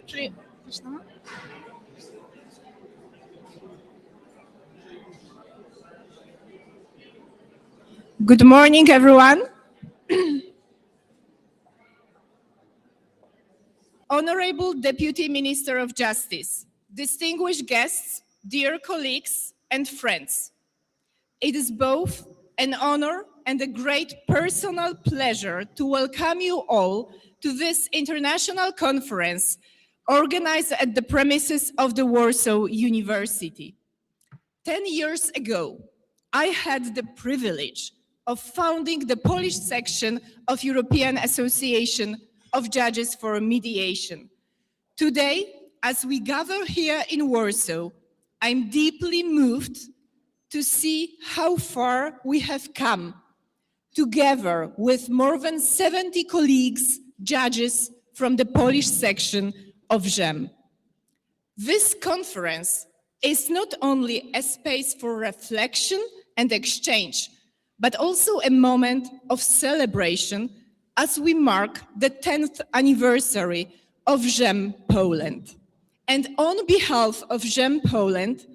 Czyli zaczynamy? Good morning, everyone. Honorable Deputy Minister of Justice, distinguished guests, dear colleagues and friends. It is both an honor and a great personal pleasure to welcome you all to this international conference organized at the premises of the Warsaw University. 10 years ago, I had the privilege of founding the Polish section of European Association of Judges for Mediation. Today, as we gather here in Warsaw, I'm deeply moved to see how far we have come, together with more than 70 colleagues, judges from the Polish section of GEMME. This conference is not only a space for reflection and exchange, but also a moment of celebration as we mark the 10th anniversary of GEMME Poland. And on behalf of GEMME Poland,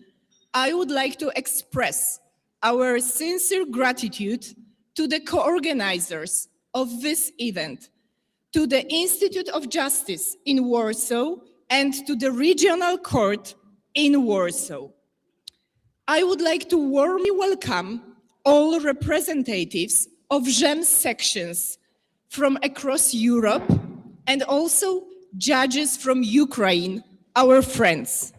I would like to express our sincere gratitude to the co-organizers of this event, to the Institute of Justice in Warsaw, and to the Regional Court in Warsaw. I would like to warmly welcome all representatives of GEMME sections from across Europe and also judges from Ukraine, our friends.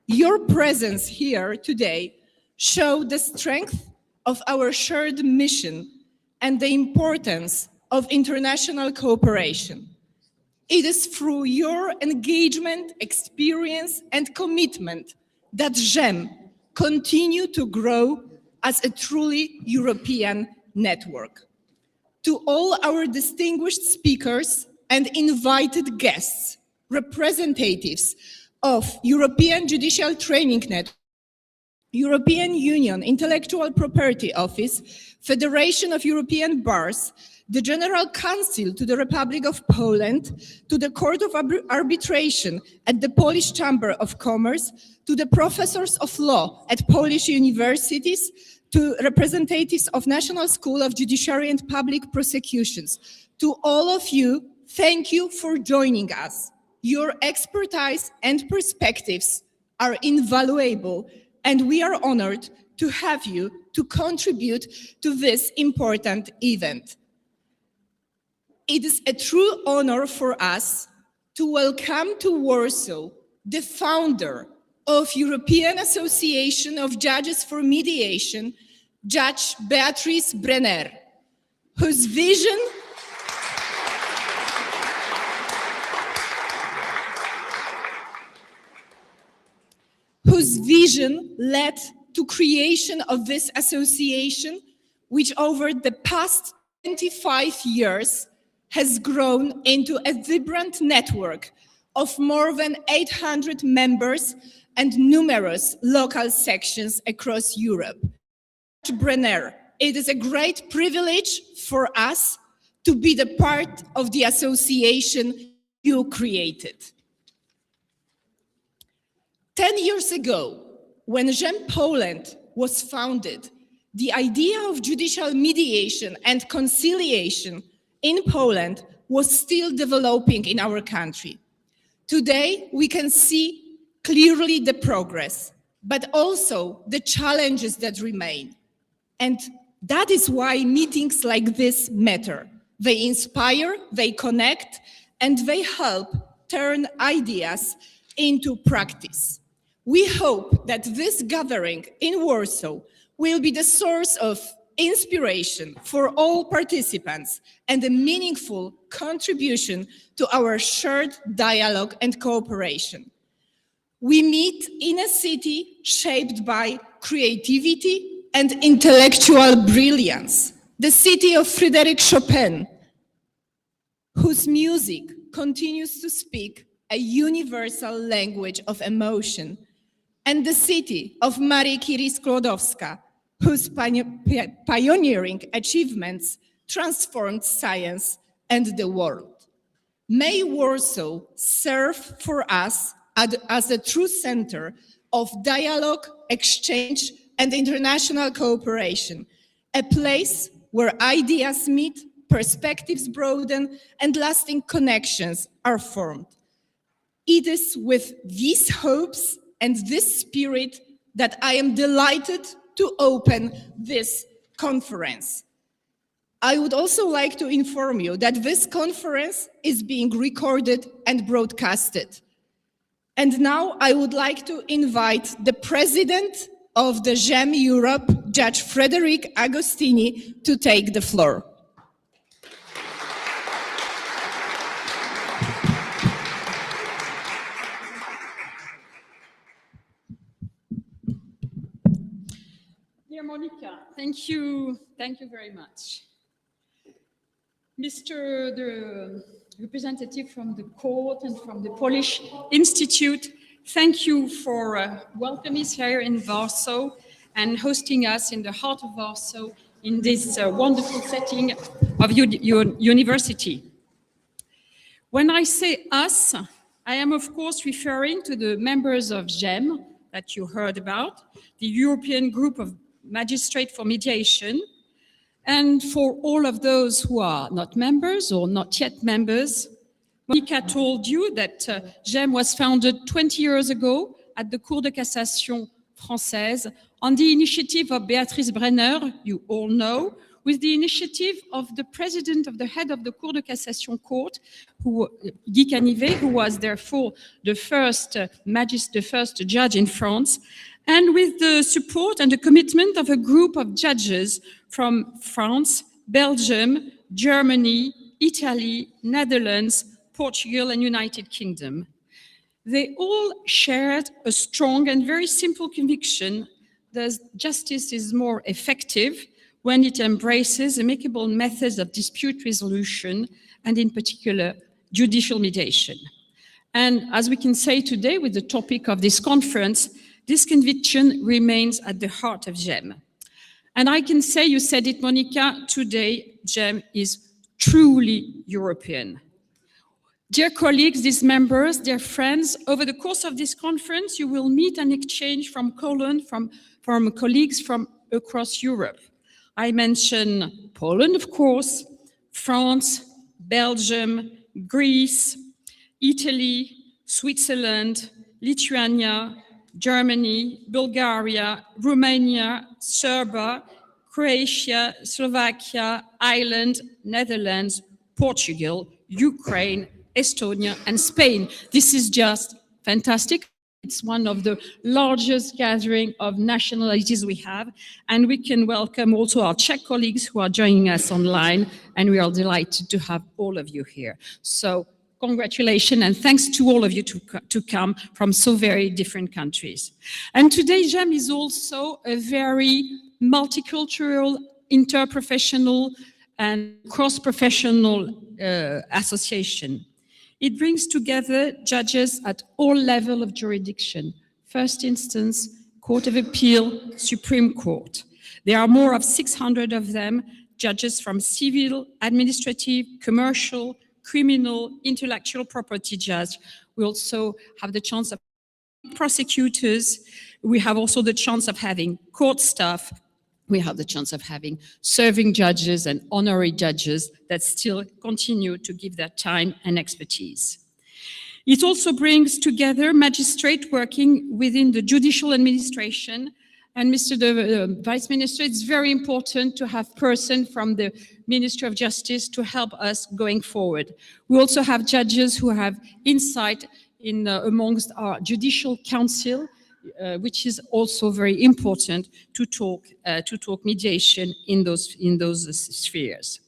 Your presence here today shows the strength of our shared mission and the importance of international cooperation. It is through your engagement, experience, and commitment that GEMME continue to grow as a truly European network. To all our distinguished speakers and invited guests, representatives of European Judicial Training Network, European Union Intellectual Property Office, Federation of European Bars, the General Counsel to the Republic of Poland, to the Court of Arbitration at the Polish Chamber of Commerce, to the professors of law at Polish universities, to representatives of National School of Judiciary and Public Prosecutions. To all of you, thank you for joining us. Your expertise and perspectives are invaluable, and we are honored to have you to contribute to this important event. It is a true honor for us to welcome to Warsaw the founder of European Association of Judges for Mediation, Judge Beatrice Brenner, whose vision led to creation of this association, which over the past 25 years has grown into a vibrant network of more than 800 members and numerous local sections across Europe. Brenner, it is a great privilege for us to be the part of the association you created. 10 years ago, when GEMME Poland was founded, the idea of judicial mediation and conciliation in Poland was still developing in our country. Today, we can see clearly the progress, but also the challenges that remain. And that is why meetings like this matter. They inspire, they connect, and they help turn ideas into practice. We hope that this gathering in Warsaw will be the source of inspiration for all participants and a meaningful contribution to our shared dialogue and cooperation. We meet in a city shaped by creativity and intellectual brilliance, the city of Frédérique Chopin, whose music continues to speak a universal language of emotion, and the city of Marii Curie-Skłodowska, whose pioneering achievements transformed science and the world. May Warsaw serve for us as a true center of dialogue, exchange, and international cooperation, a place where ideas meet, perspectives broaden, and lasting connections are formed. It is with these hopes and this spirit that I am delighted to open this conference. I would also like to inform you that this conference is being recorded and broadcasted. And now I would like to invite the president of the GEMME Europe, Judge Frédérique Agostini, to take the floor. Dear Monika, thank you very much. Mr. the representative from the court and from the Polish Institute, thank you for welcoming us here in Warsaw and hosting us in the heart of Warsaw in this wonderful setting of your university. When I say us, I am of course referring to the members of GEMME that you heard about, the European Group of Magistrates for Mediation, and for all of those who are not members or not yet members. Monika told you that GEMME was founded 20 years ago at the Cour de Cassation Française on the initiative of Béatrice Brenner, you all know, with the initiative of the president of the head of the Cour de Cassation Court, Guy Canivet, who was therefore the first judge in France, and with the support and the commitment of a group of judges from France, Belgium, Germany, Italy, Netherlands, Portugal, and United Kingdom. They all shared a strong and very simple conviction that justice is more effective when it embraces amicable methods of dispute resolution, and in particular, judicial mediation. And as we can say today with the topic of this conference, this conviction remains at the heart of GEMME. And I can say, you said it, Monika, today GEMME is truly European. Dear colleagues, these members, dear friends, over the course of this conference, you will meet and exchange from colleagues from across Europe. I mention Poland, of course, France, Belgium, Greece, Italy, Switzerland, Lithuania, Germany, Bulgaria, Romania, Serbia, Croatia, Slovakia, Ireland, Netherlands, Portugal, Ukraine, Estonia, and Spain. This is just fantastic. It's one of the largest gathering of nationalities we have, and we can welcome also our Czech colleagues who are joining us online, and we are delighted to have all of you here. So congratulations and thanks to all of you to come from so very different countries. And today GEMME is also a very multicultural, interprofessional and cross-professional association. It brings together judges at all levels of jurisdiction, first instance, Court of Appeal, Supreme Court. There are more of 600 of them, judges from civil, administrative, commercial, criminal, intellectual property judge. We also have the chance of prosecutors. We have also the chance of having court staff. We have the chance of having serving judges and honorary judges that still continue to give their time and expertise. It also brings together magistrates working within the judicial administration. And Mr. the Vice Minister, it's very important to have person from the Ministry of Justice to help us going forward. We also have judges who have insight in amongst our Judicial Council, which is also very important to talk mediation in those spheres.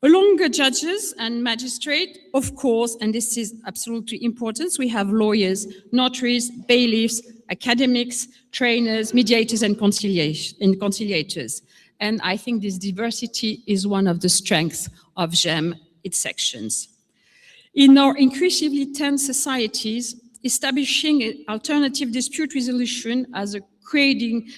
Along the judges and magistrates, of course, and this is absolutely important, we have lawyers, notaries, bailiffs, academics, trainers, mediators, and conciliators. And I think this diversity is one of the strengths of GEMME, its sections. In our increasingly tense societies, establishing alternative dispute resolution as creating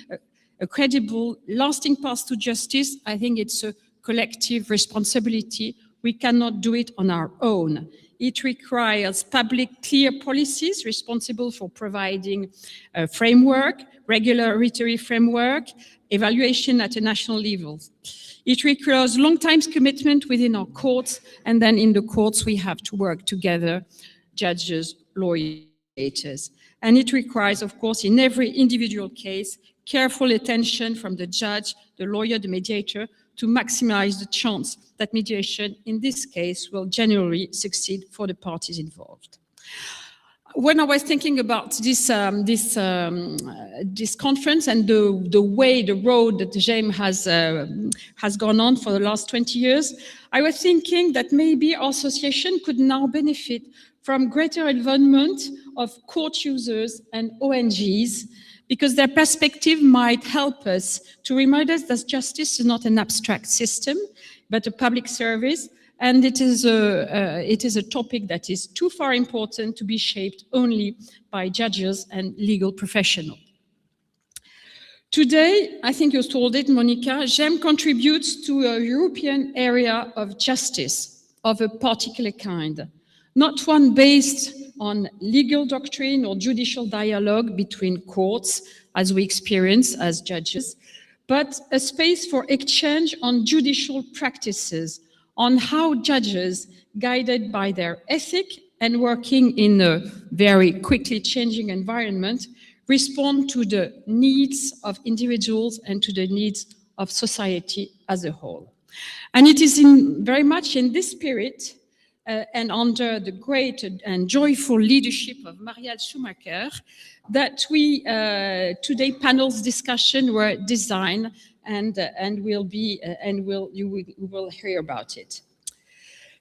a credible, lasting path to justice, I think it's a collective responsibility. We cannot do it on our own. It requires public, clear policies responsible for providing a framework, regulatory framework, evaluation at a national level. It requires long-time commitment within our courts, and then in the courts we have to work together, judges, lawyers. And it requires, of course, in every individual case, careful attention from the judge, the lawyer, the mediator, to maximize the chance that mediation, in this case, will generally succeed for the parties involved. When I was thinking about this conference and the road that GEMME has gone on for the last 20 years, I was thinking that maybe our association could now benefit from greater involvement of court users and ONGs, because their perspective might help us to remind us that justice is not an abstract system, but a public service, and it is a topic that is too far important to be shaped only by judges and legal professionals. Today, I think you told it, Monika, GEMME contributes to a European area of justice of a particular kind, not one based on legal doctrine or judicial dialogue between courts, as we experience as judges, but a space for exchange on judicial practices, on how judges, guided by their ethic and working in a very quickly changing environment, respond to the needs of individuals and to the needs of society as a whole. And it is very much in this spirit and under the great and joyful leadership of Marielle Schumacher that today panel's discussion were designed and you will hear about it.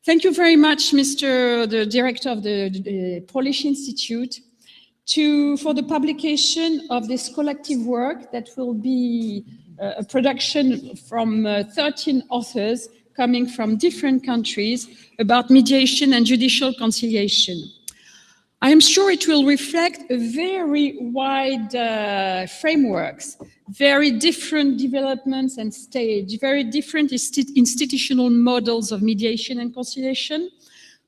Thank you very much, the director of the Polish Institute, for the publication of this collective work that will be a production from 13 authors coming from different countries about mediation and judicial conciliation. I am sure it will reflect a very wide frameworks, very different developments and stage, very different institutional models of mediation and conciliation,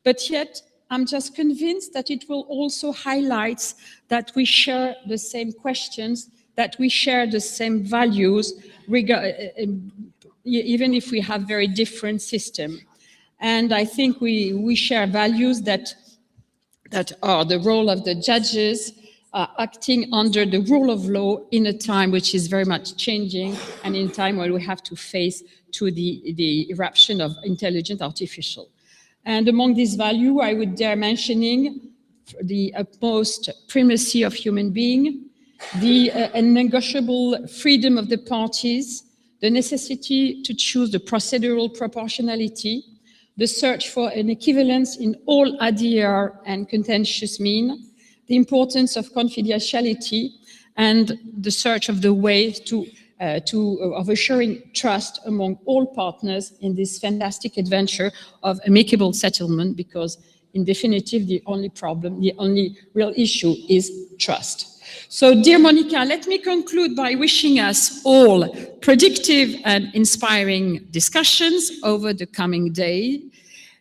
but yet I'm just convinced that it will also highlight that we share the same questions, that we share the same values, even if we have very different systems. And I think we share values that are the role of the judges acting under the rule of law in a time which is very much changing and in time where we have to face to the eruption of intelligent artificial. And among these values, I would dare mentioning the utmost primacy of human being, the unnegotiable freedom of the parties, the necessity to choose the procedural proportionality, the search for an equivalence in all ADR and contentious mean, the importance of confidentiality, and the search of the way of assuring trust among all partners in this fantastic adventure of amicable settlement, because in definitive, the only real issue is trust. So, dear Monika, let me conclude by wishing us all productive and inspiring discussions over the coming day.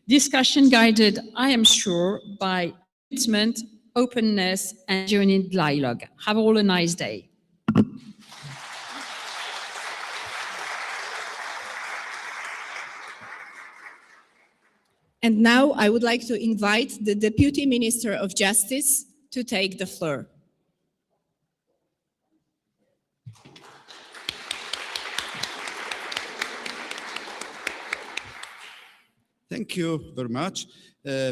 Discussion guided, I am sure, by commitment, openness, and genuine dialogue. Have all a nice day. And now I would like to invite the Deputy Minister of Justice to take the floor. Thank you very much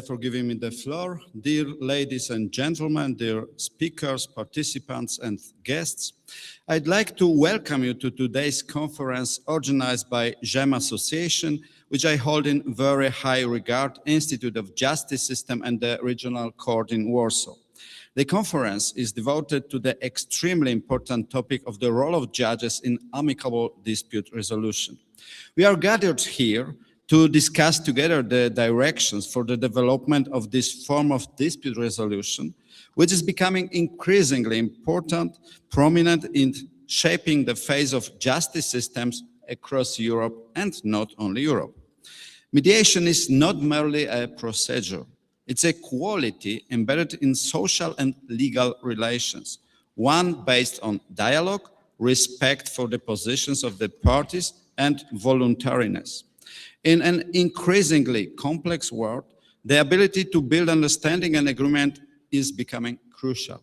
for giving me the floor. Dear ladies and gentlemen, dear speakers, participants, and guests, I'd like to welcome you to today's conference organized by GEMME Association, which I hold in very high regard, Institute of Justice System and the Regional Court in Warsaw. The conference is devoted to the extremely important topic of the role of judges in amicable dispute resolution. We are gathered here to discuss together the directions for the development of this form of dispute resolution, which is becoming increasingly important, prominent in shaping the face of justice systems across Europe and not only Europe. Mediation is not merely a procedure. It's a quality embedded in social and legal relations, one based on dialogue, respect for the positions of the parties, and voluntariness. In an increasingly complex world, the ability to build understanding and agreement is becoming crucial.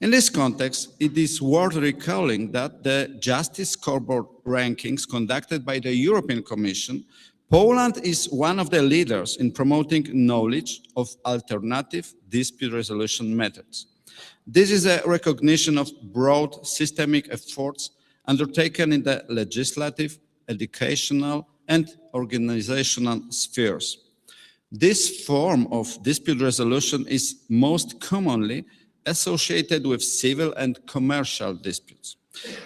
In this context, it is worth recalling that the Justice Scoreboard rankings conducted by the European Commission, Poland is one of the leaders in promoting knowledge of alternative dispute resolution methods. This is a recognition of broad systemic efforts undertaken in the legislative, educational, and organizational spheres. This form of dispute resolution is most commonly associated with civil and commercial disputes.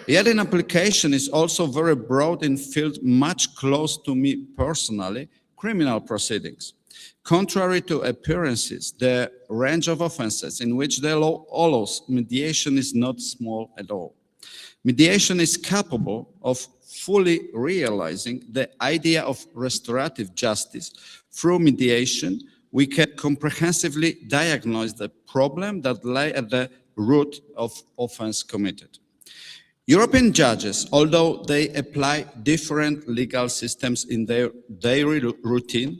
Yet in application is also very broad in field much close to me personally, criminal proceedings. Contrary to appearances, the range of offenses in which the law allows mediation is not small at all. Mediation is capable of fully realizing the idea of restorative justice. Through mediation, we can comprehensively diagnose the problem that lay at the root of offense committed. European judges, although they apply different legal systems in their daily routine,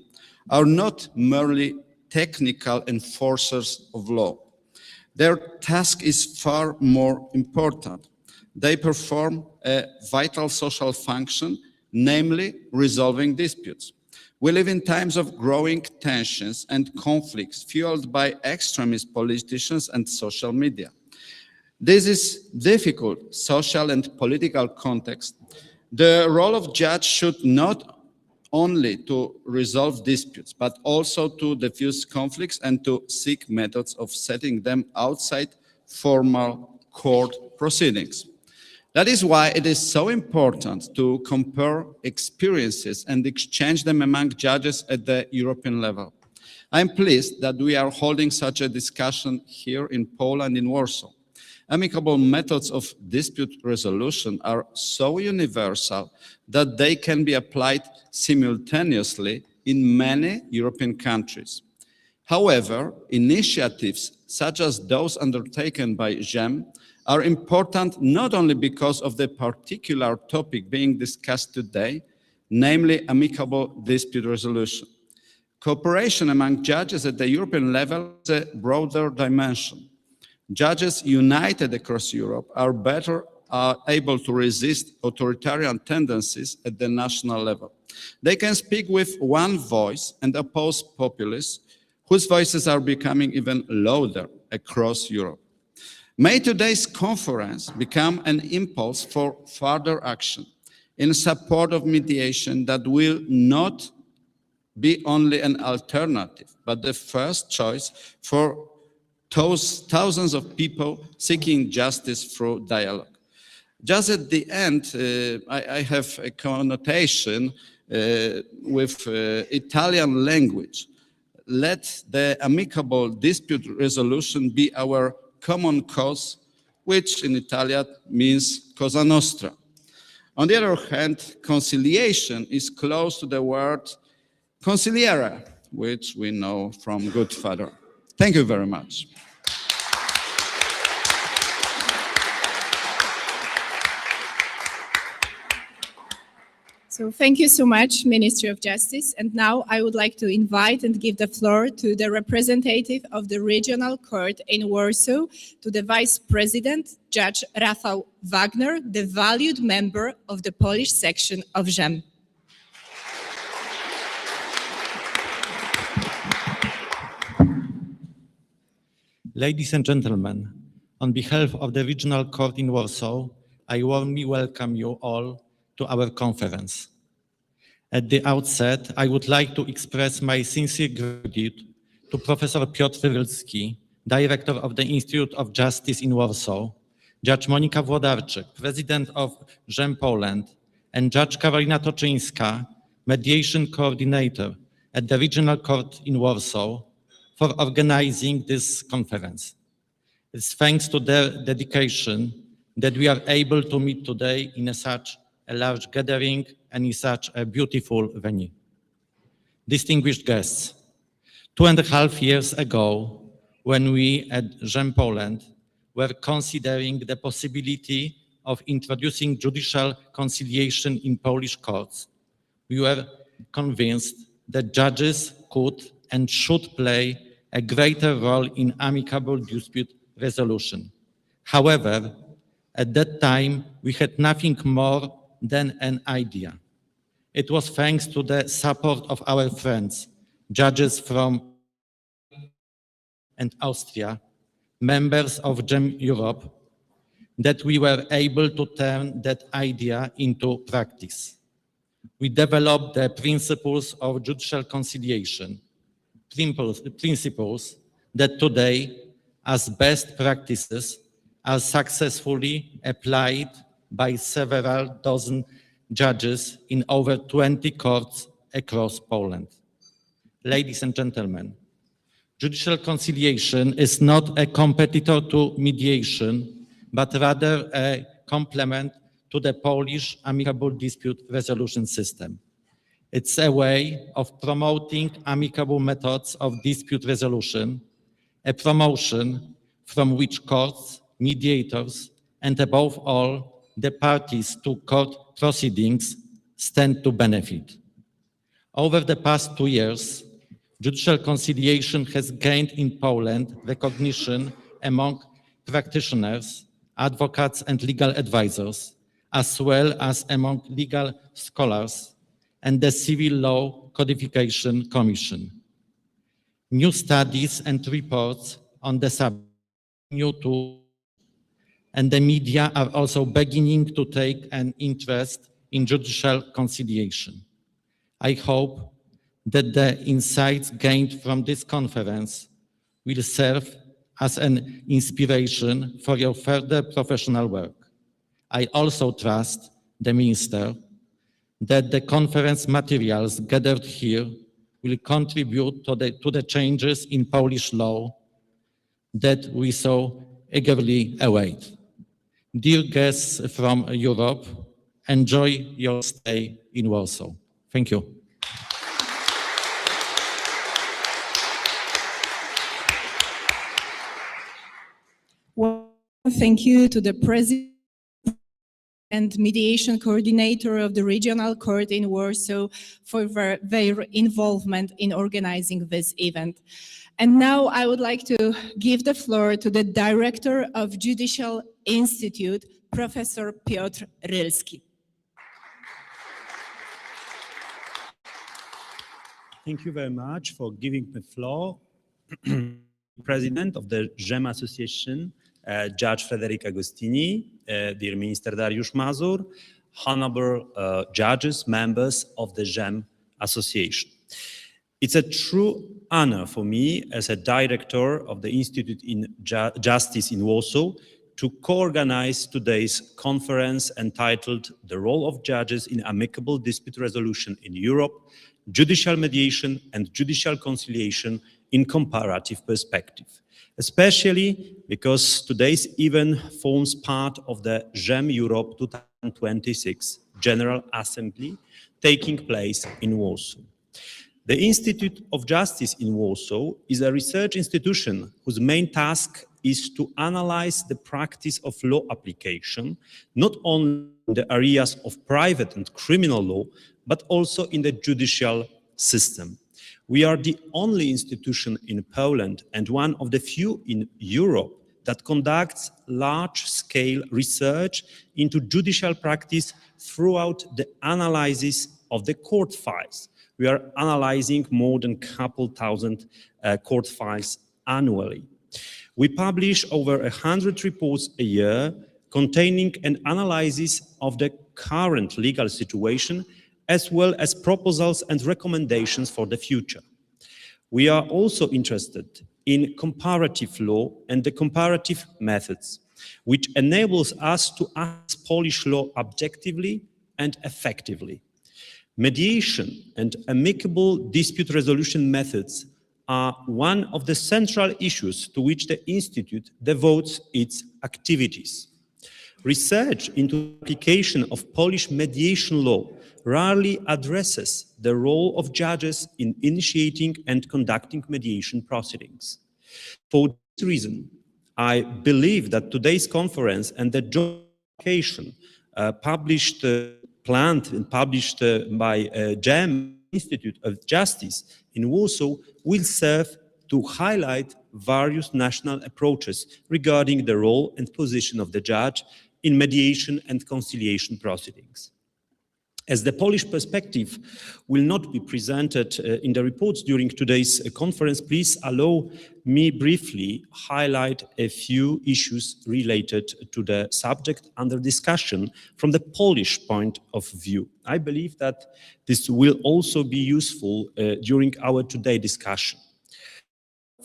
are not merely technical enforcers of law. Their task is far more important. They perform a vital social function, namely resolving disputes. We live in times of growing tensions and conflicts fueled by extremist politicians and social media. This is difficult social and political context. The role of judge should not only to resolve disputes, but also to diffuse conflicts and to seek methods of setting them outside formal court proceedings. That is why it is so important to compare experiences and exchange them among judges at the European level. I am pleased that we are holding such a discussion here in Poland, in Warsaw. Amicable methods of dispute resolution are so universal that they can be applied simultaneously in many European countries. However, initiatives such as those undertaken by GEMME are important not only because of the particular topic being discussed today, namely amicable dispute resolution. Cooperation among judges at the European level is a broader dimension. Judges united across Europe are better able to resist authoritarian tendencies at the national level. They can speak with one voice and oppose populists whose voices are becoming even louder across Europe. May today's conference become an impulse for further action in support of mediation that will not be only an alternative, but the first choice for those thousands of people seeking justice through dialogue. Just at the end, I have a connotation with Italian language. Let the amicable dispute resolution be our common cause, which in Italian means Cosa Nostra. On the other hand, conciliation is close to the word conciliere, which we know from Good Father. Thank you very much. So thank you so much, Ministry of Justice. And now I would like to invite and give the floor to the representative of the Regional Court in Warsaw, to the Vice President, Judge Rafał Wagner, the valued member of the Polish section of GEMME. Ladies and gentlemen, on behalf of the Regional Court in Warsaw, I warmly welcome you all to our conference. At the outset, I would like to express my sincere gratitude to Professor Piotr Rylski, Director of the Institute of Justice in Warsaw, Judge Monika Włodarczyk, President of GEMME Poland, and Judge Karolina Toczyńska, Mediation Coordinator at the Regional Court in Warsaw, for organizing this conference. It's thanks to their dedication that we are able to meet today in such a large gathering and in such a beautiful venue. Distinguished guests, 2.5 years ago, when we at GEMME Poland were considering the possibility of introducing judicial conciliation in Polish courts, we were convinced that judges could and should play a greater role in amicable dispute resolution. However, at that time, we had nothing more than an idea. It was thanks to the support of our friends, judges from and Austria, members of GEMME Europe, that we were able to turn that idea into practice. We developed the principles of judicial conciliation, principles that today, as best practices, are successfully applied by several dozen judges in over 20 courts across Poland. Ladies and gentlemen, judicial conciliation is not a competitor to mediation, but rather a complement to the Polish amicable dispute resolution system. It's a way of promoting amicable methods of dispute resolution, a promotion from which courts, mediators, and above all, the parties to court proceedings stand to benefit. Over the past 2 years, judicial conciliation has gained in Poland recognition among practitioners, advocates, and legal advisors, as well as among legal scholars and the Civil Law Codification Commission. New studies and reports on the subject and the media are also beginning to take an interest in judicial conciliation. I hope that the insights gained from this conference will serve as an inspiration for your further professional work. I also trust the Minister that the conference materials gathered here will contribute to the changes in Polish law that we so eagerly await. Dear guests from Europe, enjoy your stay in Warsaw. Thank you. Well, thank you to the President and Mediation Coordinator of the Regional Court in Warsaw for their involvement in organizing this event. And now I would like to give the floor to the Director of Judicial Institute, Professor Piotr Rylski. Thank you very much for giving the floor. President of the GEMME Association, Judge Frédérique Agostini, dear Minister Dariusz Mazur, honorable judges, members of the GEMME Association. It's a true honor for me as a director of the Institute in Justice in Warsaw to co-organize today's conference entitled The Role of Judges in Amicable Dispute Resolution in Europe, Judicial Mediation and Judicial Conciliation in Comparative Perspective, especially because today's event forms part of the GEMME Europe 2026 General Assembly taking place in Warsaw. The Institute of Justice in Warsaw is a research institution whose main task is to analyze the practice of law application, not only in the areas of private and criminal law, but also in the judicial system. We are the only institution in Poland and one of the few in Europe that conducts large-scale research into judicial practice throughout the analysis of the court files. We are analyzing more than a couple thousand court files annually. We publish over 100 reports a year containing an analysis of the current legal situation as well as proposals and recommendations for the future. We are also interested in comparative law and the comparative methods, which enables us to assess Polish law objectively and effectively. Mediation and amicable dispute resolution methods are one of the central issues to which the Institute devotes its activities. Research into application of Polish mediation law rarely addresses the role of judges in initiating and conducting mediation proceedings. For this reason, I believe that today's conference and the joint application planned and published by GEMME, Institute of Justice in Warsaw, will serve to highlight various national approaches regarding the role and position of the judge in mediation and conciliation proceedings. As the Polish perspective will not be presented in the reports during today's conference, please allow me briefly highlight a few issues related to the subject under discussion from the Polish point of view. I believe that this will also be useful during our today discussion.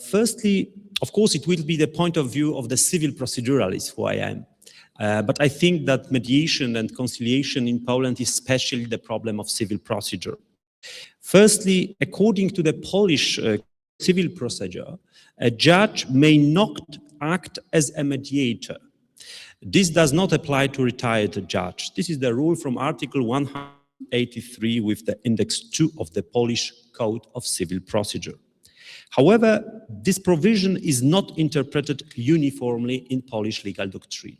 Firstly, of course, it will be the point of view of the civil proceduralist who I am. But I think that mediation and conciliation in Poland is especially the problem of civil procedure. Firstly, according to the Polish civil procedure, a judge may not act as a mediator. This does not apply to retired judge. This is the rule from Article 183 with the Index 2 of the Polish Code of Civil Procedure. However, this provision is not interpreted uniformly in Polish legal doctrine.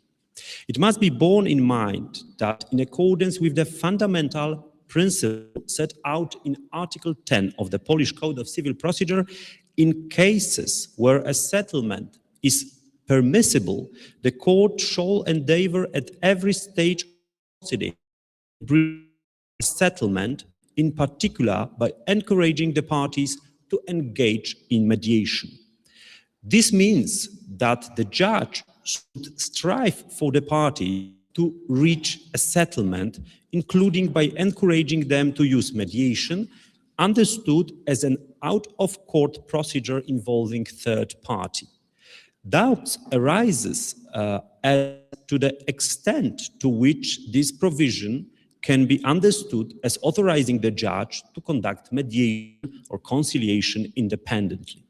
It must be borne in mind that in accordance with the fundamental principle set out in Article 10 of the Polish Code of Civil Procedure, in cases where a settlement is permissible, the court shall endeavor at every stage of the proceeding to bring a settlement, in particular by encouraging the parties to engage in mediation. This means that the judge should strive for the party to reach a settlement, including by encouraging them to use mediation, understood as an out-of-court procedure involving third party. Doubts arises as to the extent to which this provision can be understood as authorizing the judge to conduct mediation or conciliation independently.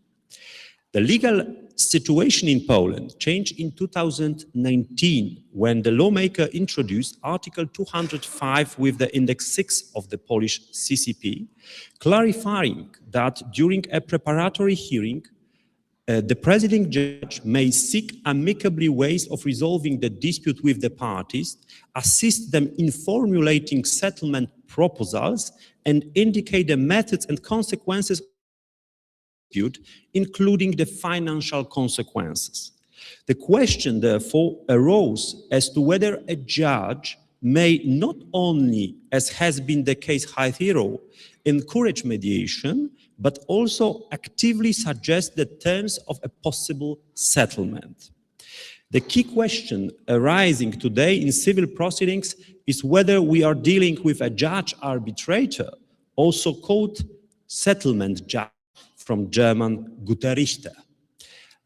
The legal situation in Poland changed in 2019 when the lawmaker introduced Article 205 with the Index 6 of the Polish CCP, clarifying that during a preparatory hearing, the presiding judge may seek amicably ways of resolving the dispute with the parties, assist them in formulating settlement proposals, and indicate the methods and consequences of the dispute, including the financial consequences. The question, therefore, arose as to whether a judge may not only, as has been the case hitherto, encourage mediation, but also actively suggest the terms of a possible settlement. The key question arising today in civil proceedings is whether we are dealing with a judge arbitrator, also called settlement judge, from German Guterichter.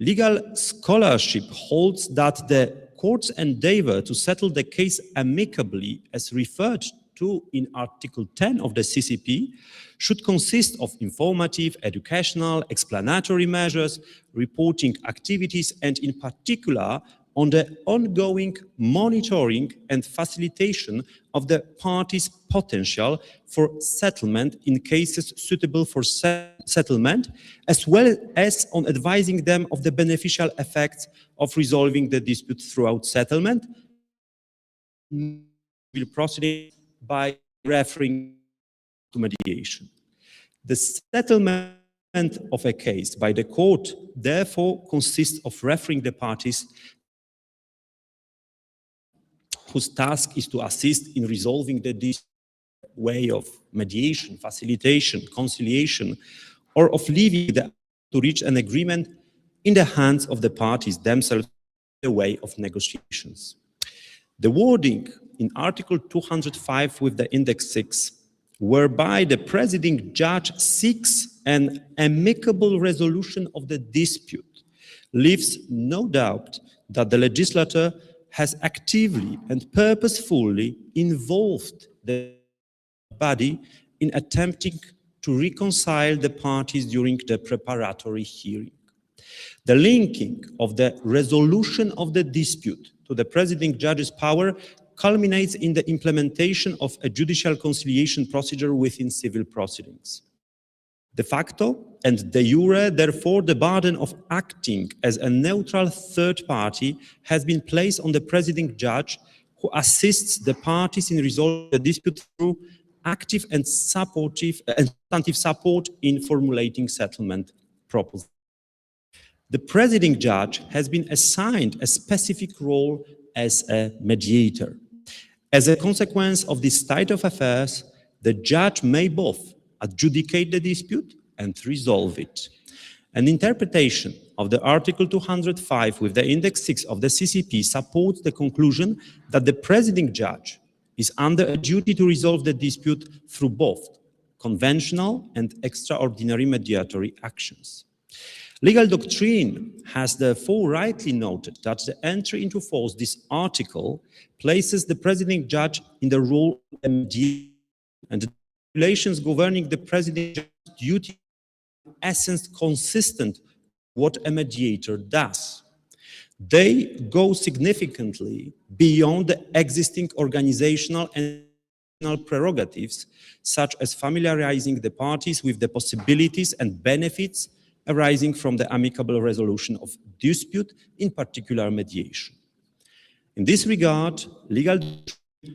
Legal scholarship holds that the court's endeavor to settle the case amicably, as referred to in Article 10 of the CCP, should consist of informative, educational, explanatory measures, reporting activities, and in particular on the ongoing monitoring and facilitation of the parties' potential for settlement in cases suitable for settlement, as well as on advising them of the beneficial effects of resolving the dispute throughout settlement proceeding by referring to mediation. The settlement of a case by the court therefore consists of referring the parties whose task is to assist in resolving the dispute way of mediation, facilitation, conciliation, or of leaving them to reach an agreement in the hands of the parties themselves the way of negotiations. The wording in Article 205 with the Index 6, whereby the presiding judge seeks an amicable resolution of the dispute, leaves no doubt that the legislator has actively and purposefully involved the body in attempting to reconcile the parties during the preparatory hearing. The linking of the resolution of the dispute to the presiding judge's power culminates in the implementation of a judicial conciliation procedure within civil proceedings. De facto and de jure, therefore, the burden of acting as a neutral third party has been placed on the presiding judge, who assists the parties in resolving the dispute through active and substantive support in formulating settlement proposals. The presiding judge has been assigned a specific role as a mediator. As a consequence of this state of affairs, the judge may both adjudicate the dispute and resolve it. An interpretation of the Article 205 with the Index 6 of the CCP supports the conclusion that the presiding judge is under a duty to resolve the dispute through both conventional and extraordinary mediatory actions. Legal doctrine has therefore rightly noted that the entry into force this article places the presiding judge in the role of a mediator, and the regulations governing the presiding judge's duty are in essence consistent with what a mediator does. They go significantly beyond the existing organizational and prerogatives, such as familiarizing the parties with the possibilities and benefits arising from the amicable resolution of dispute, in particular mediation. In this regard, legal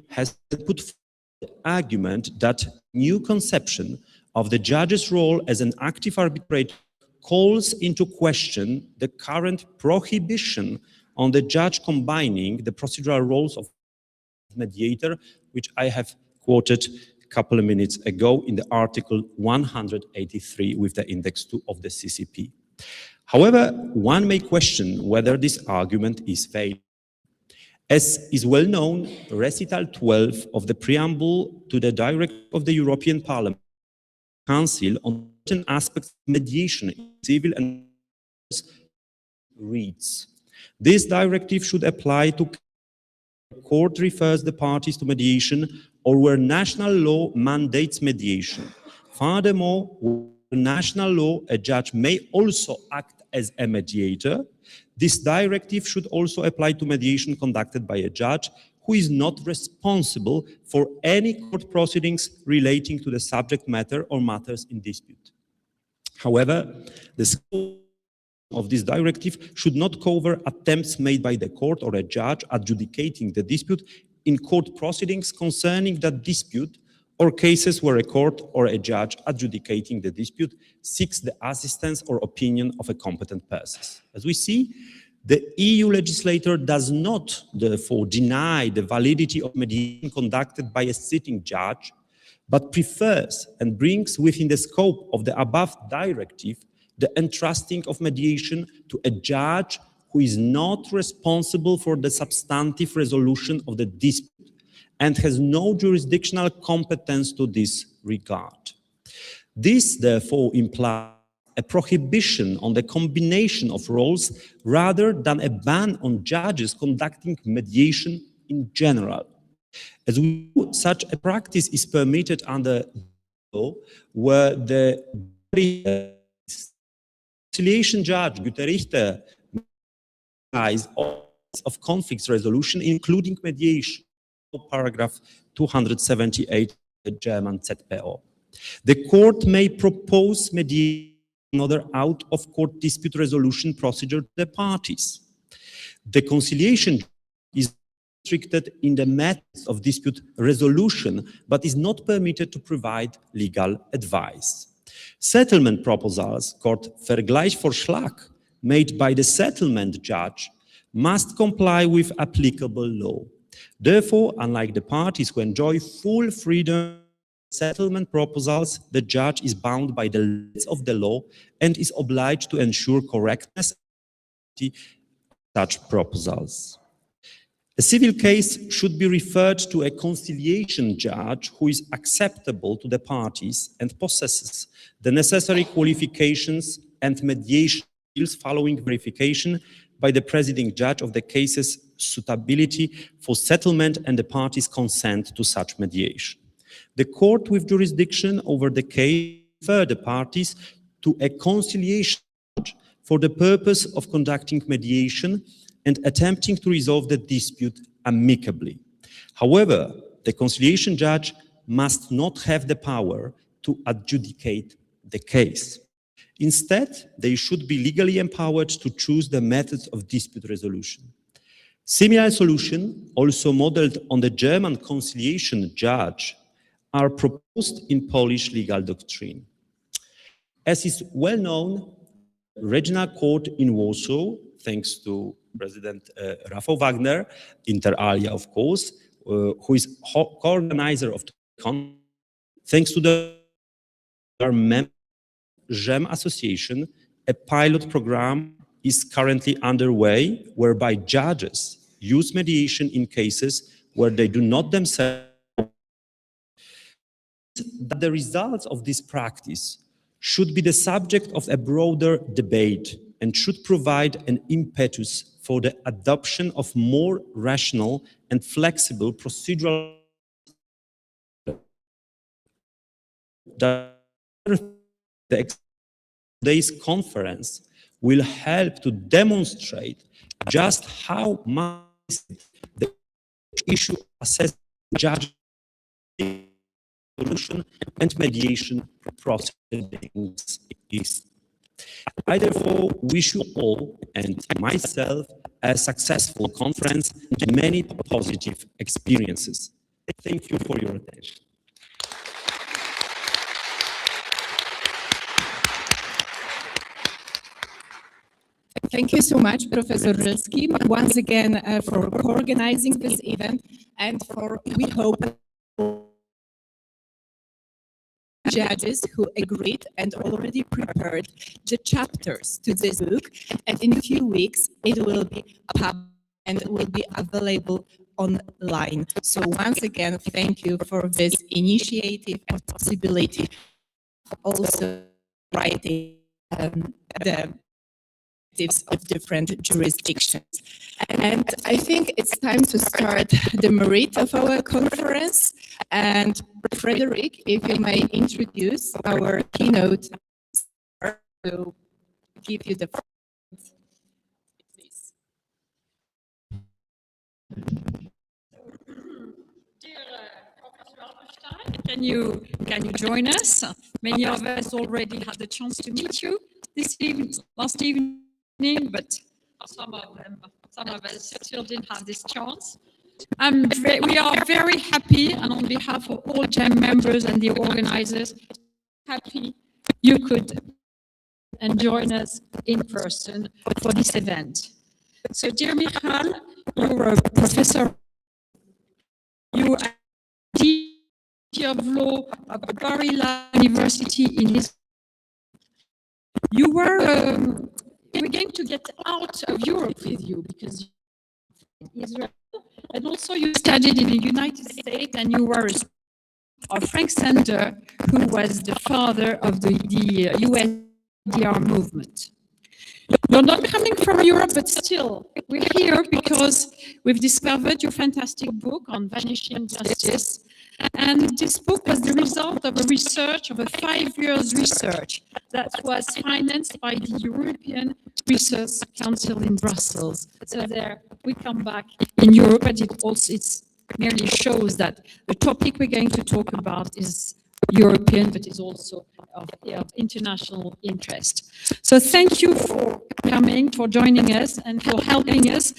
has put forward the argument that new conception of the judge's role as an active arbitrator calls into question the current prohibition on the judge combining the procedural roles of mediator, which I have quoted a couple of minutes ago in the Article 183 with the Index 2 of the CCP. However, one may question whether this argument is valid. As is well known, Recital 12 of the preamble to the Directive of the European Parliament Council on certain aspects of mediation in civil and reads, this directive should apply to court refers the parties to mediation or where national law mandates mediation. Furthermore, where national law, a judge may also act as a mediator. This directive should also apply to mediation conducted by a judge who is not responsible for any court proceedings relating to the subject matter or matters in dispute. However, the scope of this directive should not cover attempts made by the court or a judge adjudicating the dispute in court proceedings concerning that dispute, or cases where a court or a judge adjudicating the dispute seeks the assistance or opinion of a competent person. As we see, the EU legislator does not, therefore, deny the validity of mediation conducted by a sitting judge, but prefers and brings within the scope of the above directive the entrusting of mediation to a judge who is not responsible for the substantive resolution of the dispute and has no jurisdictional competence to this regard. This, therefore, implies a prohibition on the combination of roles rather than a ban on judges conducting mediation in general. As we know, such a practice is permitted under law where the conciliation judge, Richter, of conflicts resolution, including mediation, paragraph 278 the German ZPO. The court may propose mediation another out-of-court dispute resolution procedure to the parties. The conciliation is restricted in the methods of dispute resolution, but is not permitted to provide legal advice. Settlement proposals, called Vergleichsvorschlag, made by the settlement judge, must comply with applicable law. Therefore, unlike the parties who enjoy full freedom settlement proposals, the judge is bound by the limits of the law and is obliged to ensure correctness of such proposals. A civil case should be referred to a conciliation judge who is acceptable to the parties and possesses the necessary qualifications and mediation skills following verification by the presiding judge of the case's suitability for settlement and the parties' consent to such mediation. The court with jurisdiction over the case refer the parties to a conciliation judge for the purpose of conducting mediation, and attempting to resolve the dispute amicably. However, the conciliation judge must not have the power to adjudicate the case. Instead, they should be legally empowered to choose the methods of dispute resolution. Similar solutions, also modeled on the German conciliation judge, are proposed in Polish legal doctrine. As is well known, regional court in Warsaw, thanks to President Rafał Wagner, inter alia, of course, who is co-organizer of the conference, thanks to the GEMME Association, a pilot program is currently underway whereby judges use mediation in cases where they do not themselves. That the results of this practice should be the subject of a broader debate and should provide an impetus for the adoption of more rational and flexible procedural today's conference will help to demonstrate just how much the issue assessed judge solution and mediation proceedings is. I therefore wish you all and myself a successful conference and many positive experiences. Thank you for your attention. Thank you so much, Professor Rylski, once again for organizing this event and for, we hope, judges who agreed and already prepared the chapters to this book. And in a few weeks, it will be published and will be available online. So once again, thank you for this initiative and possibility of also writing the of different jurisdictions. And I think it's time to start the merit of our conference. And Frédérique, if you may introduce our keynote, to give you the please. Dear Professor Albertstein, can you join us? Many of us already had the chance to meet you last evening, but some of us still didn't have this chance. We are very happy, and on behalf of all GEMME members and the organizers, happy you could and join us in person for this event. So, dear Michal, you're a professor. You are Dean of Law at Bari-La University in Israel. We're going to get out of Europe with you because you're in Israel, and also you studied in the United States, and you were a Frank Sander, who was the father of the USDR movement. You're not coming from Europe, but still, we're here because we've discovered your fantastic book on Vanishing Justice. And this book was the result of a 5-year research that was financed by the European Research Council in Brussels. So there we come back in Europe, and it merely shows that the topic we're going to talk about is European, but is also of international interest. So thank you for coming, for joining us, and for helping us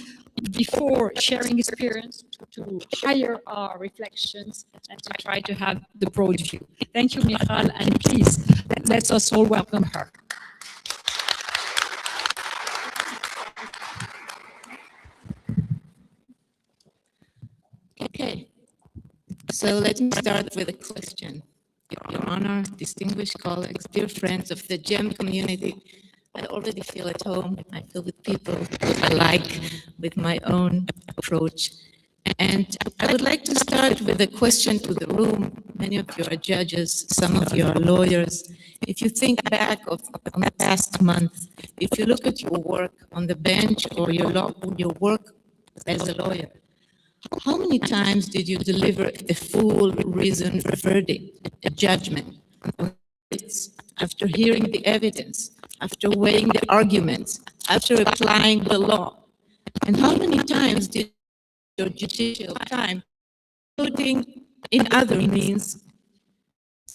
before sharing experience to hire our reflections and to try to have the broad view. Thank you, Michal, and please, let us all welcome her. Okay, so let me start with a question. Your Honor, distinguished colleagues, dear friends of the GEMME community, I already feel at home. I feel with people I like, with my own approach. And I would like to start with a question to the room. Many of you are judges, some of you are lawyers. If you think back on the past month, if you look at your work on the bench or your work as a lawyer, how many times did you deliver a full reasoned verdict, a judgment, after hearing the evidence, after weighing the arguments, after applying the law? And how many times did your judicial time putting in other means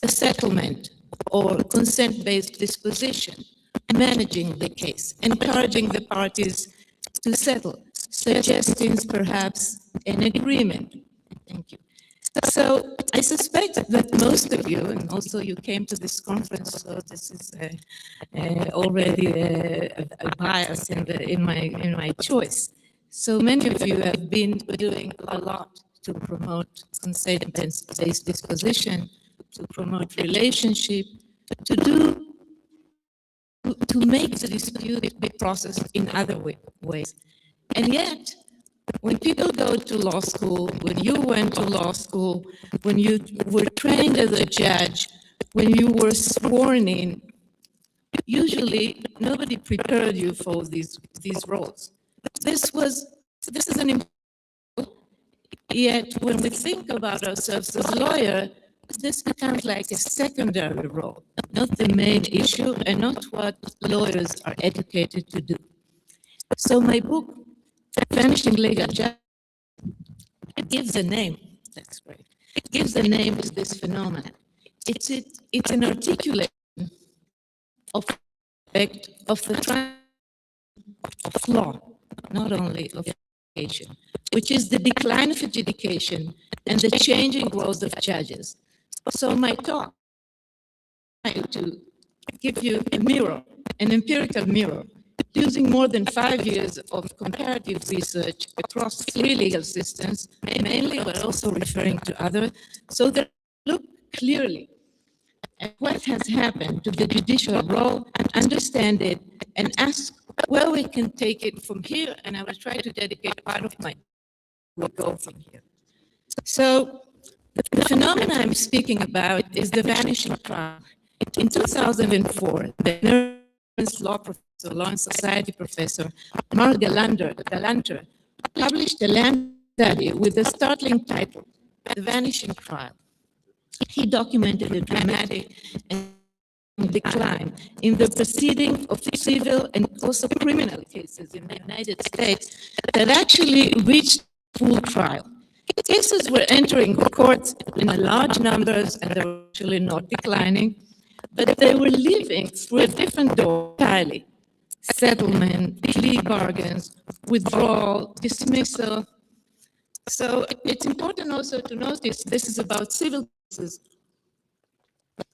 a settlement or consent-based disposition, managing the case, encouraging the parties to settle, suggesting perhaps an agreement? Thank you. So I suspect that most of you, and also you came to this conference, so this is already a bias in my choice. So many of you have been doing a lot to promote consent-based disposition, to promote relationship, to make the dispute be processed in other ways. And yet, when people go to law school, when you went to law school, when you were trained as a judge, when you were sworn in, usually nobody prepared you for these roles. This is an important, yet when we think about ourselves as lawyers, this becomes like a secondary role, not the main issue and not what lawyers are educated to do. So my book, Vanishing Legal Justice, it gives a name. That's great. It gives a name to this phenomenon. It's an articulation of the trial of law, not only of education, which is the decline of adjudication and the changing roles of judges. So my talk is to give you a mirror, an empirical mirror, using more than 5 years of comparative research across 3 legal systems, mainly, but also referring to others, so that we look clearly at what has happened to the judicial role and understand it and ask where we can take it from here. And I will try to dedicate part of my will go from here. So the phenomenon I'm speaking about is the vanishing trial. In 2004, the law professor, law and society professor, Mark Galanter, published a land study with the startling title, The Vanishing Trial. He documented a dramatic decline in the proceeding of civil and also criminal cases in the United States that actually reached full trial. Cases were entering courts in large numbers and they were actually not declining, but they were leaving through a different door entirely. Settlement, plea bargains, withdrawal, dismissal. So it's important also to notice this is about civil cases,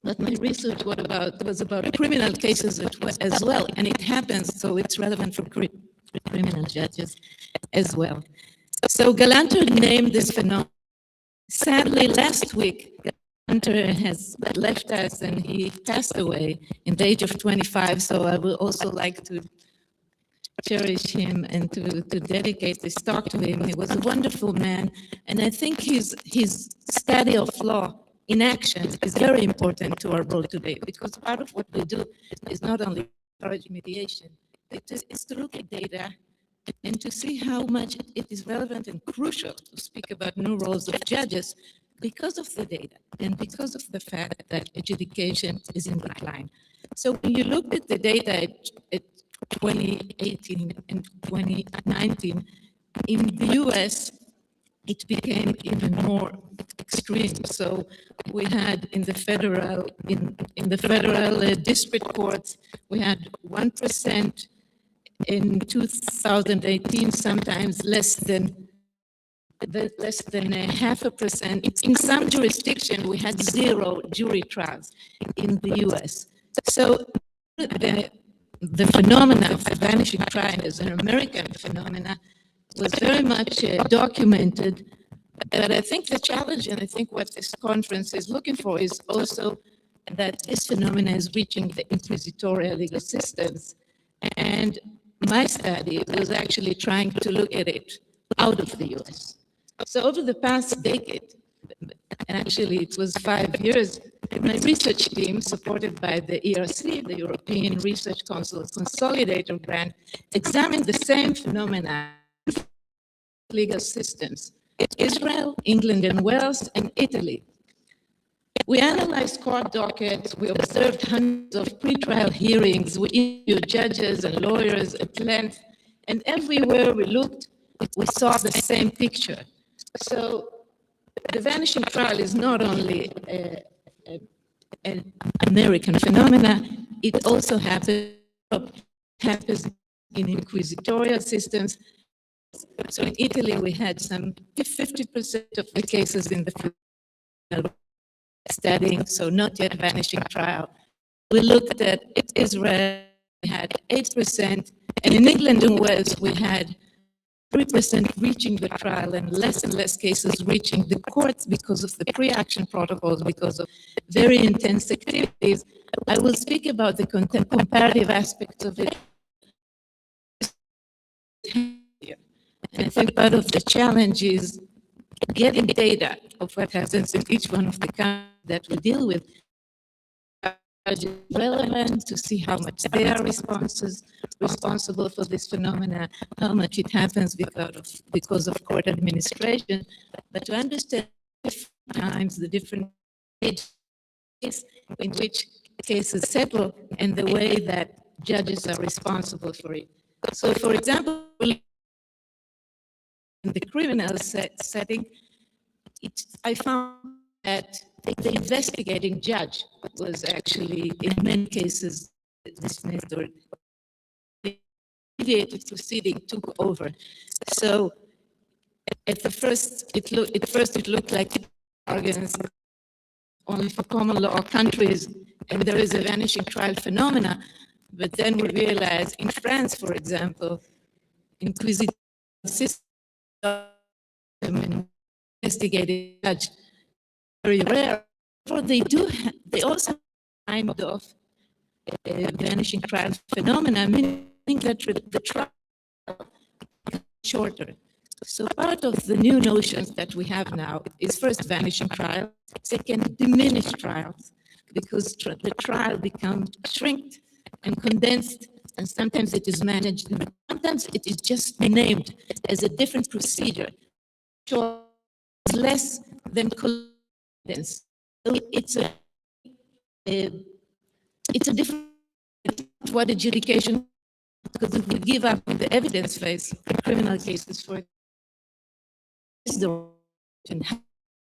but my research was about criminal cases as well, and it happens, so it's relevant for criminal judges as well. So Galanter named this phenomenon. Sadly, last week, Galanter has left us and he passed away in the age of 25, so I would also like to cherish him and to dedicate this talk to him. He was a wonderful man, and I think his study of law in action is very important to our role today, because part of what we do is not only encourage mediation, it's to look at data and to see how much it is relevant and crucial to speak about new roles of judges because of the data and because of the fact that adjudication is in decline. So when you look at the data at 2018 and 2019, in the US, it became even more extreme. So we had in the federal district courts, we had 1%. In 2018, sometimes less than 0.5%. In some jurisdictions, we had 0 jury trials in the US. So the phenomenon of the vanishing trial as an American phenomenon was very much documented. But I think the challenge, and I think what this conference is looking for, is also that this phenomenon is reaching the inquisitorial legal systems. And my study was actually trying to look at it out of the US. So over the past decade, and actually it was 5 years, my research team, supported by the ERC, the European Research Council Consolidator grant, examined the same phenomena in legal systems: Israel, England and Wales, and Italy. We analyzed court dockets, we observed hundreds of pretrial hearings, we interviewed judges and lawyers at length, And everywhere we looked, we saw the same picture. So the vanishing trial is not only an American phenomena, it also happens in inquisitorial systems. So in Italy, we had some 50% of the cases in the studying, so not yet vanishing trial. We looked at Israel, we had 8%, and in England and Wales, we had 3% reaching the trial and less cases reaching the courts because of the pre-action protocols, because of very intense activities. I will speak about the comparative aspects of it. And I think part of the challenge is getting data of what happens in each one of the countries that we deal with, relevant to see how much they are responsible for this phenomena, how much it happens because of court administration, but to understand times the different ways in which cases settle and the way that judges are responsible for it. So, for example, in the criminal setting, I found that the investigating judge was actually, in many cases, dismissed or the mediated proceeding took over. So at first it looked like organs only for common law countries, and there is a vanishing trial phenomena. But then we realized in France, for example, inquisitive system investigating judge very rare. They also kind of vanishing trial phenomena, meaning that the trial is shorter. So part of the new notions that we have now is first vanishing trial, second diminished trials, because the trial becomes shrinked and condensed, and sometimes it is managed, and sometimes it is just named as a different procedure, less than condensed. So it's a different what adjudication, because if we give up in the evidence phase, in criminal cases, for the and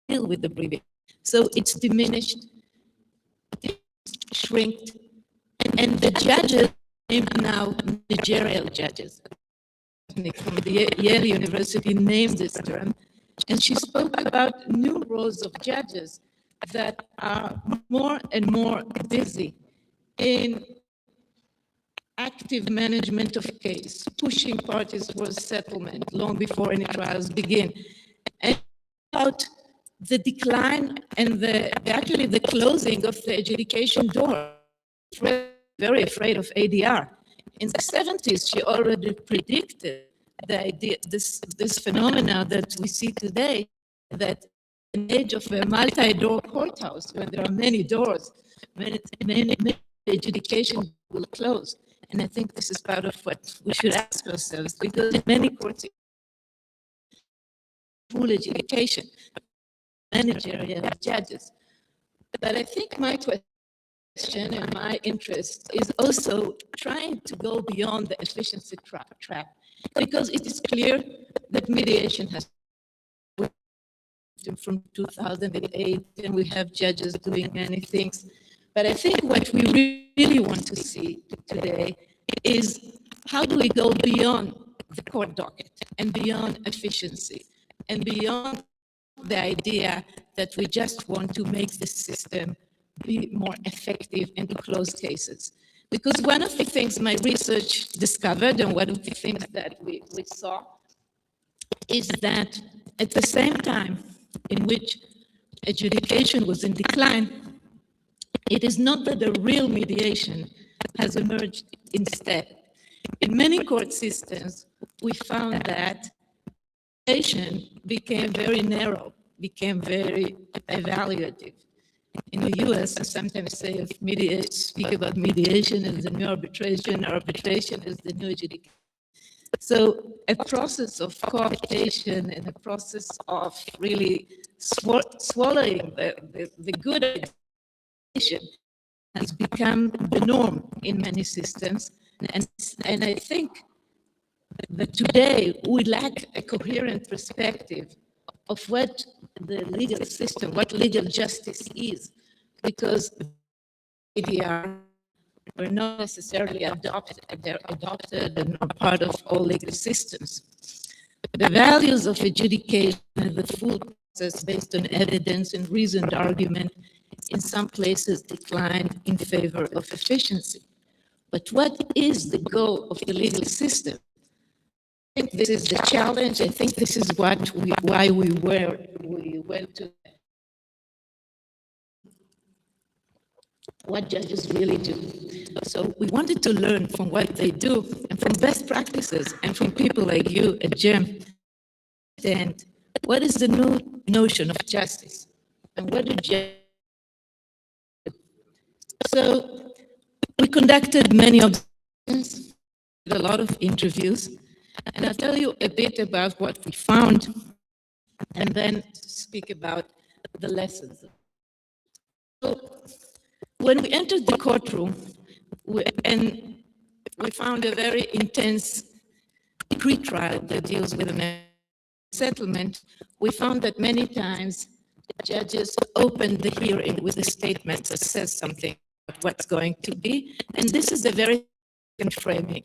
deal with the breathing. So it's diminished, it's shrinked, and the judges named now managerial judges. From the Yale University named this term, and she spoke about new roles of judges that are more and more busy in active management of case, pushing parties towards settlement long before any trials begin. And about the decline and actually the closing of the adjudication door. Very afraid of ADR. In the 70s, she already predicted the idea, this phenomena that we see today, that in the age of a multi-door courthouse, when there are many doors, many adjudication will close. And I think this is part of what we should ask ourselves, because in many courts, full adjudication, managerial judges. But I think my question and my interest is also trying to go beyond the efficiency trap, because it is clear that mediation has from 2008, and we have judges doing many things. But I think what we really want to see today is how do we go beyond the court docket and beyond efficiency and beyond the idea that we just want to make the system be more effective and to close cases. Because one of the things my research discovered, and one of the things that we saw, is that at the same time in which adjudication was in decline, it is not that the real mediation has emerged instead. In many court systems, we found that mediation became very narrow, became very evaluative. In the US, I sometimes say speak about mediation as the new arbitration, or arbitration as the new adjudication. So a process of cooptation and a process of really swallowing the good adjudication has become the norm in many systems. And I think But today, we lack a coherent perspective of what the legal system, what legal justice is, because ADR were not necessarily adopted, they're adopted and not part of all legal systems. The values of adjudication and the full process based on evidence and reasoned argument in some places decline in favor of efficiency. But what is the goal of the legal system? I think this is the challenge. I think this is why we went to what judges really do. So we wanted to learn from what they do and from best practices and from people like you at GEMME. And what is the new notion of justice? And what do judges do? So we conducted many observations, a lot of interviews, and I'll tell you a bit about what we found and then speak about the lessons. So, when we entered the courtroom, we found a very intense pre-trial that deals with a settlement. We found that many times judges opened the hearing with a statement that says something about what's going to be, and this is a very good framing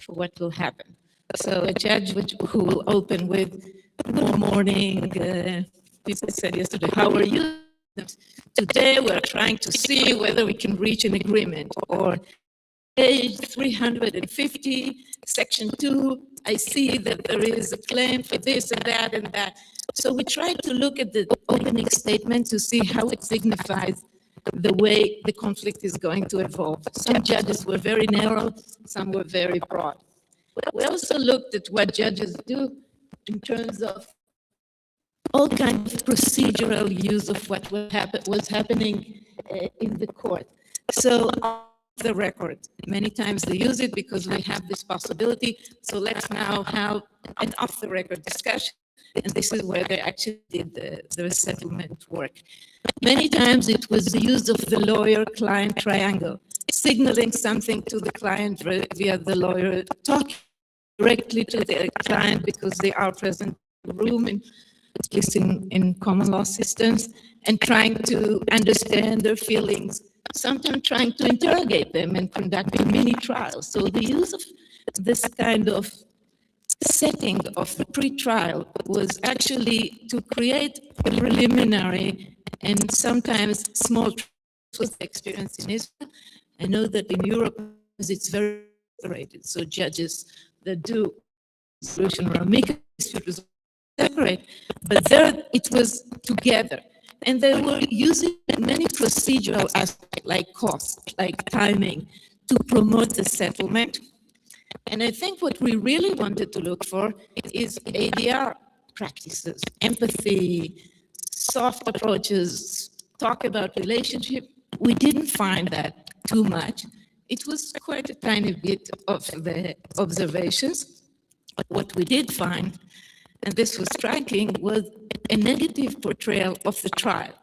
for what will happen. So a judge who will open with, "Good morning, people said yesterday, how are you? Today we're trying to see whether we can reach an agreement," or page 350, section 2, I see that there is a claim for this and that and that. So we tried to look at the opening statement to see how it signifies the way the conflict is going to evolve. Some judges were very narrow, some were very broad. We also looked at what judges do in terms of all kinds of procedural use of what was happening in the court. So off the record, many times they use it because we have this possibility. So let's now have an off the record discussion. And this is where they actually did the settlement work. Many times it was the use of the lawyer-client triangle, signaling something to the client via the lawyer, talking directly to the client because they are present in the room, at least in common law systems, and trying to understand their feelings, sometimes trying to interrogate them and conducting mini trials. So the use of this kind of setting of the pre-trial was actually to create a preliminary and sometimes small was the experience in Israel. I know that in Europe it's very separated. So judges that do solution or amicable dispute separate, but there it was together. And they were using many procedural aspects like cost, like timing, to promote the settlement. And I think what we really wanted to look for is ADR practices, empathy, soft approaches, talk about relationship. We didn't find that too much. It was quite a tiny bit of the observations. But what we did find, and this was striking, was a negative portrayal of the trial,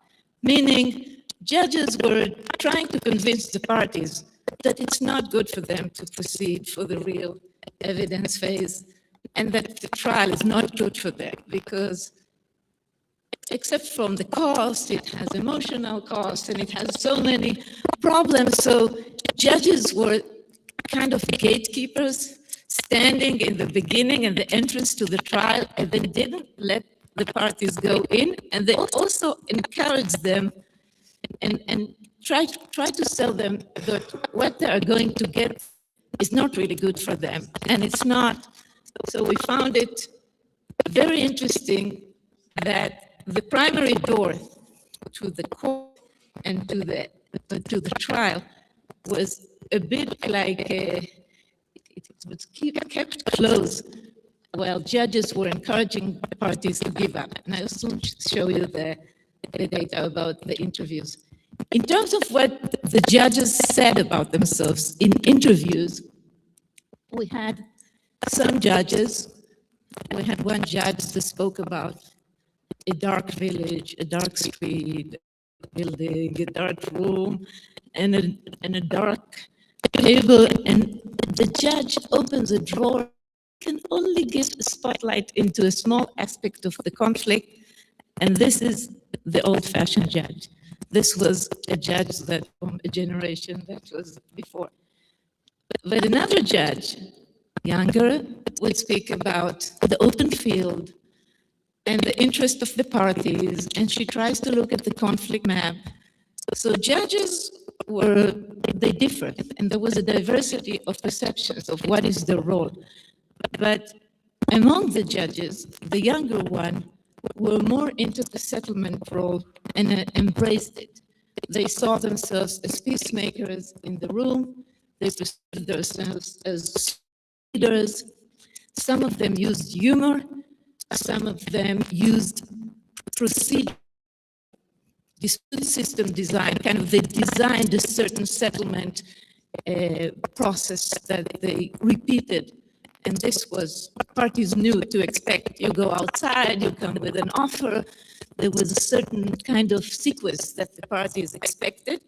meaning judges were trying to convince the parties that it's not good for them to proceed for the real evidence phase, and that the trial is not good for them because, except from the cost, it has emotional cost and it has so many problems. So judges were kind of gatekeepers standing in the beginning and the entrance to the trial, and they didn't let the parties go in, and they also encouraged them and try to sell them that what they are going to get is not really good for them, and it's not. So we found it very interesting that the primary door to the court and to the trial was a bit like it was kept closed while judges were encouraging parties to give up. And I'll soon show you the data about the interviews. In terms of what the judges said about themselves in interviews, we had some judges. We had one judge that spoke about a dark village, a dark street, a building, a dark room, and a dark table. And the judge opens a drawer, can only give a spotlight into a small aspect of the conflict, and this is the old-fashioned judge. This was a judge that from a generation that was before. But another judge, younger, would speak about the open field and the interest of the parties, and she tries to look at the conflict map. So judges they differed, and there was a diversity of perceptions of what is their role. But among the judges, the younger one were more into the settlement role and embraced it. They saw themselves as peacemakers in the room. They perceived themselves as leaders. Some of them used humor. Some of them used procedure, dispute system design, kind of they designed a certain settlement process that they repeated. And this was, parties knew to expect. You go outside, you come with an offer. There was a certain kind of sequence that the parties expected.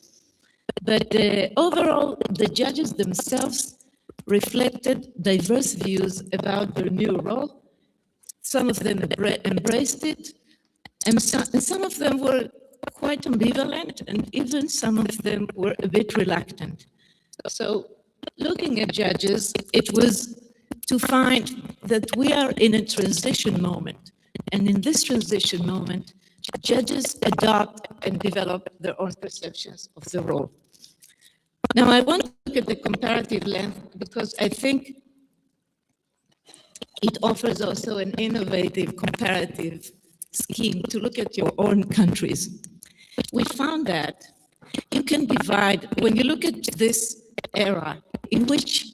But overall, the judges themselves reflected diverse views about their new role. Some of them embraced it, and some of them were quite ambivalent, and even some of them were a bit reluctant. So looking at judges, it was to find that we are in a transition moment. And in this transition moment, judges adopt and develop their own perceptions of the role. Now, I want to look at the comparative lens because I think it offers also an innovative comparative scheme to look at your own countries. We found that you can divide, when you look at this era in which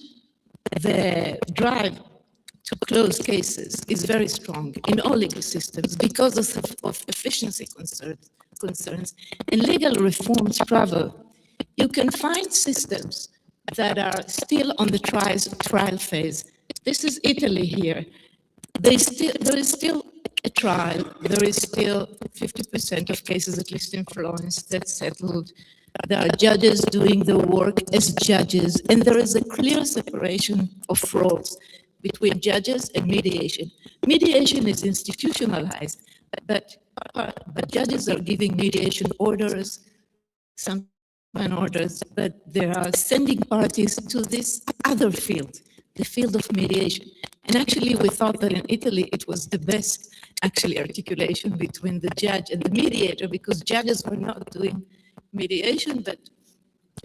the drive to close cases is very strong in all legal systems because of efficiency concerns and legal reforms travel, you can find systems that are still on the trial phase. This is Italy here. There is still a trial. There is still 50% of cases, at least in Florence, that's settled. There are judges doing the work as judges, and there is a clear separation of roles between judges and mediation. Mediation is institutionalized, but judges are giving mediation orders, some orders, but they are sending parties to this other field, the field of mediation. And actually, we thought that in Italy, it was the best, actually, articulation between the judge and the mediator, because judges were not doing mediation, but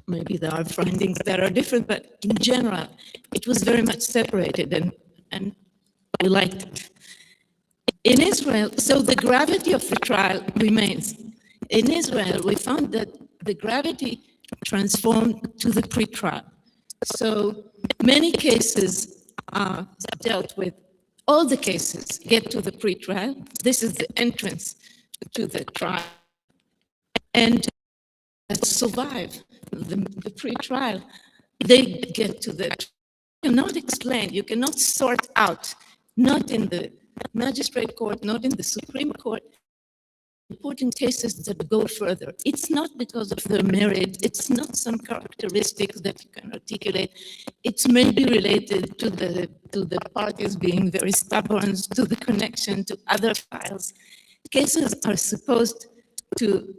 maybe there are findings that are different, but in general, it was very much separated, and we liked it. In Israel, so the gravity of the trial remains. In Israel, we found that the gravity transformed to the pre-trial. So many cases are dealt with. All the cases get to the pre-trial. This is the entrance to the trial. And survive the pre-trial, they get to the trial. You cannot explain, you cannot sort out, not in the magistrate court, not in the Supreme Court, important cases that go further. It's not because of their merit, it's not some characteristics that you can articulate. It's maybe related to the parties being very stubborn, to the connection to other files. Cases are supposed to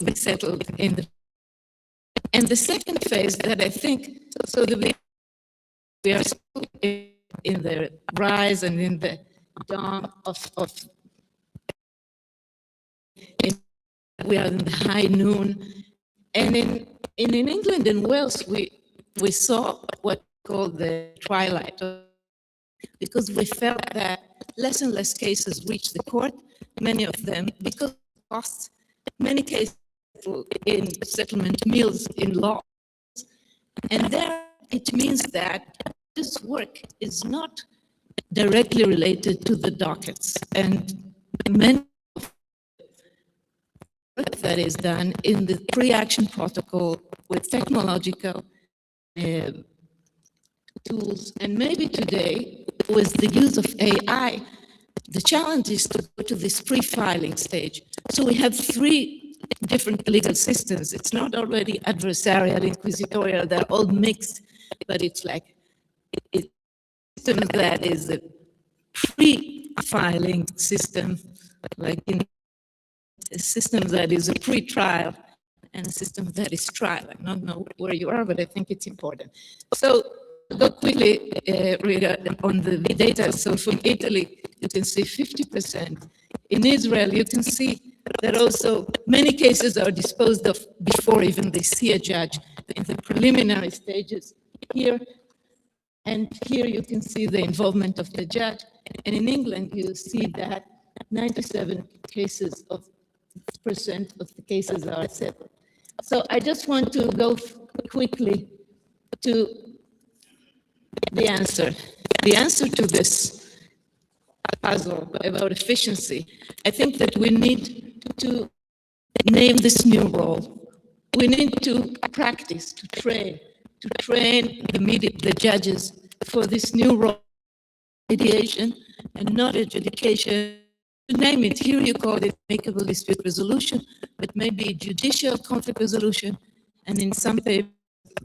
be settled in the. And the second phase that I think, so we are still in the rise and in the dawn we are in the high noon. And in England and Wales, we saw what we call the twilight, because we felt that less and less cases reached the court, many of them, because of costs, many cases in settlement mills in law. And there it means that this work is not directly related to the dockets. And many of the work that is done in the pre-action protocol with technological tools, and maybe today with the use of AI, the challenge is to go to this pre-filing stage. So we have three different legal systems. It's not already adversarial, inquisitorial, they're all mixed, but it's like, system that is a pre-filing system, like in a system that is a pre-trial and a system that is trial. I don't know where you are, but I think it's important. So go quickly on the data. So from Italy, you can see 50%. In Israel, you can see that also many cases are disposed of before even they see a judge in the preliminary stages here. And here you can see the involvement of the judge. And in England, you see that 97% of the cases are settled. So I just want to go quickly to the answer. The answer to this puzzle about efficiency, I think that we need to name this new role. We need to practice, to train the judges for this new role, mediation and not adjudication. To name it, here you call it amicable dispute resolution, but maybe judicial conflict resolution. And in some paper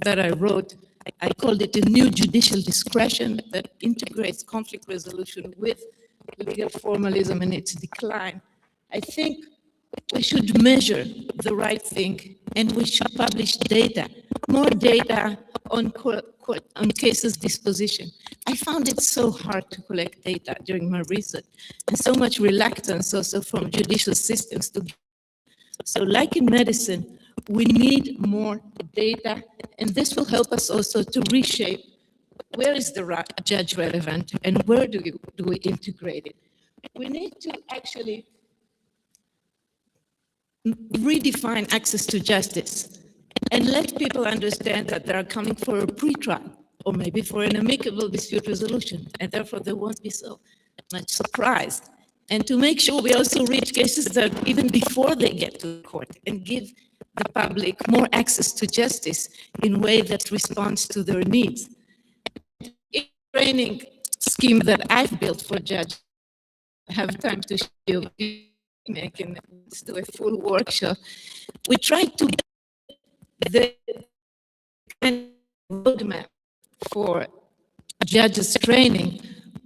that I wrote, I called it a new judicial discretion that integrates conflict resolution with legal formalism and its decline. I think we should measure the right thing, and we should publish data, more data on cases disposition. I found it so hard to collect data during my research, and so much reluctance also from judicial systems to. So like in medicine, we need more data, and this will help us also to reshape where is the judge relevant and where do we integrate it. We need to actually redefine access to justice and let people understand that they are coming for a pre-trial or maybe for an amicable dispute resolution, and therefore they won't be so much surprised. And to make sure we also reach cases that even before they get to the court and give the public more access to justice in a way that responds to their needs. In the training scheme that I've built for judges, I have time to show you. I can do a full workshop. We tried to get the roadmap for judges training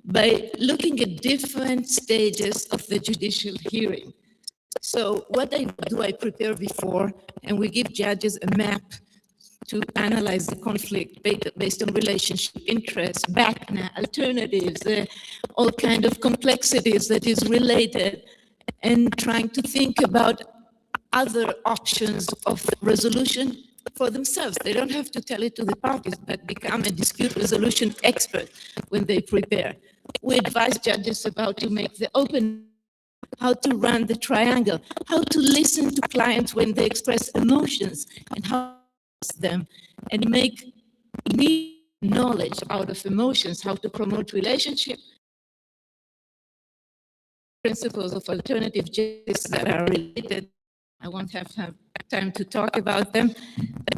by looking at different stages of the judicial hearing. So what I do, I prepare before, and we give judges a map to analyze the conflict based on relationship, interests, background, alternatives, all kind of complexities that is related, and trying to think about other options of resolution for themselves. They don't have to tell it to the parties, but become a dispute resolution expert when they prepare. We advise judges about to make the open, how to run the triangle, how to listen to clients when they express emotions, and how to ask them, and make knowledge out of emotions, how to promote relationship, principles of alternative justice that are related. I won't have time to talk about them,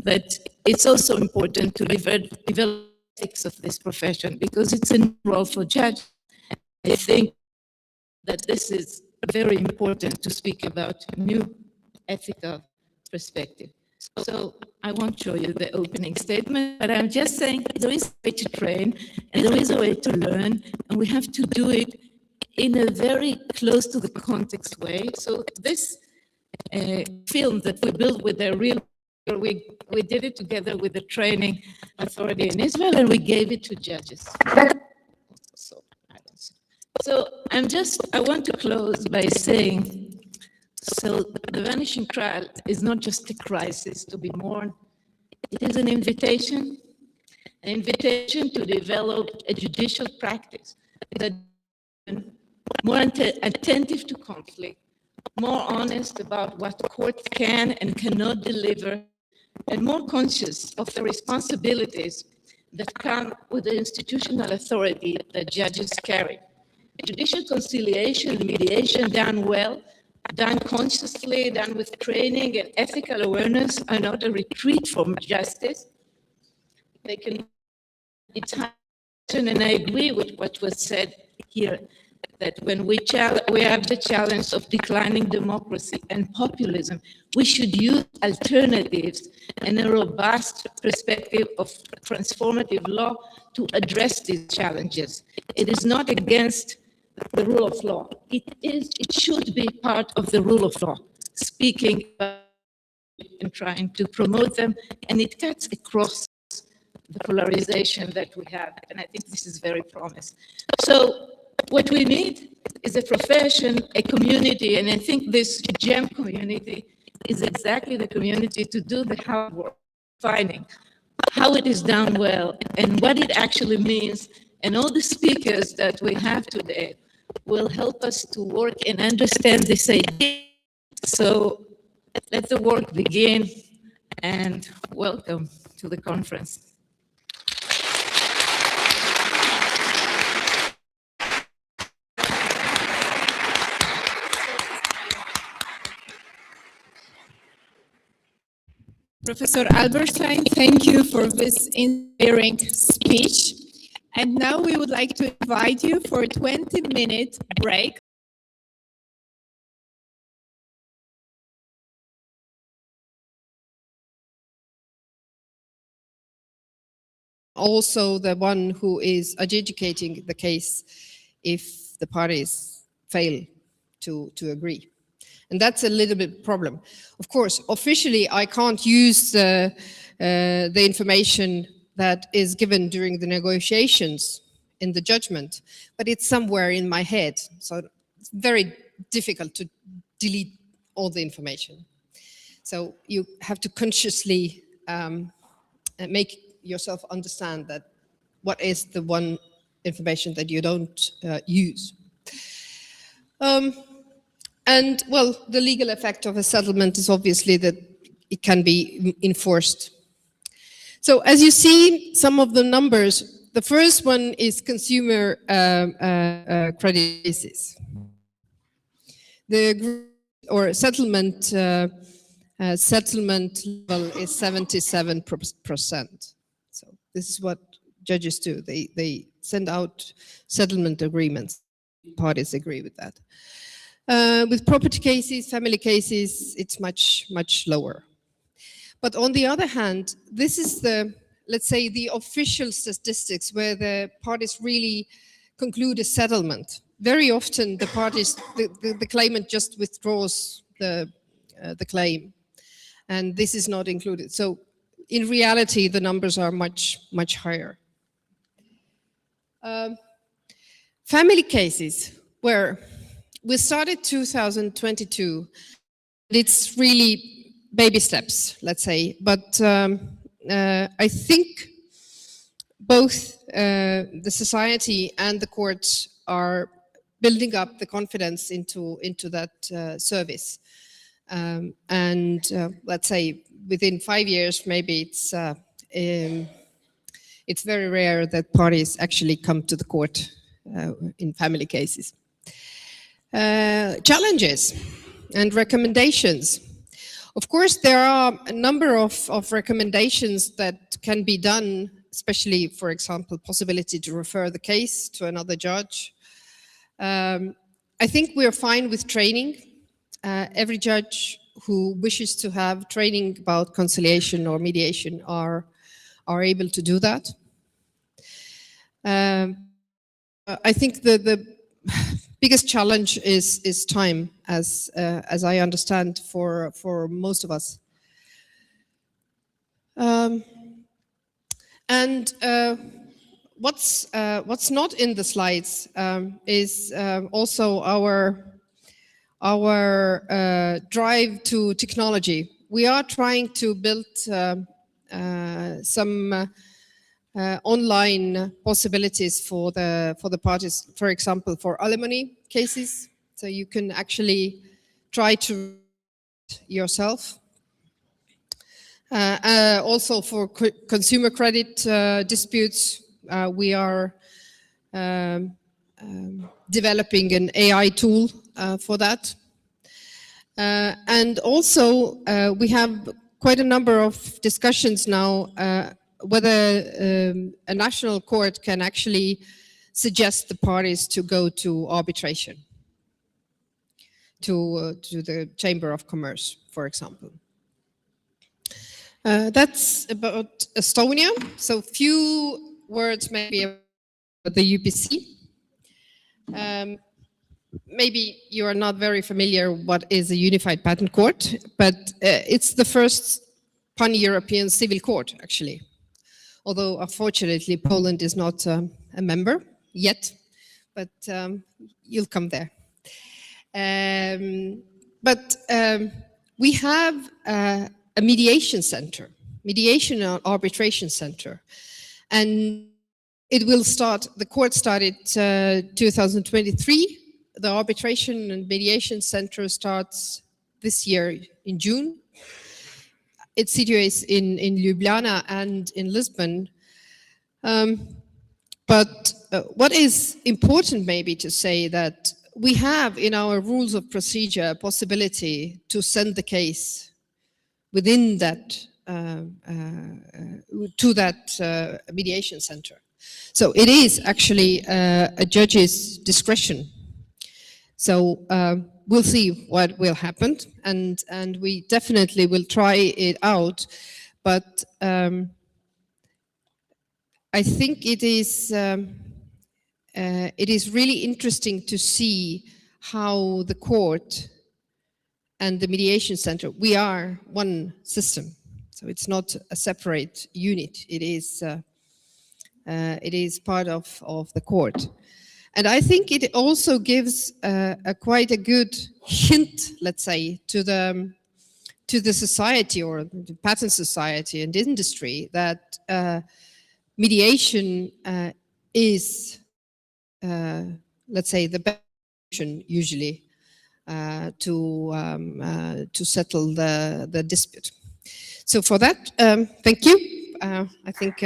but it's also important to develop ethics of this profession because it's a new role for judges. I think that this is very important to speak about new ethical perspective. So I won't show you the opening statement, but I'm just saying there is a way to train and there is a way to learn, and we have to do it in a very close to the context way. So this film that we built with the real, we did it together with the training authority in Israel, and we gave it to judges. So I want to close by saying, so the Vanishing trial is not just a crisis to be mourned, it is an invitation to develop a judicial practice that is more attentive to conflict, more honest about what the court can and cannot deliver, and more conscious of the responsibilities that come with the institutional authority that judges carry. Judicial conciliation and mediation done well, done consciously, done with training and ethical awareness are not a retreat from justice. They can, it's hard, and I agree with what was said here, that when we have the challenge of declining democracy and populism, we should use alternatives and a robust perspective of transformative law to address these challenges. It is not against the rule of law. It should be part of the rule of law, speaking and trying to promote them, and it cuts across the polarization that we have, and I think this is very promising. So what we need is a profession, a community, and I think this GEMME community is exactly the community to do the hard work, finding how it is done well and what it actually means, and all the speakers that we have today will help us to work and understand this idea. So let the work begin, and welcome to the conference. Professor Albertstein, thank you for this inspiring speech. And now we would like to invite you for a 20-minute break. Also the one who is adjudicating the case if the parties fail to agree. And that's a little bit problem. Of course, officially, I can't use the information that is given during the negotiations in the judgment, but it's somewhere in my head. So it's very difficult to delete all the information. So you have to consciously make yourself understand that what is the one information that you don't use. And well, the legal effect of a settlement is obviously that it can be enforced. So as you see, some of the numbers, the first one is consumer credit cases. The settlement level is 77%. So this is what judges do. They send out settlement agreements. Parties agree with that. With property cases, family cases, it's much, much lower. But on the other hand, this is the, let's say, the official statistics where the parties really conclude a settlement. Very often the parties, the claimant just withdraws the claim, and this is not included. So in reality, the numbers are much, much higher. Family cases, where we started 2022. It's really baby steps, let's say. But I think both the society and the courts are building up the confidence into that service. And let's say within 5 years, maybe it's very rare that parties actually come to the court in family cases. Challenges and recommendations. Of course, there are a number of recommendations that can be done, especially, for example, possibility to refer the case to another judge. I think we're fine with training. Every judge who wishes to have training about conciliation or mediation are able to do that. I think the biggest challenge is time, as I understand, for most of us. And what's not in the slides is also our drive to technology. We are trying to build some online possibilities for the parties, for example, for alimony cases. So you can actually try to yourself. Also for consumer credit disputes, we are developing an AI tool for that. And also we have quite a number of discussions now whether a national court can actually suggest the parties to go to arbitration, to the Chamber of Commerce, for example. That's about Estonia. So few words maybe about the UPC. Maybe you are not very familiar what is a unified patent court, but it's the first pan-European civil court, actually. Although, unfortunately, Poland is not a member yet, but you'll come there. But we have a mediation center, mediation and arbitration center, and it will start, the court started 2023. The arbitration and mediation center starts this year in June. It's situated in Ljubljana and in Lisbon. But what is important maybe to say that we have in our rules of procedure a possibility to send the case within that, to that mediation center. So it is actually a judge's discretion. So we'll see what will happen, and we definitely will try it out. But I think it is really interesting to see how the court and the mediation center, we are one system. So it's not a separate unit. It is part of the court. And I think it also gives quite a good hint, let's say, to the society or the patent society and industry that mediation is, let's say, the best solution usually to settle the dispute. So for that, thank you. I think.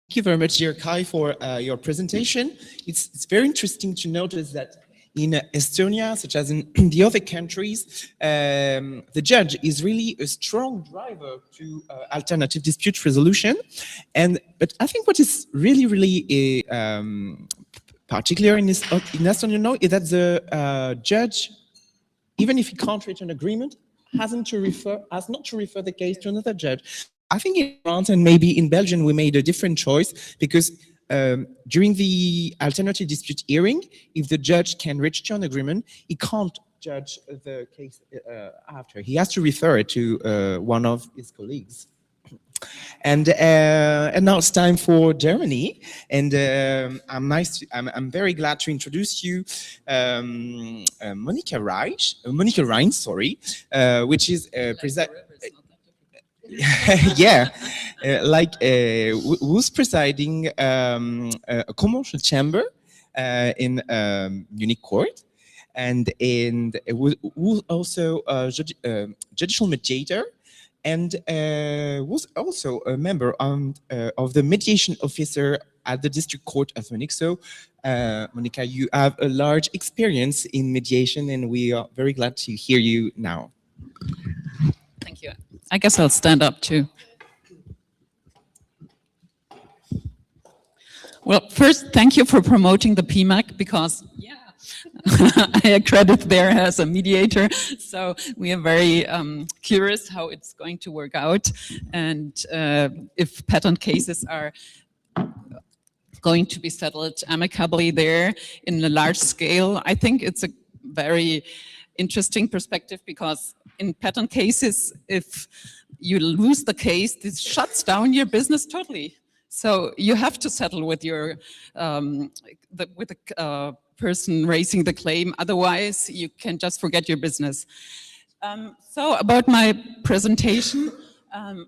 Thank you very much, dear Kai, for your presentation. It's very interesting to notice that in Estonia, such as in the other countries, the judge is really a strong driver to alternative dispute resolution. But I think what is really particular in Estonia now is that the judge, even if he can't reach an agreement, has not to refer the case to another judge. I think in France and maybe in Belgium we made a different choice because during the alternative dispute hearing, if the judge can reach to an agreement, he can't judge the case after. He has to refer it to one of his colleagues. And now it's time for Germany, and I'm very glad to introduce you Monika Rein, sorry, which is yeah, who's presiding a commercial chamber in Munich court, and who's also a judicial mediator, and was also a member of the mediation officer at the district court of Munich. So, Monika, you have a large experience in mediation, and we are very glad to hear you now. Thank you. I guess I'll stand up too. Well, first, thank you for promoting the PMAC because, yeah, I accredit there as a mediator. So we are very curious how it's going to work out and if patent cases are going to be settled amicably there in a large scale. I think it's a very interesting perspective because in patent cases, if you lose the case, this shuts down your business totally. So you have to settle with your person raising the claim. Otherwise, you can just forget your business. So about my presentation,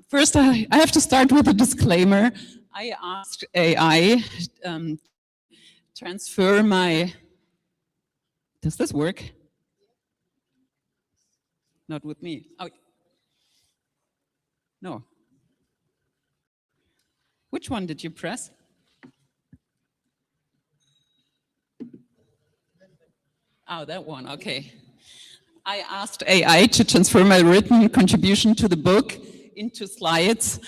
first I have to start with a disclaimer. I asked AI transfer my. Does this work? Not with me. Oh. No. Which one did you press? Oh, that one, okay. I asked AI to transfer my written contribution to the book into slides,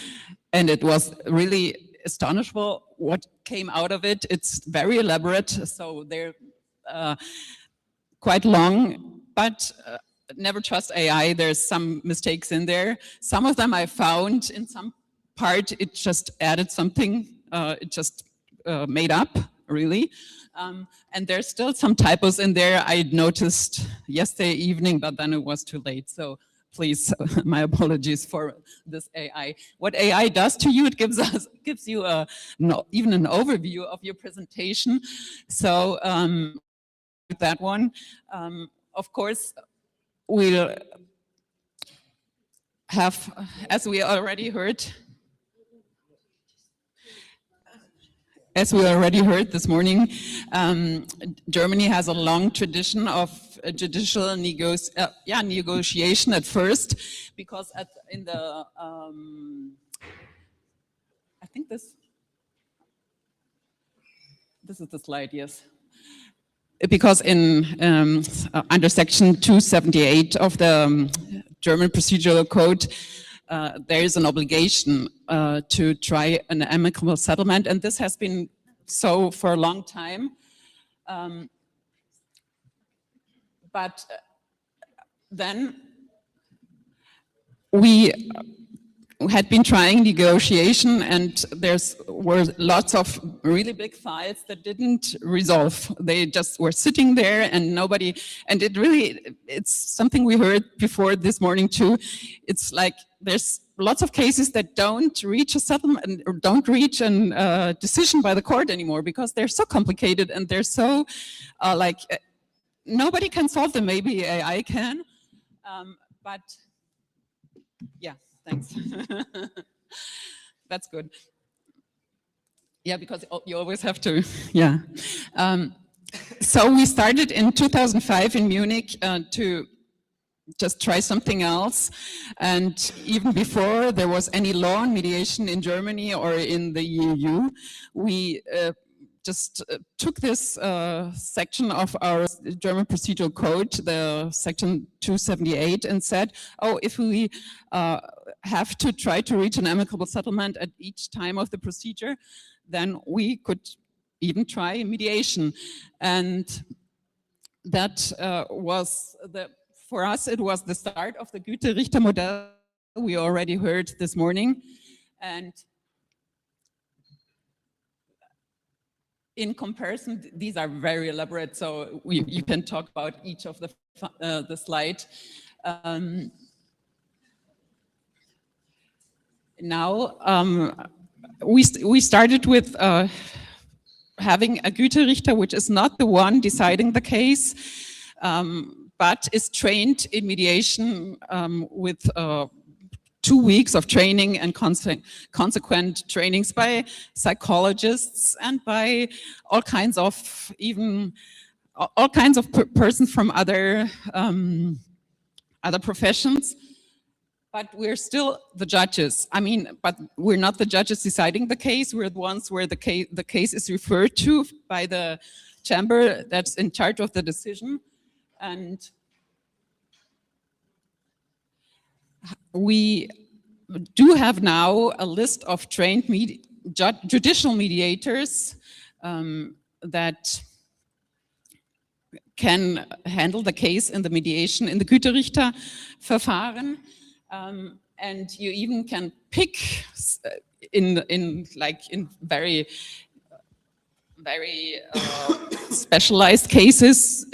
and it was really astonishing what came out of it. It's very elaborate, so they're quite long, but never trust AI. There's some mistakes in there. Some of them I found in some part, it just added something, it just made up, really. And there's still some typos in there I noticed yesterday evening, but then it was too late. So please, my apologies for this AI. What AI does to you, it gives you even an overview of your presentation. So that one, of course, we'll have, as we already heard this morning, Germany has a long tradition of judicial negotiation at first, because in the, I think this is the slide, yes. Because in under section 278 of the German procedural code, there is an obligation to try an amicable settlement, and this has been so for a long time. But then we had been trying negotiation, and were lots of really big files that didn't resolve. They just were sitting there, and nobody, and it's something we heard before this morning too. It's like there's lots of cases that don't reach a settlement or don't reach a decision by the court anymore, because they're so complicated and they're so nobody can solve them. Maybe AI can, but yeah. Thanks. That's good. Yeah, because you always have to, yeah. So we started in 2005 in Munich to just try something else. And even before there was any law on mediation in Germany or in the EU, we just took this section of our German procedural code, the section 278, and said, oh, if we have to try to reach an amicable settlement at each time of the procedure, then we could even try mediation. And that was, for us, it was the start of the Güterichter model we already heard this morning. And in comparison, these are very elaborate, so you can talk about each of the slide. Now, we started with having a Güterichter, which is not the one deciding the case, but is trained in mediation with 2 weeks of training and consequent trainings by psychologists and by all kinds of persons from other professions. But we're still the judges. I mean, but we're not the judges deciding the case. We're the ones where the case is referred to by the chamber that's in charge of the decision. And we do have now a list of trained judicial mediators that can handle the case in the mediation in the Güterichter-Verfahren. And you even can pick in very specialized cases.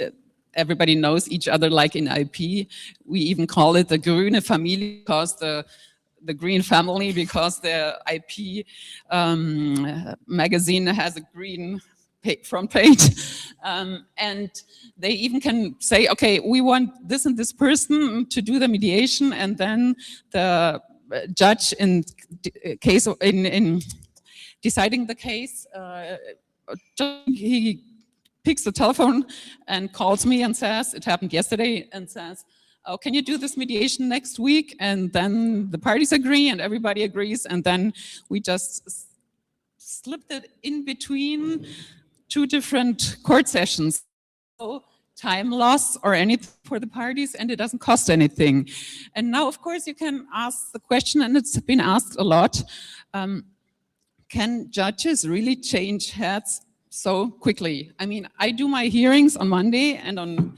Everybody knows each other, like in IP. We even call it the Grüne Familie, because the Green Family, because the IP magazine has a green front page. And they even can say, okay, we want this and this person to do the mediation, and then the judge in deciding the case, he picks the telephone and calls me and says, it happened yesterday, and says, oh, can you do this mediation next week? And then the parties agree and everybody agrees, and then we just slipped it in between 2 different court sessions. So time loss or anything for the parties, and it doesn't cost anything. And now, of course, you can ask the question, and it's been asked a lot, can judges really change heads so quickly? I mean, I do my hearings on Monday, and on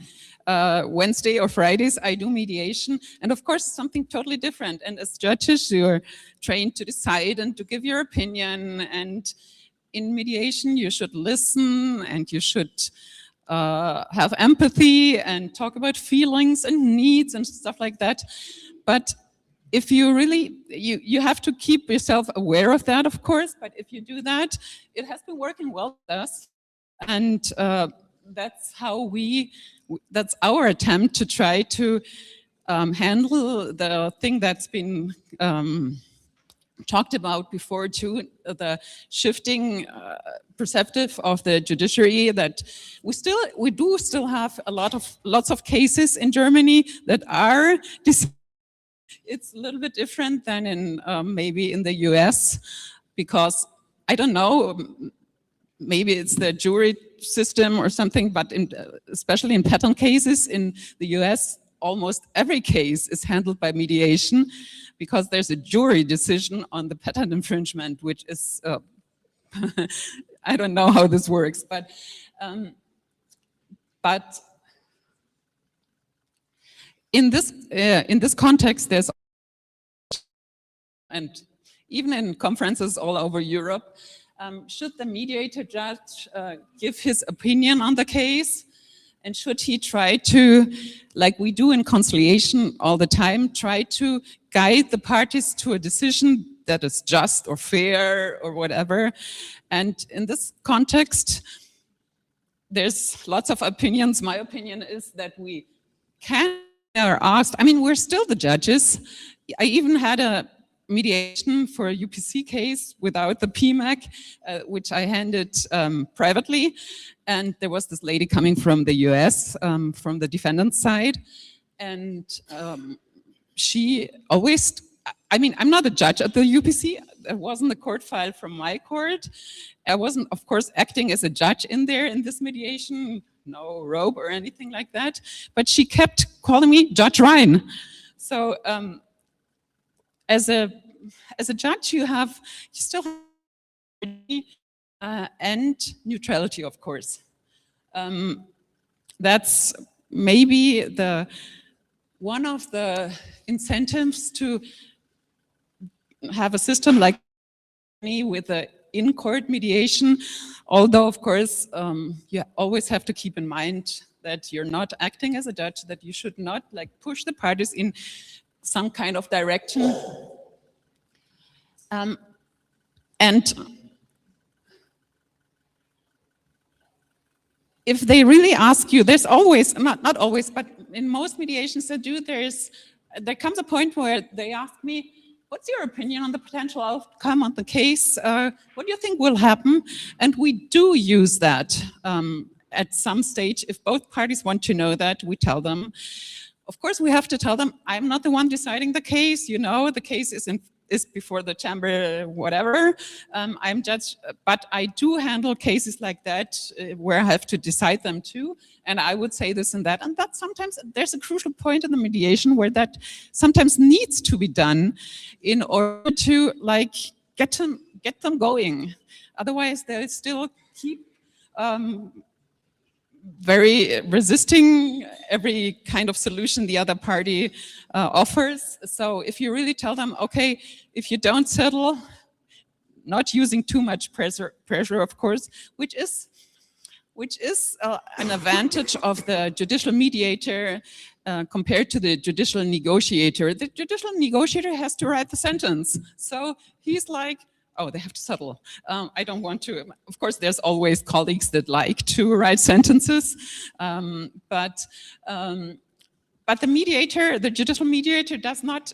Wednesday or Fridays, I do mediation, and of course, something totally different. And as judges, you're trained to decide and to give your opinion, and in mediation, you should listen, and you should have empathy and talk about feelings and needs and stuff like that. But if you really, you have to keep yourself aware of that, of course, but if you do that, it has been working well with us. And that's how that's our attempt to try to handle the thing that's been talked about before too, the shifting perspective of the judiciary, that we do still have lots of cases in Germany that are it's a little bit different than in maybe in the US, because I don't know, maybe it's the jury system or something, but especially in patent cases in the US, almost every case is handled by mediation, because there's a jury decision on the patent infringement, which is, I don't know how this works, but in this context, there's, and even in conferences all over Europe, should the mediator judge give his opinion on the case? And should he try to, like we do in conciliation all the time, try to guide the parties to a decision that is just or fair or whatever? And in this context, there's lots of opinions. My opinion is that we are asked, I mean, we're still the judges. I even had a mediation for a UPC case without the PMAC, which I handed privately. And there was this lady coming from the US, from the defendant's side. And she always, I mean, I'm not a judge at the UPC. It wasn't a court file from my court. I wasn't, of course, acting as a judge in there in this mediation, no robe or anything like that. But she kept calling me Judge Ryan. So as a judge, you still have and neutrality, of course. That's maybe one of the incentives to have a system like me with the in-court mediation. Although, of course, you always have to keep in mind that you're not acting as a judge, that you should not like push the parties in some kind of direction. And if they really ask you, there's always, not always, but in most mediations that do, there comes a point where they ask me, what's your opinion on the potential outcome of the case? What do you think will happen? And we do use that at some stage. If both parties want to know that, we tell them. Of course, we have to tell them, I'm not the one deciding the case. You know, the case is before the chamber, whatever. I'm judge, but I do handle cases like that where I have to decide them too. And I would say this and that. And that sometimes there's a crucial point in the mediation where that sometimes needs to be done in order to like get them going. Otherwise, they still keep very resisting every kind of solution the other party offers. So if you really tell them, okay, if you don't settle, not using too much pressure, of course, which is an advantage of the judicial mediator compared to the judicial negotiator. The judicial negotiator has to write the sentence. So he's like, oh, they have to settle. I don't want to. Of course, there's always colleagues that like to write sentences, but the mediator, the judicial mediator,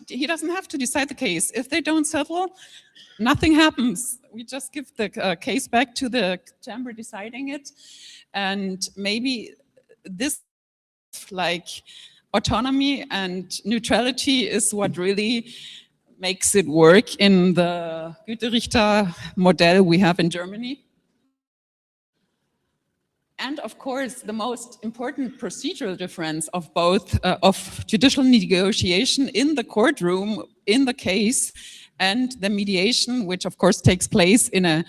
he doesn't have to decide the case. If they don't settle, nothing happens. We just give the case back to the chamber deciding it, and maybe this like autonomy and neutrality is what really makes it work in the Güterichter model we have in Germany. And of course, the most important procedural difference of both of judicial negotiation in the courtroom, in the case, and the mediation, which of course takes place in a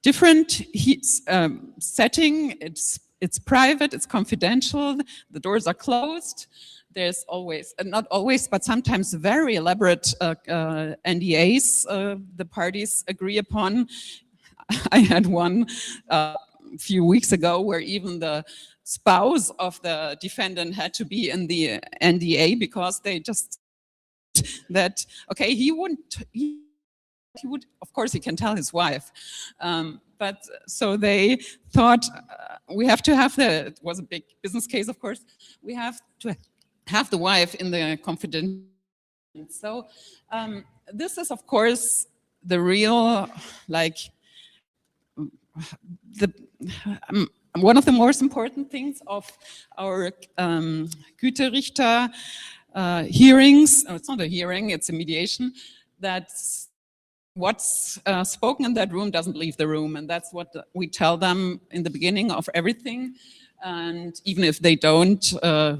different setting. It's private, it's confidential, the doors are closed. There's always, not always, but sometimes very elaborate NDAs the parties agree upon. I had one a few weeks ago where even the spouse of the defendant had to be in the NDA because they just that, okay, he would, of course he can tell his wife. But so they thought we have to have it was a big business case, of course, we have to have the wife in the confidential. So this is, of course, the real, like, one of the most important things of our Güterichter hearings. Oh, it's not a hearing, it's a mediation, that what's spoken in that room doesn't leave the room, and that's what we tell them in the beginning of everything. And even if they don't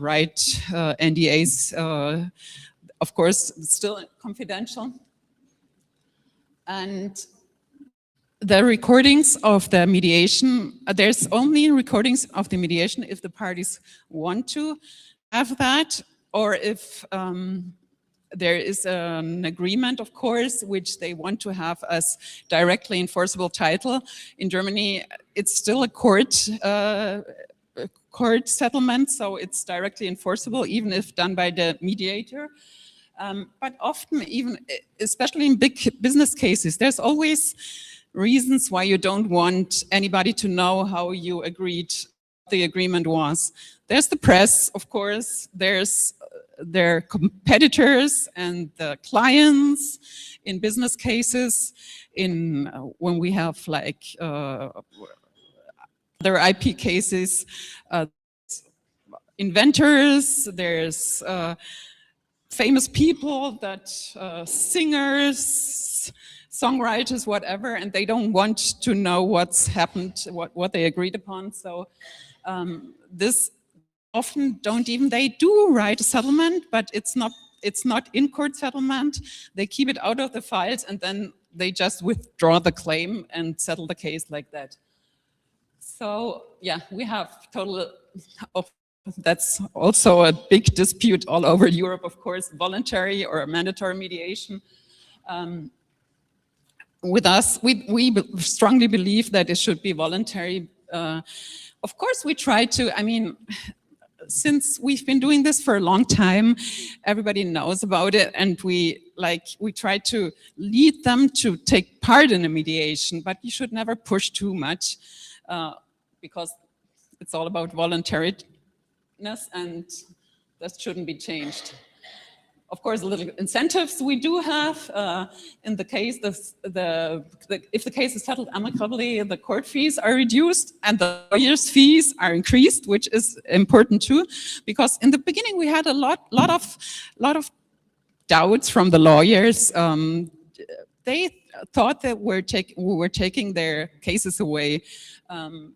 write NDAs, of course, it's still confidential. And the recordings of the mediation, there's only recordings of the mediation if the parties want to have that, or if there is an agreement, of course, which they want to have as directly enforceable title. In Germany, it's still a court settlement, so it's directly enforceable, even if done by the mediator. But often, even, especially in big business cases, there's always reasons why you don't want anybody to know how you agreed, the agreement was. There's the press, of course, there's their competitors and the clients in business cases, in when we have like other IP cases, inventors, there's famous people that singers, songwriters, whatever, and they don't want to know what's happened, what they agreed upon. So this often they do write a settlement, but it's not in court settlement. They keep it out of the files and then they just withdraw the claim and settle the case like that. So yeah, we have total of, that's also a big dispute all over Europe, of course, voluntary or mandatory mediation. With us, we strongly believe that it should be voluntary. Of course, we try to, I mean, since we've been doing this for a long time, everybody knows about it, and we try to lead them to take part in a mediation, but you should never push too much because it's all about voluntariness, and that shouldn't be changed. Of course, little incentives we do have in the case, if the case is settled amicably, the court fees are reduced and the lawyers' fees are increased, which is important too, because in the beginning we had a lot of doubts from the lawyers. They thought that we were taking their cases away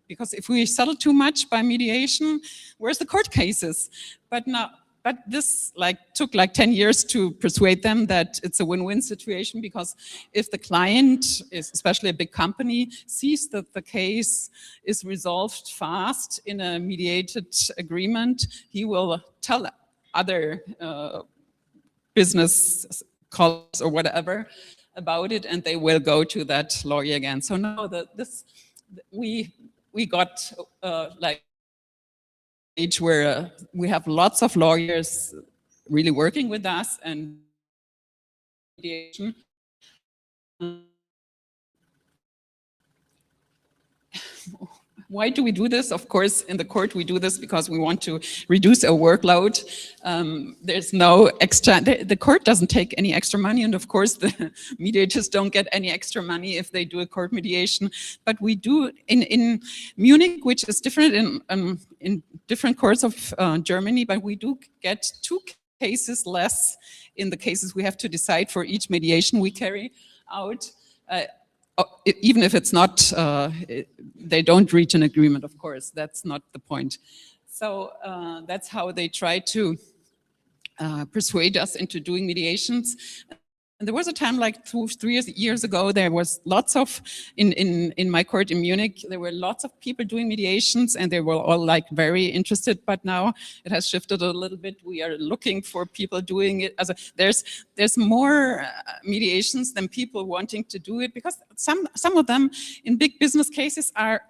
because if we settle too much by mediation, where's the court cases? But this took 10 years to persuade them that it's a win-win situation, because if the client, especially a big company, sees that the case is resolved fast in a mediated agreement, he will tell other business colleagues or whatever about it, and they will go to that lawyer again. So now we got age where we have lots of lawyers really working with us and mediation. Why do we do this? Of course, in the court we do this because we want to reduce our workload. There's no extra, the court doesn't take any extra money, and of course the mediators don't get any extra money if they do a court mediation. But we do in Munich, which is different in different courts of Germany, but we do get 2 cases less in the cases we have to decide for each mediation we carry out. even if it's not, they don't reach an agreement, of course, that's not the point. So that's how they try to persuade us into doing mediations. And there was a time like 3 years ago, there was lots of, in my court in Munich, there were lots of people doing mediations and they were all like very interested, but now it has shifted a little bit. We are looking for people doing it. There's more mediations than people wanting to do it, because some of them in big business cases are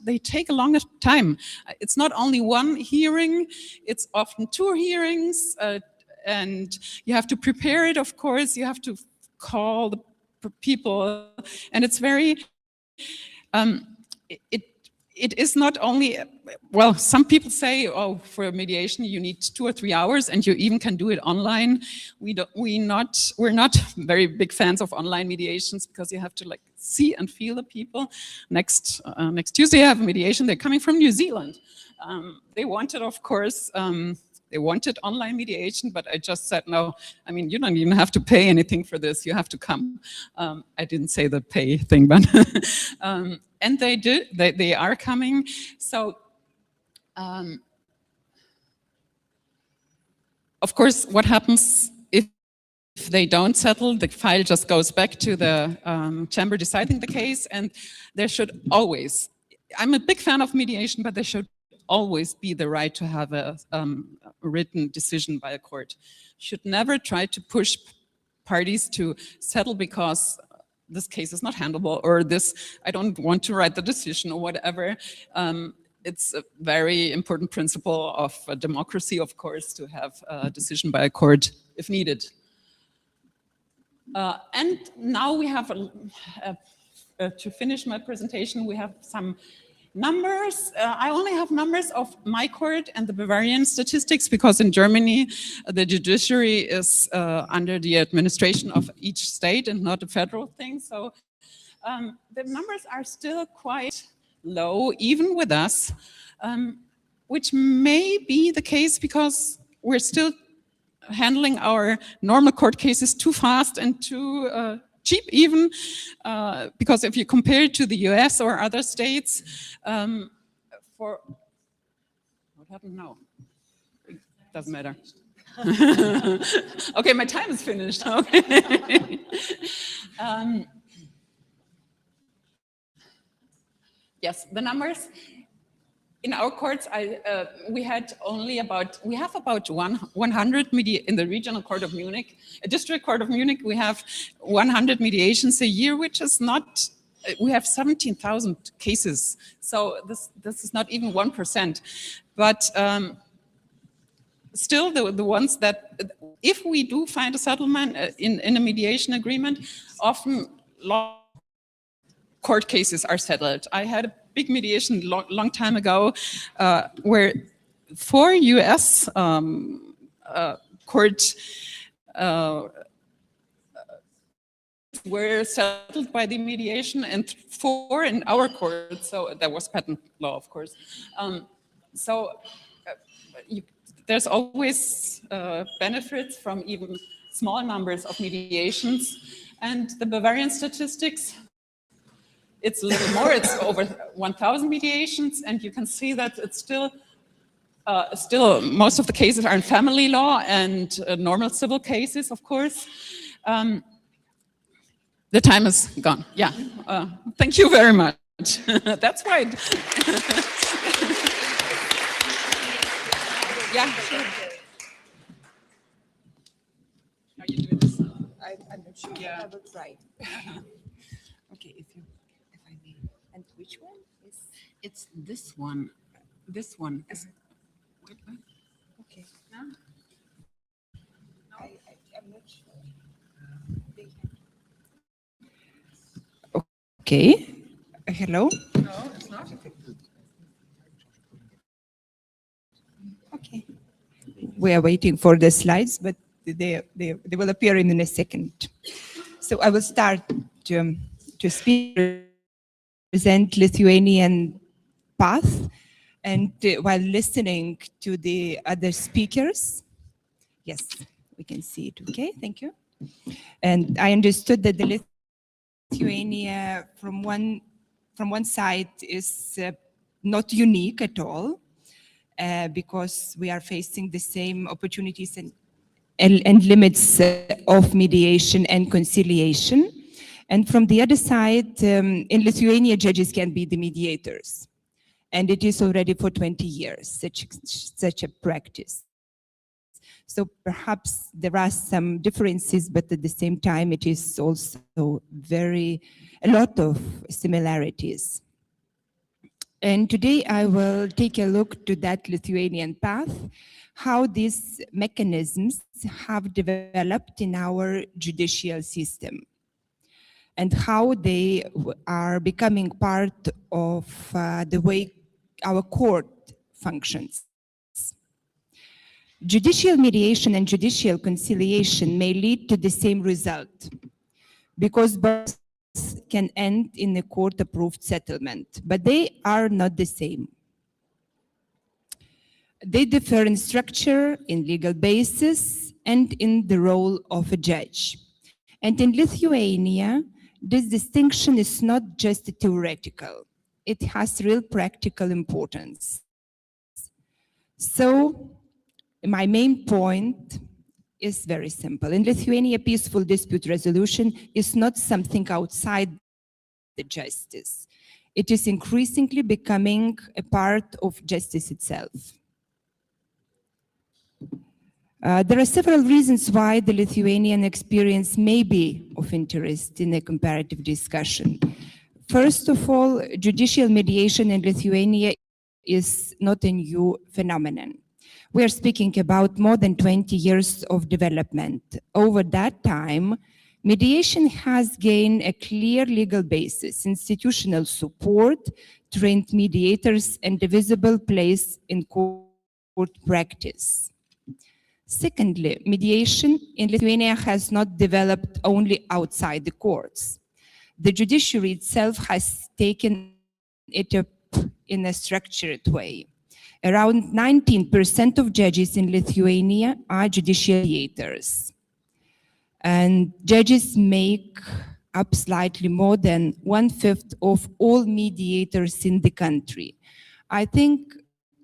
they take a longer time. It's not only one hearing, it's often 2 hearings, and you have to prepare it, of course, you have to call the people, and it's very, it is not only, well, some people say, oh, for mediation you need 2 or 3 hours, and you even can do it online. We're not very big fans of online mediations, because you have to like see and feel the people. Next Tuesday I have a mediation, they're coming from New Zealand. They wanted, of course, they wanted online mediation, but I just said, no, I mean, you don't even have to pay anything for this, you have to come. I didn't say the pay thing, but, and they did, they are coming. So, of course, what happens if they don't settle? The file just goes back to the chamber deciding the case, and there should always, I'm a big fan of mediation, but there should always be the right to have a written decision by a court. Should never try to push parties to settle because this case is not handleable, or this, I don't want to write the decision, or whatever. It's a very important principle of democracy, of course, to have a decision by a court if needed. And now we have, to finish my presentation, we have some numbers. I only have numbers of my court and the Bavarian statistics, because in Germany the judiciary is under the administration of each state and not a federal thing. So the numbers are still quite low, even with us, which may be the case because we're still handling our normal court cases too fast and too cheap even, because if you compare it to the US or other states, what happened now? It doesn't matter. Okay, my time is finished. Okay. Yes, the numbers. In our courts, we have about 100 in the regional court of Munich, a district court of Munich. We have 100 mediations a year, which is not. We have 17,000 cases, so this is not even 1%. But still, the ones that, if we do find a settlement in a mediation agreement, often court cases are settled. I had a big mediation long time ago where 4 US court were settled by the mediation, and 4 in our court. So that was patent law, of course. There's always benefits from even small numbers of mediations, and the Bavarian statistics, it's a little more, it's over 1,000 mediations, and you can see that it's still most of the cases are in family law and normal civil cases, of course. The time is gone, yeah. Thank you very much. That's right. Yeah, sure. Are you doing this? I'm not sure, Yeah. I will try. Okay, if I may. And which one is? It's this one. This one. Okay. I'm not sure. Okay. Hello? No, it's not. Okay. We are waiting for the slides, but they will appear in a second. So I will start to speak, present Lithuanian path, and while listening to the other speakers. Yes, we can see it. Okay, thank you. And I understood that the Lithuania, from one side, is not unique at all, because we are facing the same opportunities and limits of mediation and conciliation. And from the other side, in Lithuania, judges can be the mediators. And it is already for 20 years, such a practice. So perhaps there are some differences, but at the same time, it is also a lot of similarities. And today I will take a look to that Lithuanian path, how these mechanisms have developed in our judicial system, and how they are becoming part of the way our court functions. Judicial mediation and judicial conciliation may lead to the same result, because both can end in a court-approved settlement, but they are not the same. They differ in structure, in legal basis, and in the role of a judge. And in Lithuania, this distinction is not just theoretical. It has real practical importance. So, my main point is very simple. In Lithuania, peaceful dispute resolution is not something outside the justice. It is increasingly becoming a part of justice itself. There are several reasons why the Lithuanian experience may be of interest in a comparative discussion. First of all, judicial mediation in Lithuania is not a new phenomenon. We are speaking about more than 20 years of development. Over that time, mediation has gained a clear legal basis, institutional support, trained mediators, and a visible place in court practice. Secondly, mediation in Lithuania has not developed only outside the courts. The judiciary itself has taken it up in a structured way. Around 19% of judges in Lithuania are judicial mediators. And judges make up slightly more than 1/5 of all mediators in the country. I think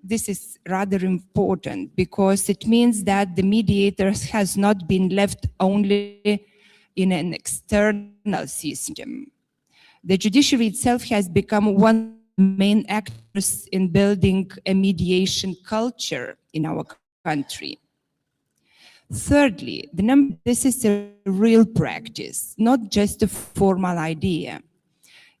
this is rather important, because it means that the mediator has not been left only in an external system. The judiciary itself has become one main actors in building a mediation culture in our country. Thirdly, this is a real practice, not just a formal idea.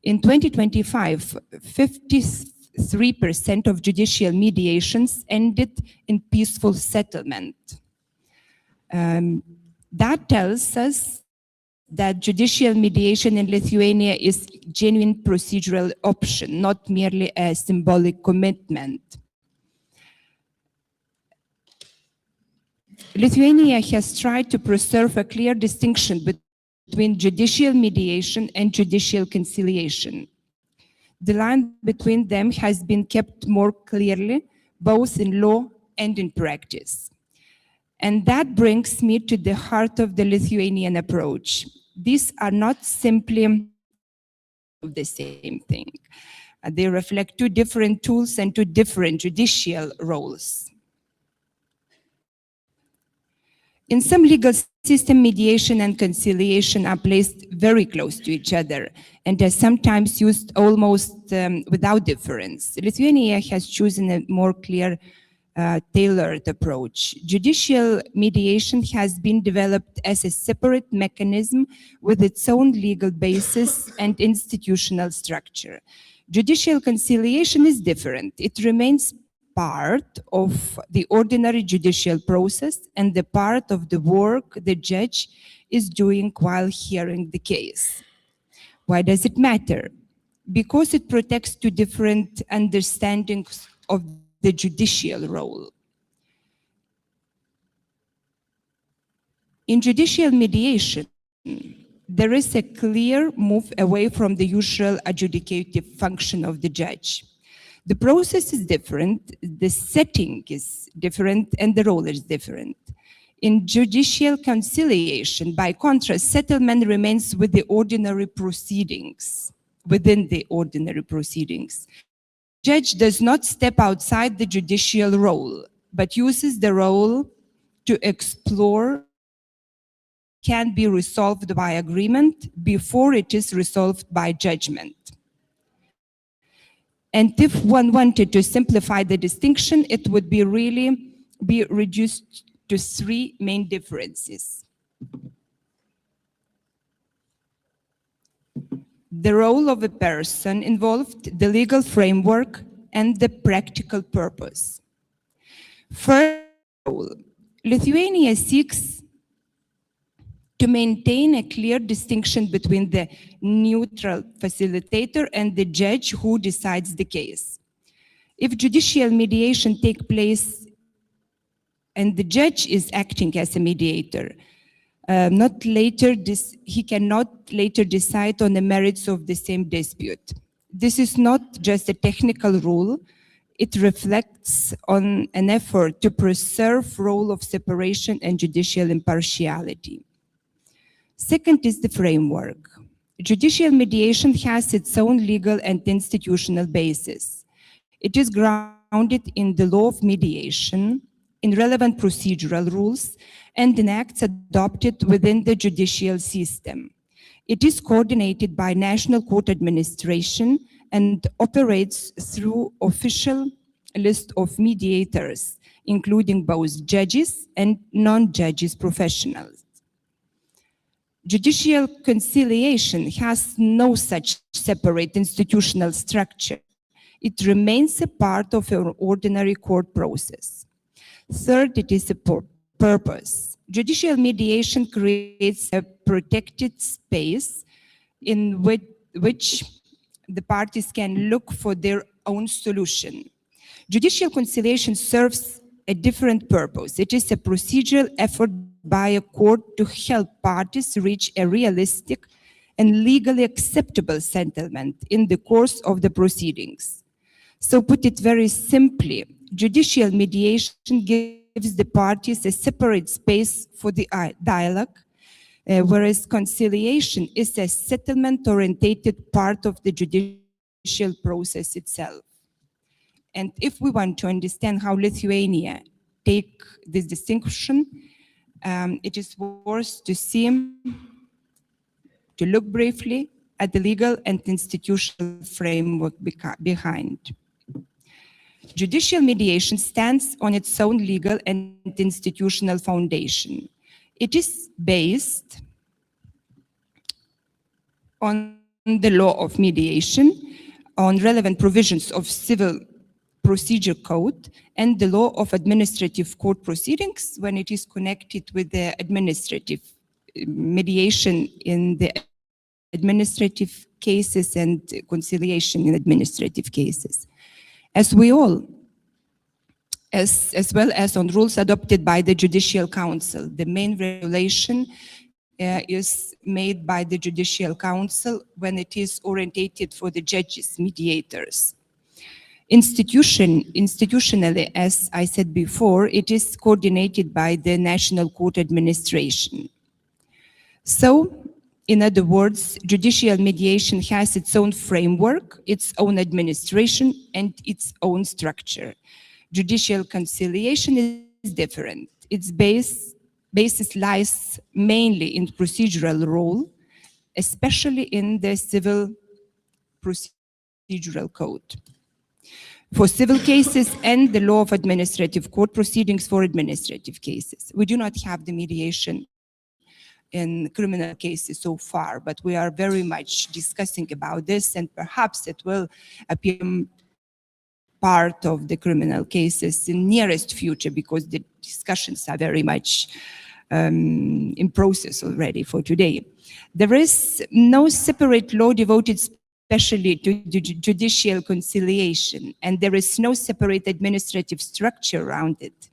In 2025, 53% of judicial mediations ended in peaceful settlement. That tells us that judicial mediation in Lithuania is a genuine procedural option, not merely a symbolic commitment. Lithuania has tried to preserve a clear distinction between judicial mediation and judicial conciliation. The line between them has been kept more clearly, both in law and in practice. And that brings me to the heart of the Lithuanian approach. These are not simply the same thing. They reflect two different tools and two different judicial roles. In some legal system, mediation and conciliation are placed very close to each other and are sometimes used almost without difference. Lithuania has chosen a more clear, tailored approach. Judicial mediation has been developed as a separate mechanism with its own legal basis and institutional structure. Judicial conciliation is different. It remains part of the ordinary judicial process and the part of the work the judge is doing while hearing the case. Why does it matter? Because it protects two different understandings of the judicial role. In judicial mediation, there is a clear move away from the usual adjudicative function of the judge. The process is different, the setting is different, and the role is different. In judicial conciliation, by contrast, settlement remains with the ordinary proceedings, within the ordinary proceedings. Judge does not step outside the judicial role, but uses the role to explore can be resolved by agreement before it is resolved by judgment. And if one wanted to simplify the distinction, it would be really be reduced to three main differences. The role of a person involved, the legal framework, and the practical purpose. First role, Lithuania seeks to maintain a clear distinction between the neutral facilitator and the judge who decides the case. If judicial mediation takes place and the judge is acting as a mediator, he cannot later decide on the merits of the same dispute. This is not just a technical rule, it reflects on an effort to preserve role of separation and judicial impartiality. Second is the framework. Judicial mediation has its own legal and institutional basis. It is grounded in the law of mediation, in relevant procedural rules, and in acts adopted within the judicial system. It is coordinated by national court administration and operates through official list of mediators, including both judges and non-judges professionals. Judicial conciliation has no such separate institutional structure. It remains a part of our ordinary court process. Third, it is a purpose. Judicial mediation creates a protected space in which the parties can look for their own solution. Judicial conciliation serves a different purpose. It is a procedural effort by a court to help parties reach a realistic and legally acceptable settlement in the course of the proceedings. So put it very simply, judicial mediation gives the parties a separate space for the dialogue, whereas conciliation is a settlement-oriented part of the judicial process itself. And if we want to understand how Lithuania take this distinction, it is worth to look briefly at the legal and institutional framework behind. Judicial mediation stands on its own legal and institutional foundation. It is based on the law of mediation, on relevant provisions of civil procedure code, and the law of administrative court proceedings when it is connected with the administrative mediation in the administrative cases and conciliation in administrative cases. As well as on rules adopted by the Judicial Council. The main regulation is made by the Judicial Council when it is orientated for the judges, mediators. Institutionally, as I said before, it is coordinated by the National Court Administration. So, in other words, judicial mediation has its own framework, its own administration, and its own structure. Judicial conciliation is different. Its basis lies mainly in procedural role, especially in the civil procedural code for civil cases and the law of administrative court proceedings for administrative cases. We do not have the mediation in criminal cases so far, but we are very much discussing about this, and perhaps it will appear part of the criminal cases in nearest future, because the discussions are very much in process already for today. There is no separate law devoted especially to judicial conciliation, and there is no separate administrative structure around it.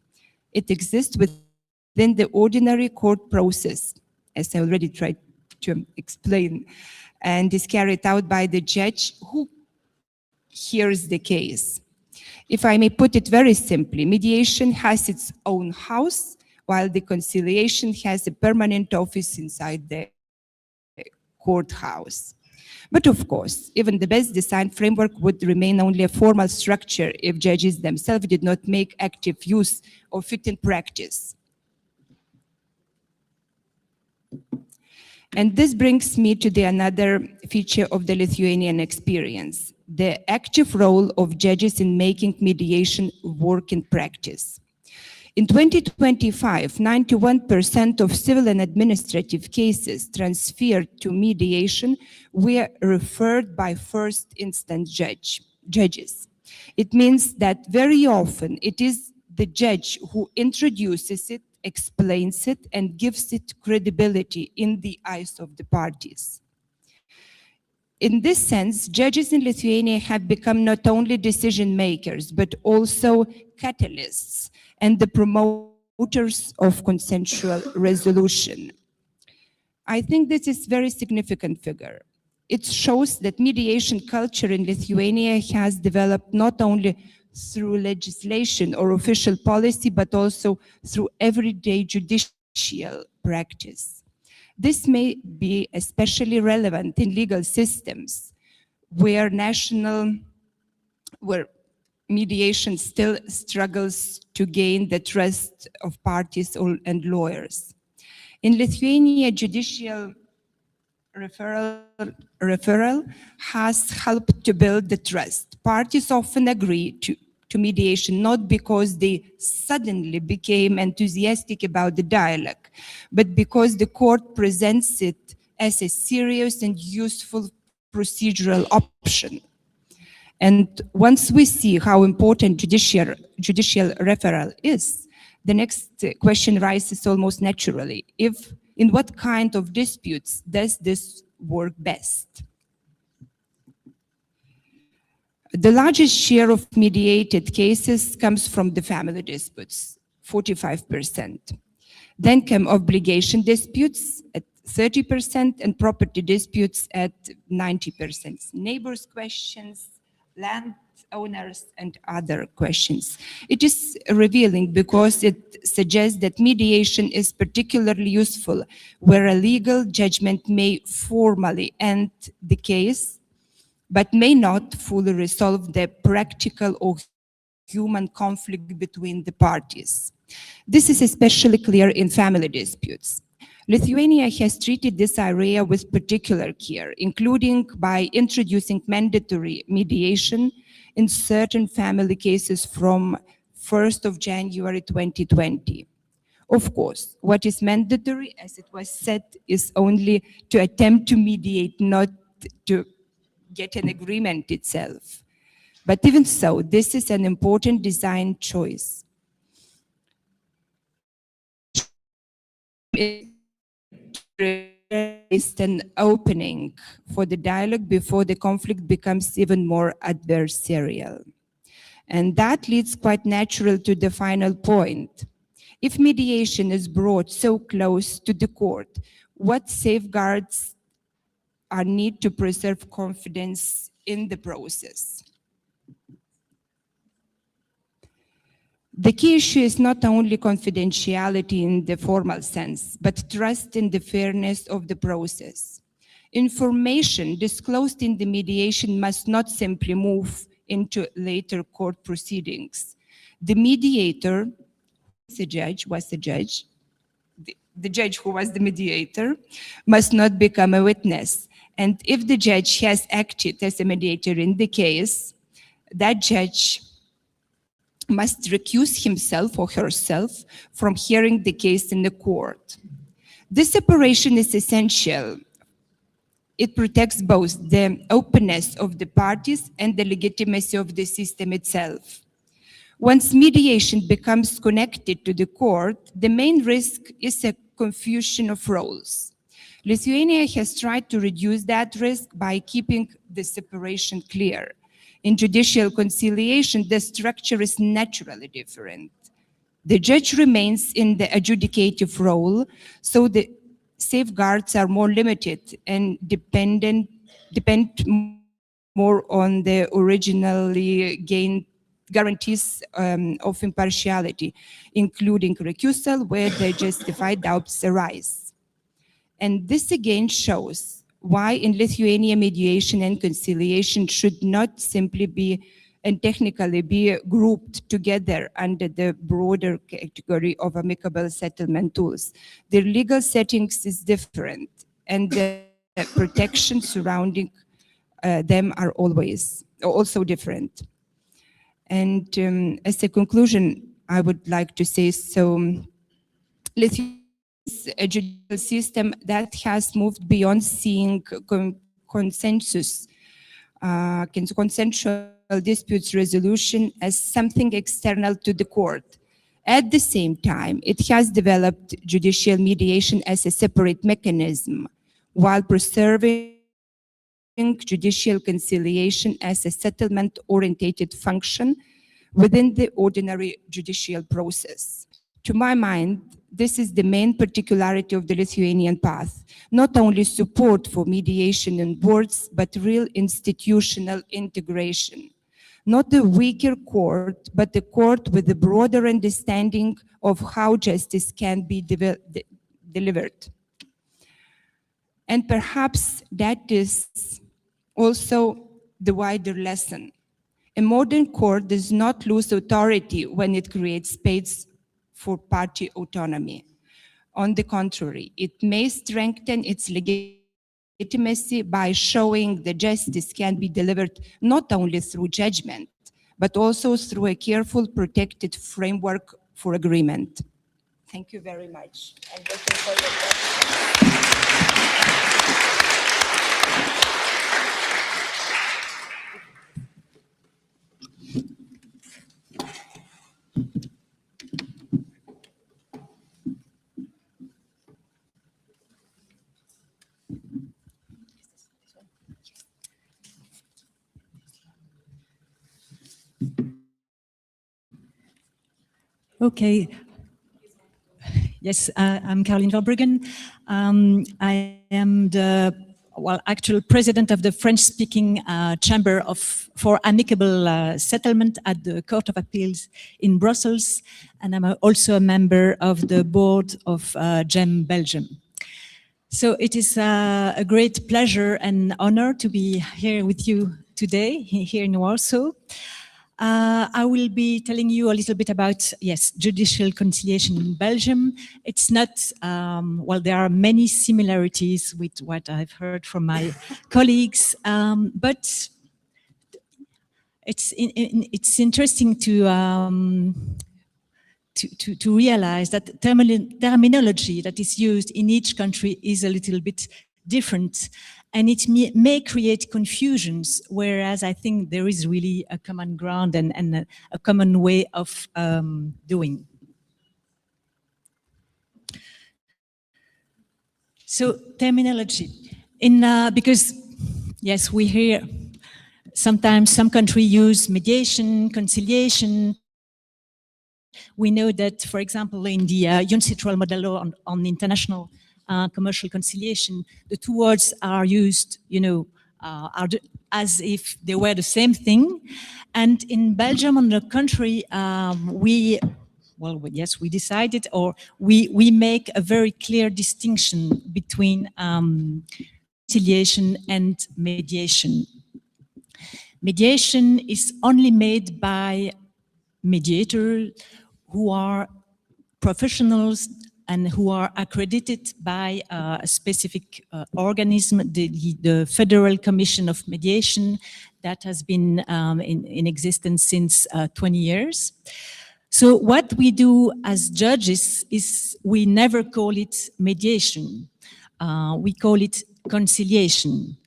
It exists within the ordinary court process, as I already tried to explain, and is carried out by the judge who hears the case. If I may put it very simply, mediation has its own house while the Conciliation has a permanent office inside the courthouse. But of course, even the best designed framework would remain only a formal structure if judges themselves did not make active use of it in practice. And this brings me to another feature of the Lithuanian experience, the active role of judges in making mediation work in practice. In 2025, 91% of civil and administrative cases transferred to mediation were referred by first instance judges. It means that very often it is the judge who introduces it, explains it, and gives it credibility in the eyes of the parties. In this sense, judges in Lithuania have become not only decision makers, but also catalysts and the promoters of consensual resolution. I think this is a very significant figure. It shows that mediation culture in Lithuania has developed not only through legislation or official policy, but also through everyday judicial practice. This may be especially relevant in legal systems where mediation still struggles to gain the trust of parties and lawyers. In Lithuania, judicial referral has helped to build the trust. Parties often agree to mediation not because they suddenly became enthusiastic about the dialogue, but because the court presents it as a serious and useful procedural option. And once we see how important judicial referral is, the next question rises almost naturally. In what kind of disputes does this work best? The largest share of mediated cases comes from the family disputes, 45%. Then come obligation disputes at 30% and property disputes at 90%. Neighbors' questions, landowners, and other questions. It is revealing because it suggests that mediation is particularly useful where a legal judgment may formally end the case, but may not fully resolve the practical or human conflict between the parties. This is especially clear in family disputes. Lithuania has treated this area with particular care, including by introducing mandatory mediation in certain family cases from 1st of January 2020. Of course, what is mandatory, as it was said, is only to attempt to mediate, not to get an agreement itself. But even so, this is an important design choice. It's an opening for the dialogue before the conflict becomes even more adversarial. And that leads quite natural to the final point. If mediation is brought so close to the court, what safeguards are needed to preserve confidence in the process? The key issue is not only confidentiality in the formal sense, but trust in the fairness of the process. Information disclosed in the mediation must not simply move into later court proceedings. The mediator, the judge who was the mediator, must not become a witness. And if the judge has acted as a mediator in the case, that judge must recuse himself or herself from hearing the case in the court. This separation is essential. It protects both the openness of the parties and the legitimacy of the system itself. Once mediation becomes connected to the court, the main risk is a confusion of roles. Lithuania has tried to reduce that risk by keeping the separation clear. In judicial conciliation, the structure is naturally different. The judge remains in the adjudicative role, so the safeguards are more limited and depend more on the originally gained guarantees of impartiality, including recusal where the justified doubts arise. And this again shows why in Lithuania mediation and conciliation should not simply be and technically be grouped together under the broader category of amicable settlement tools. Their legal settings is different, and the protection surrounding them are also different. And as a conclusion, I would like to say, so Lithuania is a judicial system that has moved beyond seeing consensual disputes resolution as something external to the court. At the same time, it has developed judicial mediation as a separate mechanism, while preserving judicial conciliation as a settlement-oriented function within the ordinary judicial process. To my mind, this is the main particularity of the Lithuanian path, not only support for mediation in words, but real institutional integration. Not a weaker court, but a court with a broader understanding of how justice can be delivered. And perhaps that is also the wider lesson. A modern court does not lose authority when it creates space for party autonomy. On the contrary, it may strengthen its legitimacy by showing that justice can be delivered not only through judgment, but also through a careful, protected framework for agreement. Thank you very much. I'm looking for your questions. Okay. Yes, I'm Caroline Verbruggen. I am the actual president of the French-speaking chamber for amicable settlement at the Court of Appeals in Brussels, and I'm also a member of the board of GEMME Belgium. So it is a great pleasure and honor to be here with you today, here in Warsaw. I will be telling you a little bit about, yes, judicial conciliation in Belgium. It's not, there are many similarities with what I've heard from my colleagues, but it's interesting to realize that terminology that is used in each country is a little bit different. And it may create confusions, whereas I think there is really a common ground and a common way of doing. So terminology, because yes, we hear sometimes some countries use mediation, conciliation. We know that, for example, in the UNCITRAL model law on international commercial conciliation, the two words are used, as if they were the same thing. And in Belgium, on the contrary, we decided, or we make a very clear distinction between conciliation and mediation. Mediation is only made by mediators who are professionals and who are accredited by a specific organism, the Federal Commission of Mediation, that has been in existence since 20 years. So what we do as judges is we never call it mediation. We call it conciliation.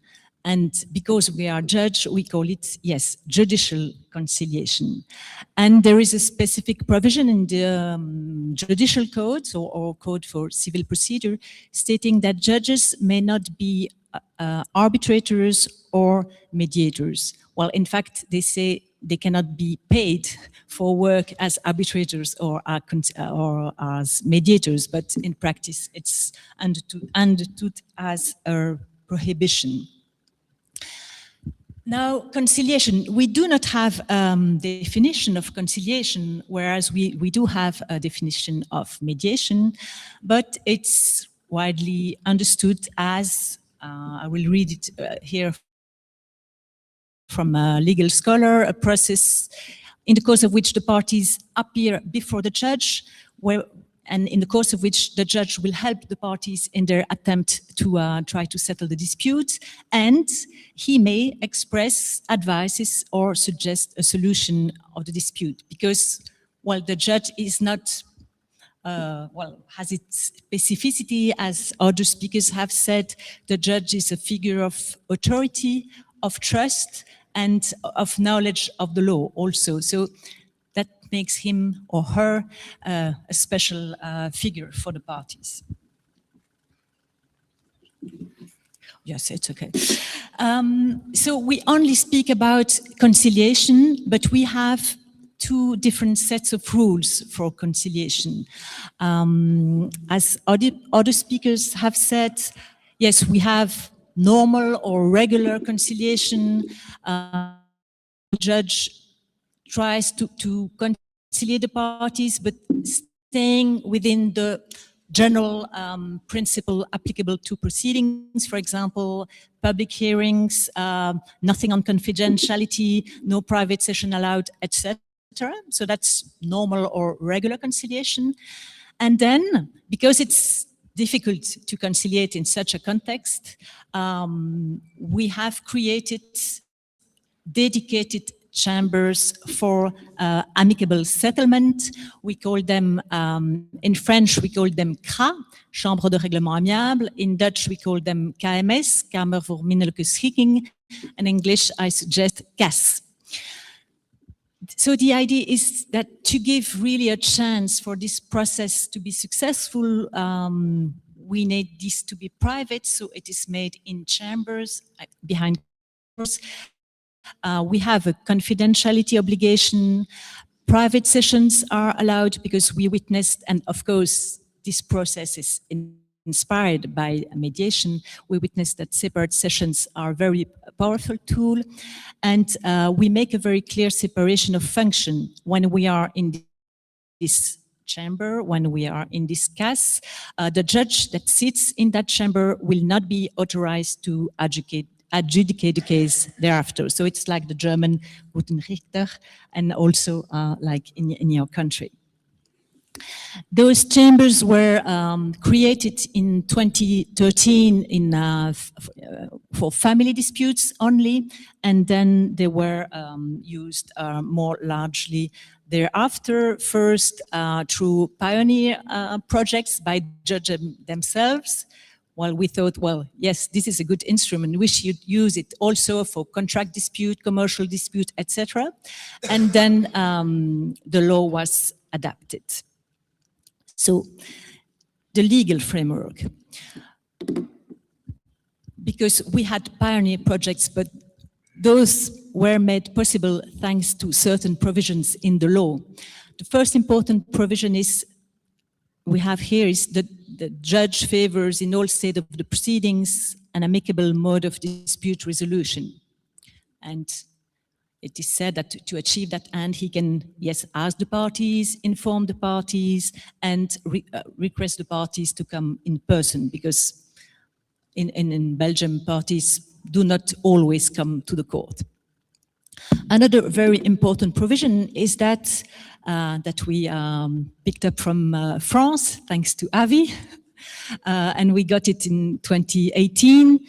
And because we are judge, we call it, yes, judicial conciliation. And there is a specific provision in the judicial code, or code for civil procedure, stating that judges may not be arbitrators or mediators. Well, in fact, they say they cannot be paid for work as arbitrators or as mediators, but in practice, it's understood as a prohibition. Now, conciliation, we do not have definition of conciliation, whereas we do have a definition of mediation, but it's widely understood as, I will read it here from a legal scholar, a process in the course of which the parties appear before the judge, and in the course of which the judge will help the parties in their attempt to try to settle the dispute, and he may express advices or suggest a solution of the dispute, because, well, the judge is not, has its specificity, as other speakers have said. The judge is a figure of authority, of trust, and of knowledge of the law also. So that makes him or her a special figure for the parties. Yes, it's okay. So we only speak about conciliation, but we have two different sets of rules for conciliation. As other speakers have said, yes, we have normal or regular conciliation. The judge tries to conciliate the parties, but staying within the general principle applicable to proceedings, for example, public hearings, nothing on confidentiality, no private session allowed, etc. So that's normal or regular conciliation. And then, because it's difficult to conciliate in such a context, we have created dedicated chambers for amicable settlement. We call them, in French, we call them CRA, Chambre de Règlement Amiable. In Dutch, we call them KMS, Kamer voor Minderlijke Schikking. In English, I suggest CAS. So the idea is that to give really a chance for this process to be successful, we need this to be private, so it is made in chambers behind doors. We have a confidentiality obligation. Private sessions are allowed because we witnessed, and of course, this process is inspired by mediation. We witnessed that separate sessions are a very powerful tool, and we make a very clear separation of function when we are in this chamber, when we are in this CAS. The judge that sits in that chamber will not be authorized to adjudicate the case thereafter. So it's like the German Guten Richter, and also like in your country. Those chambers were created in 2013 for family disputes only, and then they were used more largely thereafter, first through pioneer projects by judges themselves. Well, we thought, well, yes, this is a good instrument. We should use it also for contract dispute, commercial dispute, etc. And then the law was adapted. So the legal framework, because we had pioneer projects, but those were made possible thanks to certain provisions in the law. The first important provision is we have here is that the judge favors in all states of the proceedings an amicable mode of dispute resolution. And it is said that to achieve that end, he can, yes, ask the parties, inform the parties, and request the parties to come in person, because in Belgium, parties do not always come to the court. Another very important provision is that that we picked up from France, thanks to Avi, and we got it in 2018.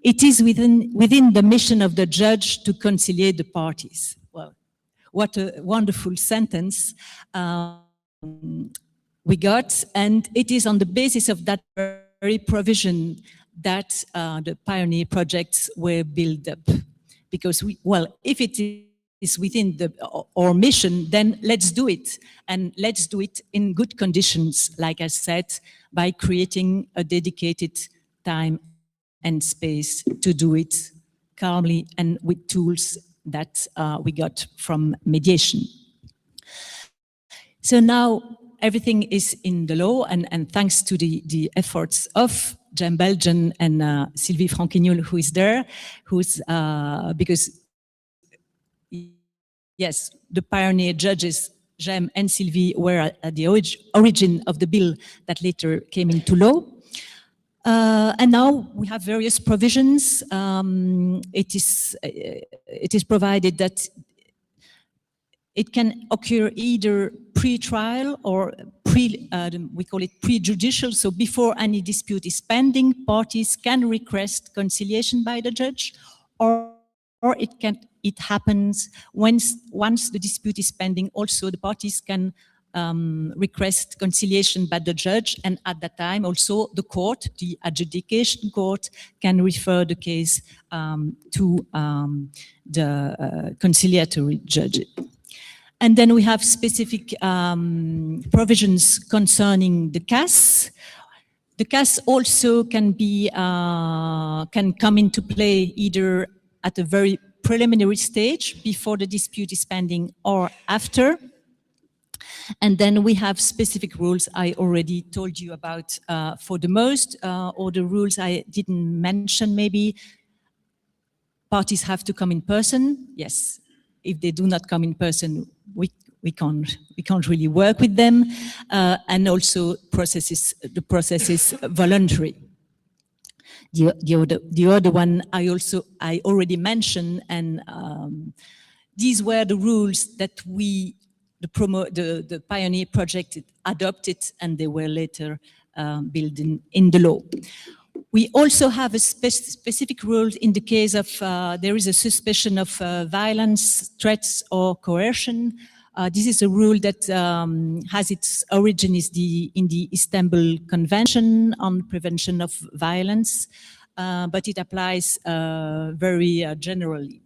It is within the mission of the judge to conciliate the parties. Well, what a wonderful sentence we got, and it is on the basis of that very provision that the pioneer projects were built up. Because if it is within our mission, then let's do it. And let's do it in good conditions, like I said, by creating a dedicated time and space to do it calmly and with tools that we got from mediation. So now everything is in the law, and thanks to the efforts of GEMME Belgium and Sylvie Franquignol, who is there, because yes, the pioneer judges, GEMME and Sylvie, were at the origin of the bill that later came into law. And now we have various provisions. It is provided that it can occur either pre-trial or we call it pre-judicial. So before any dispute is pending, parties can request conciliation by the judge, or it happens once the dispute is pending. Also, the parties can request conciliation by the judge, and at that time also the court, the adjudication court, can refer the case to the conciliatory judge. And then we have specific provisions concerning the CAS. The CAS also can come into play either at a very preliminary stage before the dispute is pending or after. And then we have specific rules I already told you about for the most, or the rules I didn't mention maybe. Parties have to come in person, yes. If they do not come in person, we can't really work with them, and also the process is voluntary. The other one I already mentioned, and these were the rules that the Pioneer Project adopted, and they were later built in the law. We also have a specific rule in the case of there is a suspicion of violence, threats, or coercion. This is a rule that has its origin in the Istanbul Convention on Prevention of Violence, but it applies very generally.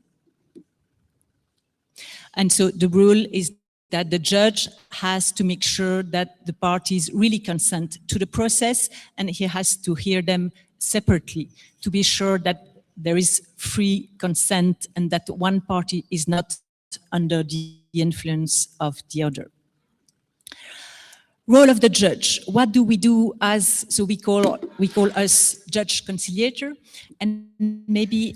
And so the rule is that the judge has to make sure that the parties really consent to the process, and he has to hear them separately to be sure that there is free consent and that one party is not under the influence of the other. Role of the judge. What do we do so we call us judge conciliator, and maybe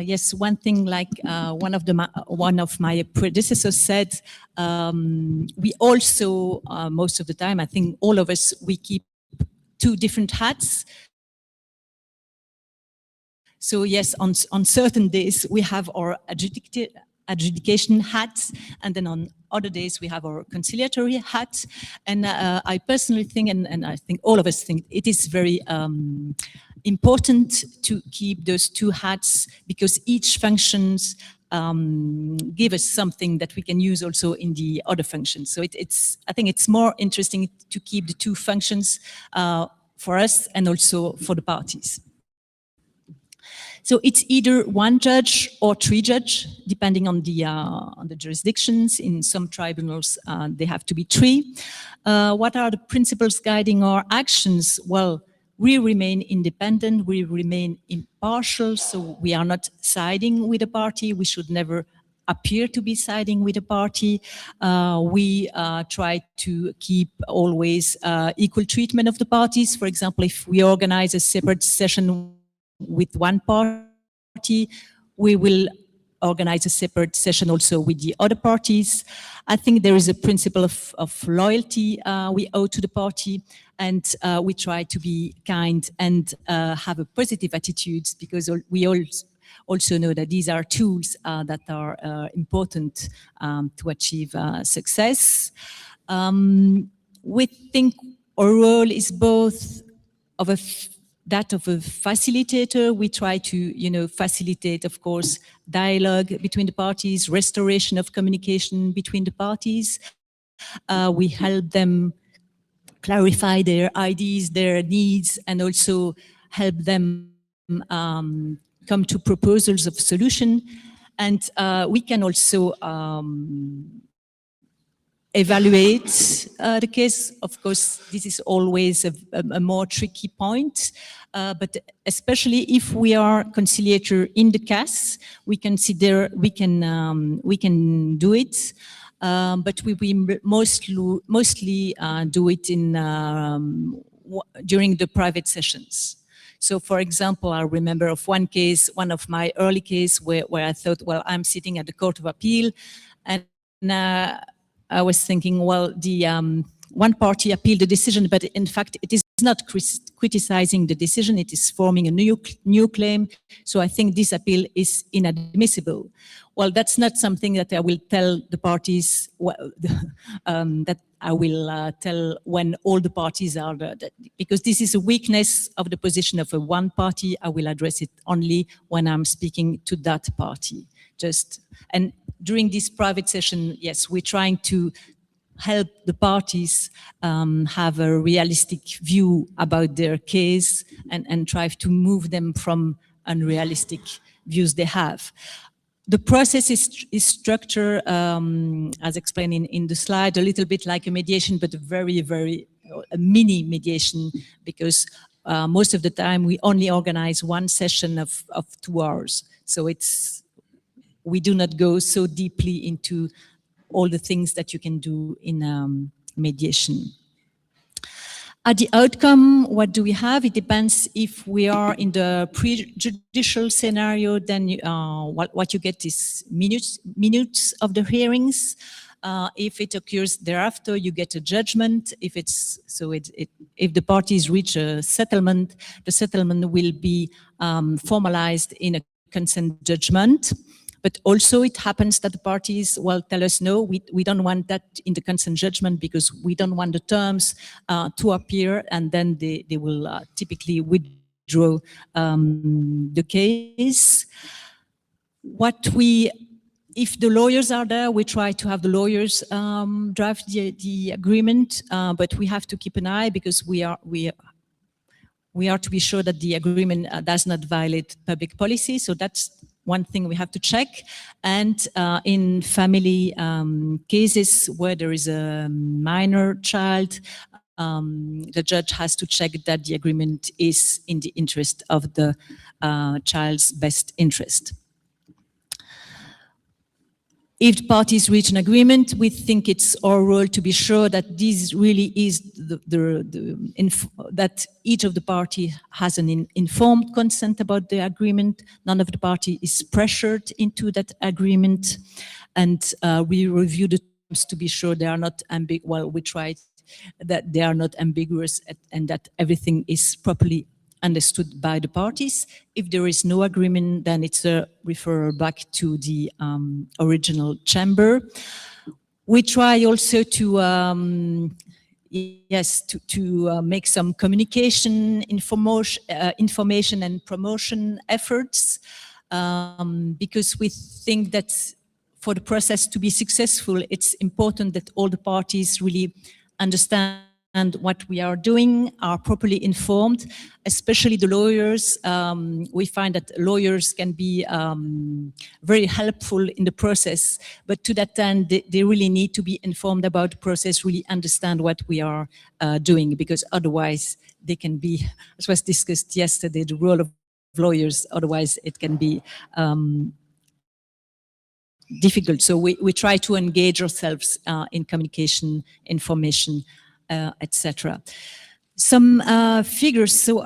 yes, one thing like one of my predecessors said, we also most of the time, I think all of us, we keep two different hats. So yes, on certain days we have our adjudication hats, and then on other days we have our conciliatory hat. And I personally think, and I think all of us think, it is very important to keep those two hats, because each functions give us something that we can use also in the other functions. So I think it's more interesting to keep the two functions for us and also for the parties. So it's either one judge or three judges, depending on the jurisdictions. In some tribunals, they have to be three. What are the principles guiding our actions? Well, we remain independent, we remain impartial, so we are not siding with a party. We should never appear to be siding with a party. We try to keep always equal treatment of the parties. For example, if we organize a separate session with one party, we will organize a separate session also with the other parties. I think there is a principle of loyalty we owe to the party, and we try to be kind and have a positive attitude, because we also know that these are tools that are important to achieve success. We think our role is both of that of a facilitator. We try to, facilitate, of course, dialogue between the parties, restoration of communication between the parties. We help them clarify their ideas, their needs, and also help them come to proposals of solution. And we can also evaluate the case. Of course, this is always a more tricky point, but especially if we are conciliator in the case, we consider we can do it, but we mostly do it during the private sessions. So for example, I remember of one case, one of my early case where I thought, well, I'm sitting at the Court of Appeal, and I was thinking, well, the one party appealed the decision, but in fact, it is not criticizing the decision, it is forming a new claim. So I think this appeal is inadmissible. Well, that's not something that I will tell the parties, that I will tell when all the parties are there, because this is a weakness of the position of a one party. I will address it only when I'm speaking to that party. And during this private session, yes, we're trying to help the parties have a realistic view about their case and try to move them from unrealistic views they have. The process is structured, as explained in the slide, a little bit like a mediation, but a mini mediation, because most of the time we only organize one session of 2 hours. So we do not go so deeply into all the things that you can do in mediation. At the outcome, what do we have? It depends if we are in the pre-judicial scenario, then what you get is minutes of the hearings. If it occurs thereafter, you get a judgment. If the parties reach a settlement, the settlement will be formalized in a consent judgment. But also it happens that the parties tell us, no, we don't want that in the consent judgment because we don't want the terms to appear, and then they will typically withdraw the case. If the lawyers are there, we try to have the lawyers draft the agreement, but we have to keep an eye because we are to be sure that the agreement does not violate public policy. So that's one thing we have to check. And in family cases where there is a minor child, the judge has to check that the agreement is in the interest of the child's best interest. If the parties reach an agreement, we think it's our role to be sure that this really is that each of the parties has an informed consent about the agreement. None of the party is pressured into that agreement, and we review the terms to be sure they are not ambiguous. Well, we try that they are not ambiguous and that everything is properly understood by the parties. If there is no agreement, then it's a referral back to the original chamber. We try also to make some communication, information and promotion efforts, because we think that for the process to be successful, it's important that all the parties really understand what we are doing, are properly informed, especially the lawyers. We find that lawyers can be very helpful in the process, but to that end, they really need to be informed about the process, really understand what we are doing, because otherwise they can be, as was discussed yesterday, the role of lawyers, otherwise it can be difficult. So we try to engage ourselves in communication, information, etc. Some figures. So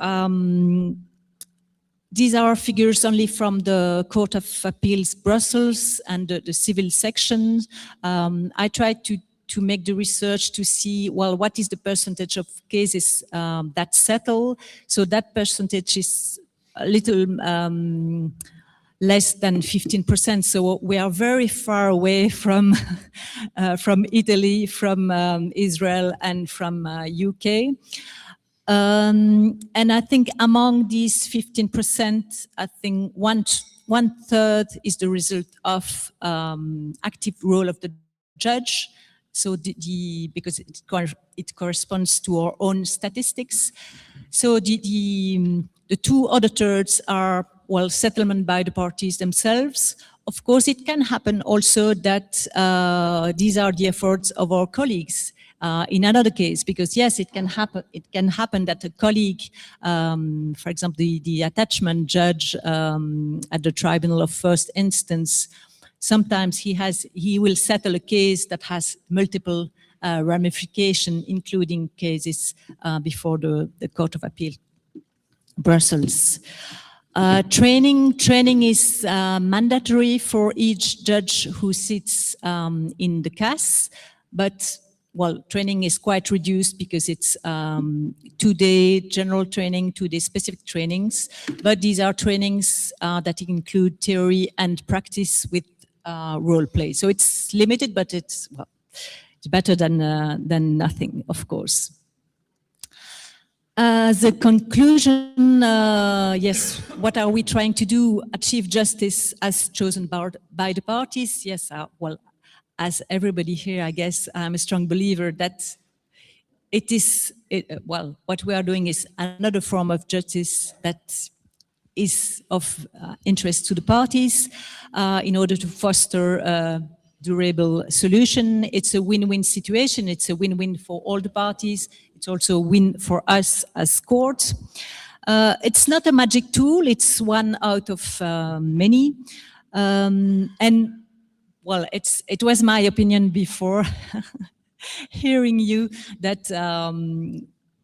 these are figures only from the Court of Appeals Brussels and the civil section. I tried to make the research to see, well, what is the percentage of cases that settle? So that percentage is a little less than 15%. So we are very far away from Italy, from Israel, and from UK. And I think among these 15%, I think one third is the result of active role of the judge. So because it corresponds to our own statistics. So the two other thirds are, well, settlement by the parties themselves. Of course, it can happen also that these are the efforts of our colleagues in another case, because yes, it can happen. It can happen that a colleague, for example, the attachment judge at the tribunal of first instance, sometimes he will settle a case that has multiple ramifications, including cases before the Court of Appeal. Brussels. Training is mandatory for each judge who sits in the CAS, but well, training is quite reduced because it's 2-day general training, 2-day specific trainings, but these are trainings that include theory and practice with role play. So it's limited, but it's, well, it's better than nothing, of course. The conclusion, yes, what are we trying to do? Achieve justice as chosen by the parties? Yes, well, as everybody here, I guess I'm a strong believer that well, what we are doing is another form of justice that is of interest to the parties in order to foster a durable solution. It's a win-win situation. It's a win-win for all the parties. It's also a win for us as court. It's not a magic tool. It's one out of many. And well, it was my opinion before hearing you that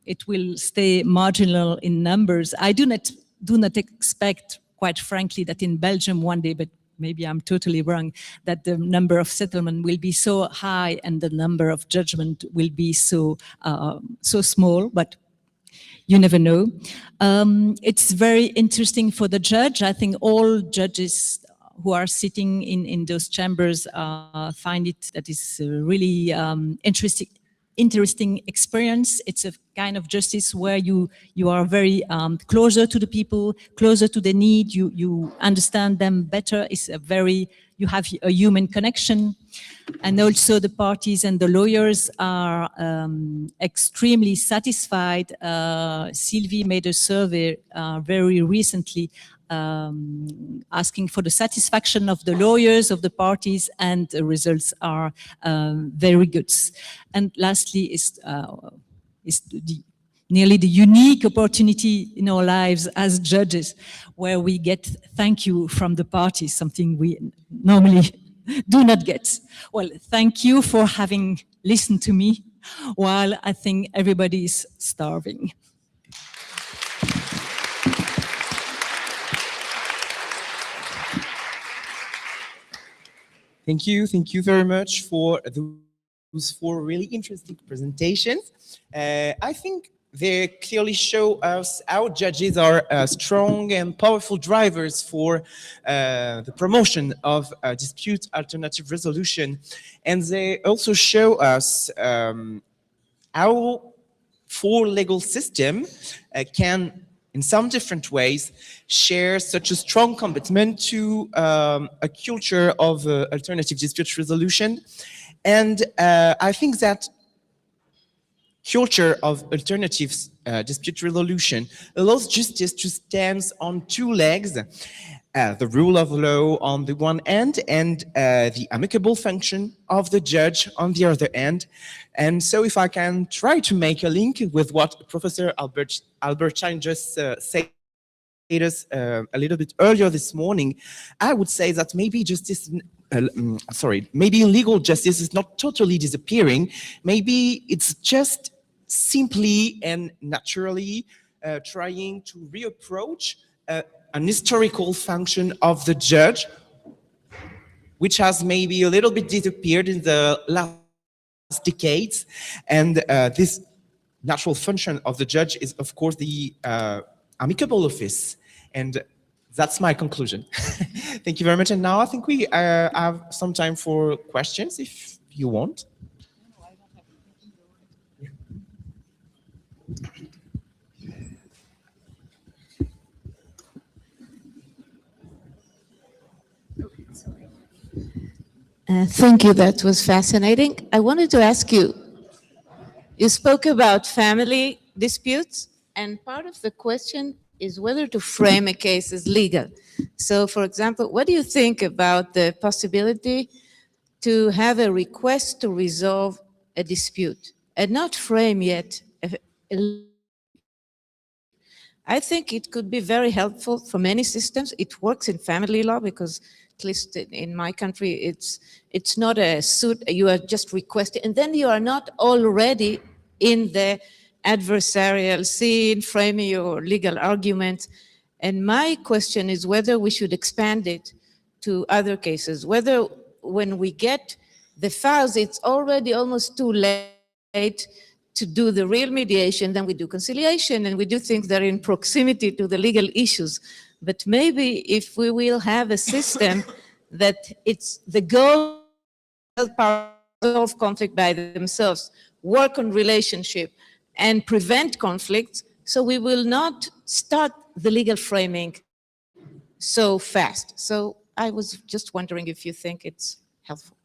it will stay marginal in numbers. I do not expect, quite frankly, that in Belgium one day, but maybe I'm totally wrong, that the number of settlement will be so high and the number of judgment will be so small, but you never know. It's very interesting for the judge. I think all judges who are sitting in those chambers find it that is a really interesting experience. It's a kind of justice where you are very closer to the people, closer to the need. You understand them better. It's you have a human connection, and also the parties and the lawyers are extremely satisfied. Sylvie made a survey very recently asking for the satisfaction of the lawyers, of the parties, and the results are very good. And lastly is nearly the unique opportunity in our lives as judges, where we get thank you from the parties, something we normally do not get. Well, thank you for having listened to me while I think everybody is starving. Thank you very much for those 4 really interesting presentations. I think they clearly show us how judges are strong and powerful drivers for the promotion of dispute alternative resolution. And they also show us how 4 legal system can, in some different ways, share such a strong commitment to a culture of alternative dispute resolution. And I think that culture of alternative dispute resolution allows justice to stand on 2 legs, the rule of law on the one end and the amicable function of the judge on the other end. And so if I can try to make a link with what Professor Albertstein just said us a little bit earlier this morning, I would say that maybe justice, maybe legal justice is not totally disappearing. Maybe it's just simply and naturally trying to reapproach an historical function of the judge, which has maybe a little bit disappeared in the last decades. And this natural function of the judge is, of course, the amicable office. And that's my conclusion. Thank you very much. And now I think we have some time for questions, if you want. Thank you, that was fascinating. I wanted to ask you, you spoke about family disputes, and part of the question is whether to frame a case as legal. So, for example, what do you think about the possibility to have a request to resolve a dispute and not frame yet I think it could be very helpful for many systems. It works in family law because, at least in my country, it's not a suit. You are just requesting, and then you are not already in the adversarial scene, framing your legal argument. And my question is whether we should expand it to other cases, whether when we get the files, it's already almost too late to do the real mediation, then we do conciliation, and we do things that are in proximity to the legal issues. But maybe if we will have a system that it's the goal of resolve conflict by themselves, work on relationship, and prevent conflicts, so we will not start the legal framing so fast. So I was just wondering if you think it's helpful.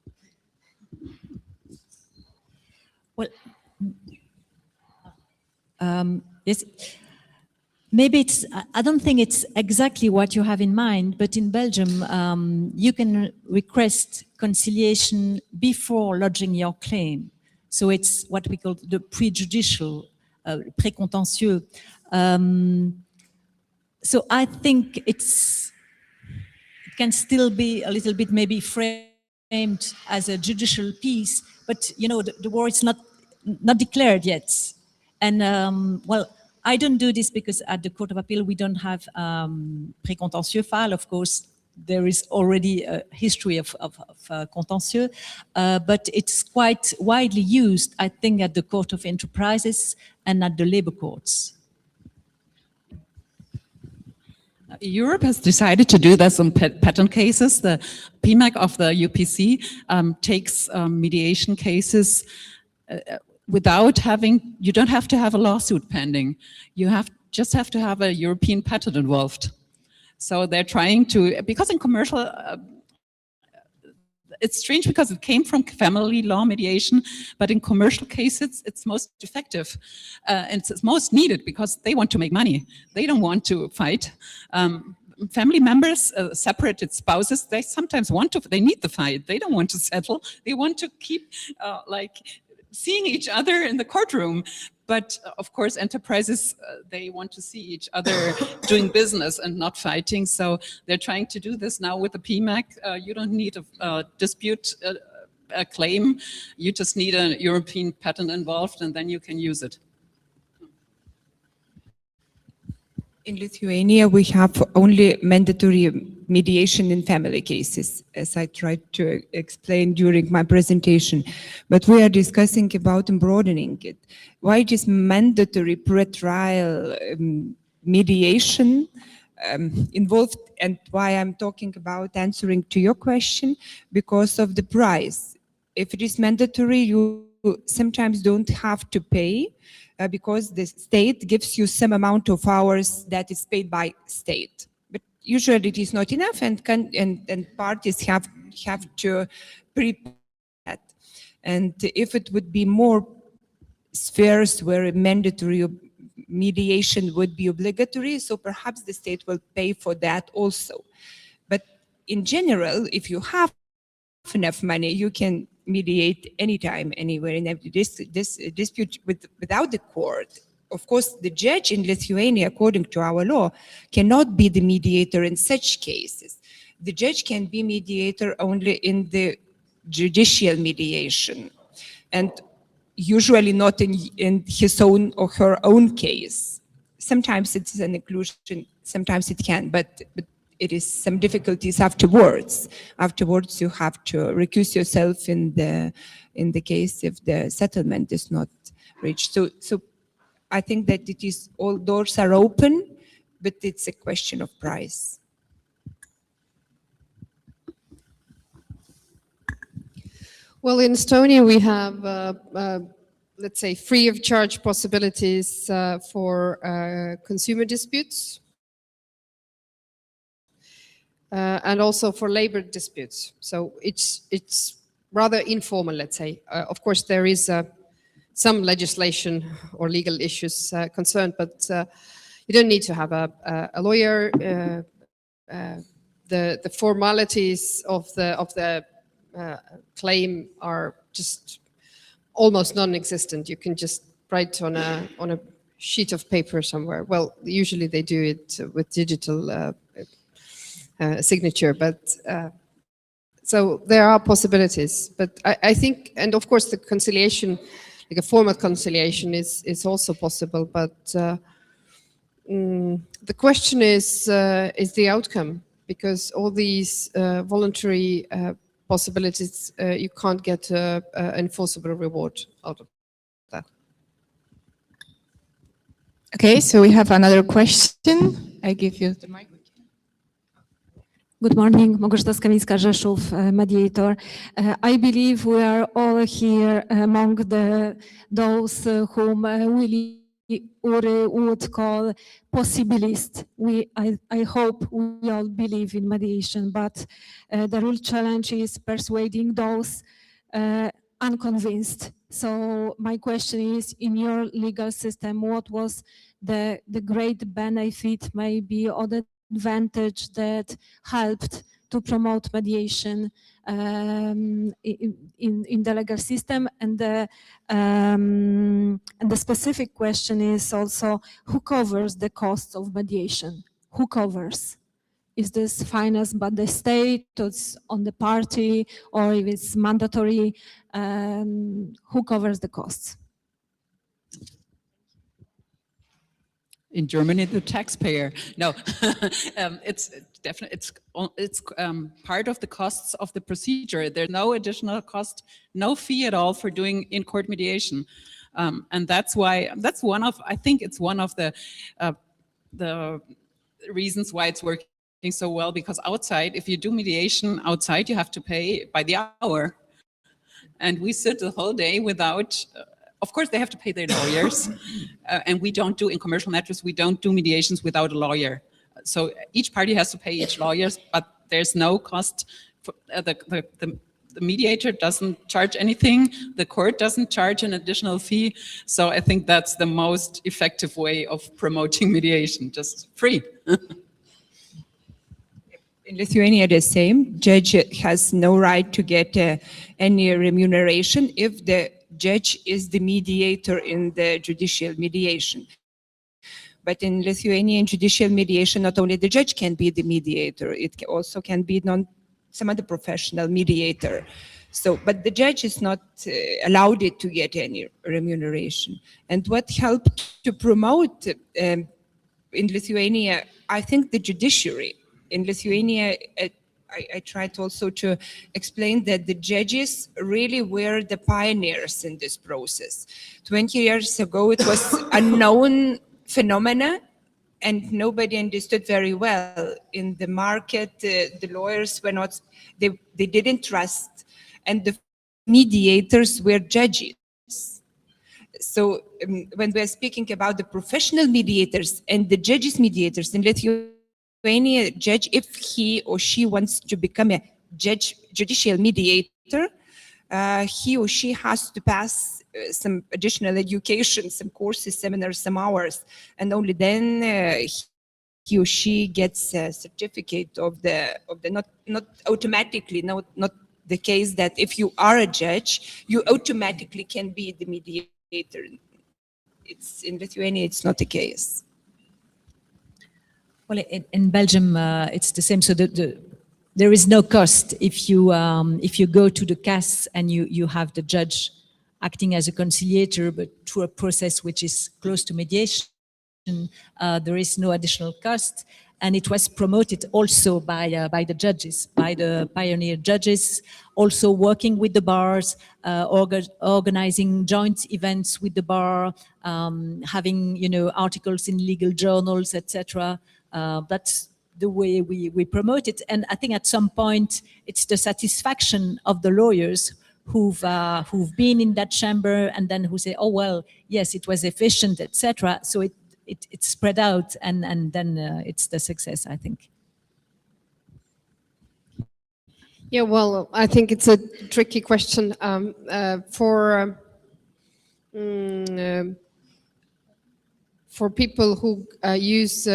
Well, yes, maybe it's, I don't think it's exactly what you have in mind, but in Belgium, you can request conciliation before lodging your claim. So it's what we call the prejudicial, précontentieux. So I think it can still be a little bit maybe framed as a judicial piece, but you know, the war is not declared yet. And well, I don't do this because at the Court of Appeal we don't have précontentieux file. Of course, there is already a history of contentieux, but it's quite widely used, I think, at the Court of Enterprises and at the labor courts. Europe has decided to do this on patent cases. The PMAC of the UPC takes mediation cases without having, you don't have to have a lawsuit pending. You just have to have a European patent involved. So they're trying to, because in commercial, it's strange because it came from family law mediation, but in commercial cases, it's most effective. And it's most needed because they want to make money. They don't want to fight. Family members, separated spouses, they sometimes want to, they need the fight. They don't want to settle. They want to keep like seeing each other in the courtroom. But of course, enterprises, they want to see each other doing business and not fighting. So they're trying to do this now with the PMAC. You don't need a dispute a claim. You just need a European patent involved, and then you can use it. In Lithuania, we have only mandatory mediation in family cases, as I tried to explain during my presentation. But we are discussing about broadening it. Why it is mandatory pre-trial mediation involved, and why I'm talking about answering to your question, because of the price. If it is mandatory, you sometimes don't have to pay, because the state gives you some amount of hours that is paid by state. But usually it is not enough, and parties have to prepare that. And if it would be more spheres where mandatory mediation would be obligatory, so perhaps the state will pay for that also. But in general, if you have enough money, you can mediate anytime, anywhere, in every dispute without the court. Of course, the judge in Lithuania, according to our law, cannot be the mediator in such cases. The judge can be mediator only in the judicial mediation, and usually not in his own or her own case. Sometimes it's an inclusion, sometimes it can, but it is some difficulties afterwards. Afterwards, you have to recuse yourself in the case if the settlement is not reached. So I think that it is, all doors are open, but it's a question of price. Well, in Estonia, we have, let's say, free of charge possibilities for consumer disputes. And also for labor disputes. So it's rather informal, let's say. Of course, there is some legislation or legal issues concerned, but you don't need to have a lawyer. The formalities of the claim are just almost non-existent. You can just write on a sheet of paper somewhere. Well, usually they do it with digital signature, but so there are possibilities. But I think, and of course the conciliation like a formal conciliation is also possible, but the question is the outcome, because all these voluntary possibilities, you can't get an enforceable reward out of that. Okay, so we have another question. I give you the mic. Good morning, Małgorzata Skamińska-Rzeszów, Mediator. I believe we are all here among those whom Willy Ury would call possibilists. I hope we all believe in mediation, but the real challenge is persuading those unconvinced. So my question is, in your legal system, what was the great benefit, maybe, or the advantage that helped to promote mediation in the legal system? And the specific question is also, who covers the costs of mediation? Who covers? Is this financed by the state, or it's on the party, or if it's mandatory? Who covers the costs? In Germany, the taxpayer. No, it's definitely it's part of the costs of the procedure. There's no additional cost, no fee at all for doing in-court mediation, and that's why I think it's one of the reasons why it's working so well. Because outside, if you do mediation outside, you have to pay by the hour, and we sit the whole day without. Of course, they have to pay their lawyers, and we don't do, in commercial matters, we don't do mediations without a lawyer. So each party has to pay each lawyer, but there's no cost. For, the mediator doesn't charge anything. The court doesn't charge an additional fee. So I think that's the most effective way of promoting mediation, just free. In Lithuania, the same. Judge has no right to get any remuneration if the judge is the mediator in the judicial mediation. But in Lithuanian judicial mediation, not only the judge can be the mediator, it also can be some other professional mediator. So, but the judge is not allowed it to get any remuneration. And what helped to promote in Lithuania, I think the judiciary. In Lithuania, I tried also to explain that the judges really were the pioneers in this process. 20 years ago, it was a known phenomena and nobody understood very well. In the market, the lawyers were not, they didn't trust, and the mediators were judges. So when we're speaking about the professional mediators and the judges mediators in Lithuania, judge, if he or she wants to become a judicial mediator, he or she has to pass some additional education, some courses, seminars, some hours, and only then he or she gets a certificate of the not automatically, not the case that if you are a judge, you automatically can be the mediator. It's in Lithuania, it's not the case. Well, in Belgium, it's the same. So there is no cost if you go to the CAS and you have the judge acting as a conciliator, but through a process which is close to mediation. There is no additional cost, and it was promoted also by the judges, by the pioneer judges, also working with the bars, organizing joint events with the bar, having articles in legal journals, etc. That's the way we promote it. And I think at some point it's the satisfaction of the lawyers who've been in that chamber and then who say, oh, well, yes, it was efficient, etc. So it's spread out and then it's the success, I think. Yeah, well, I think it's a tricky question for people who use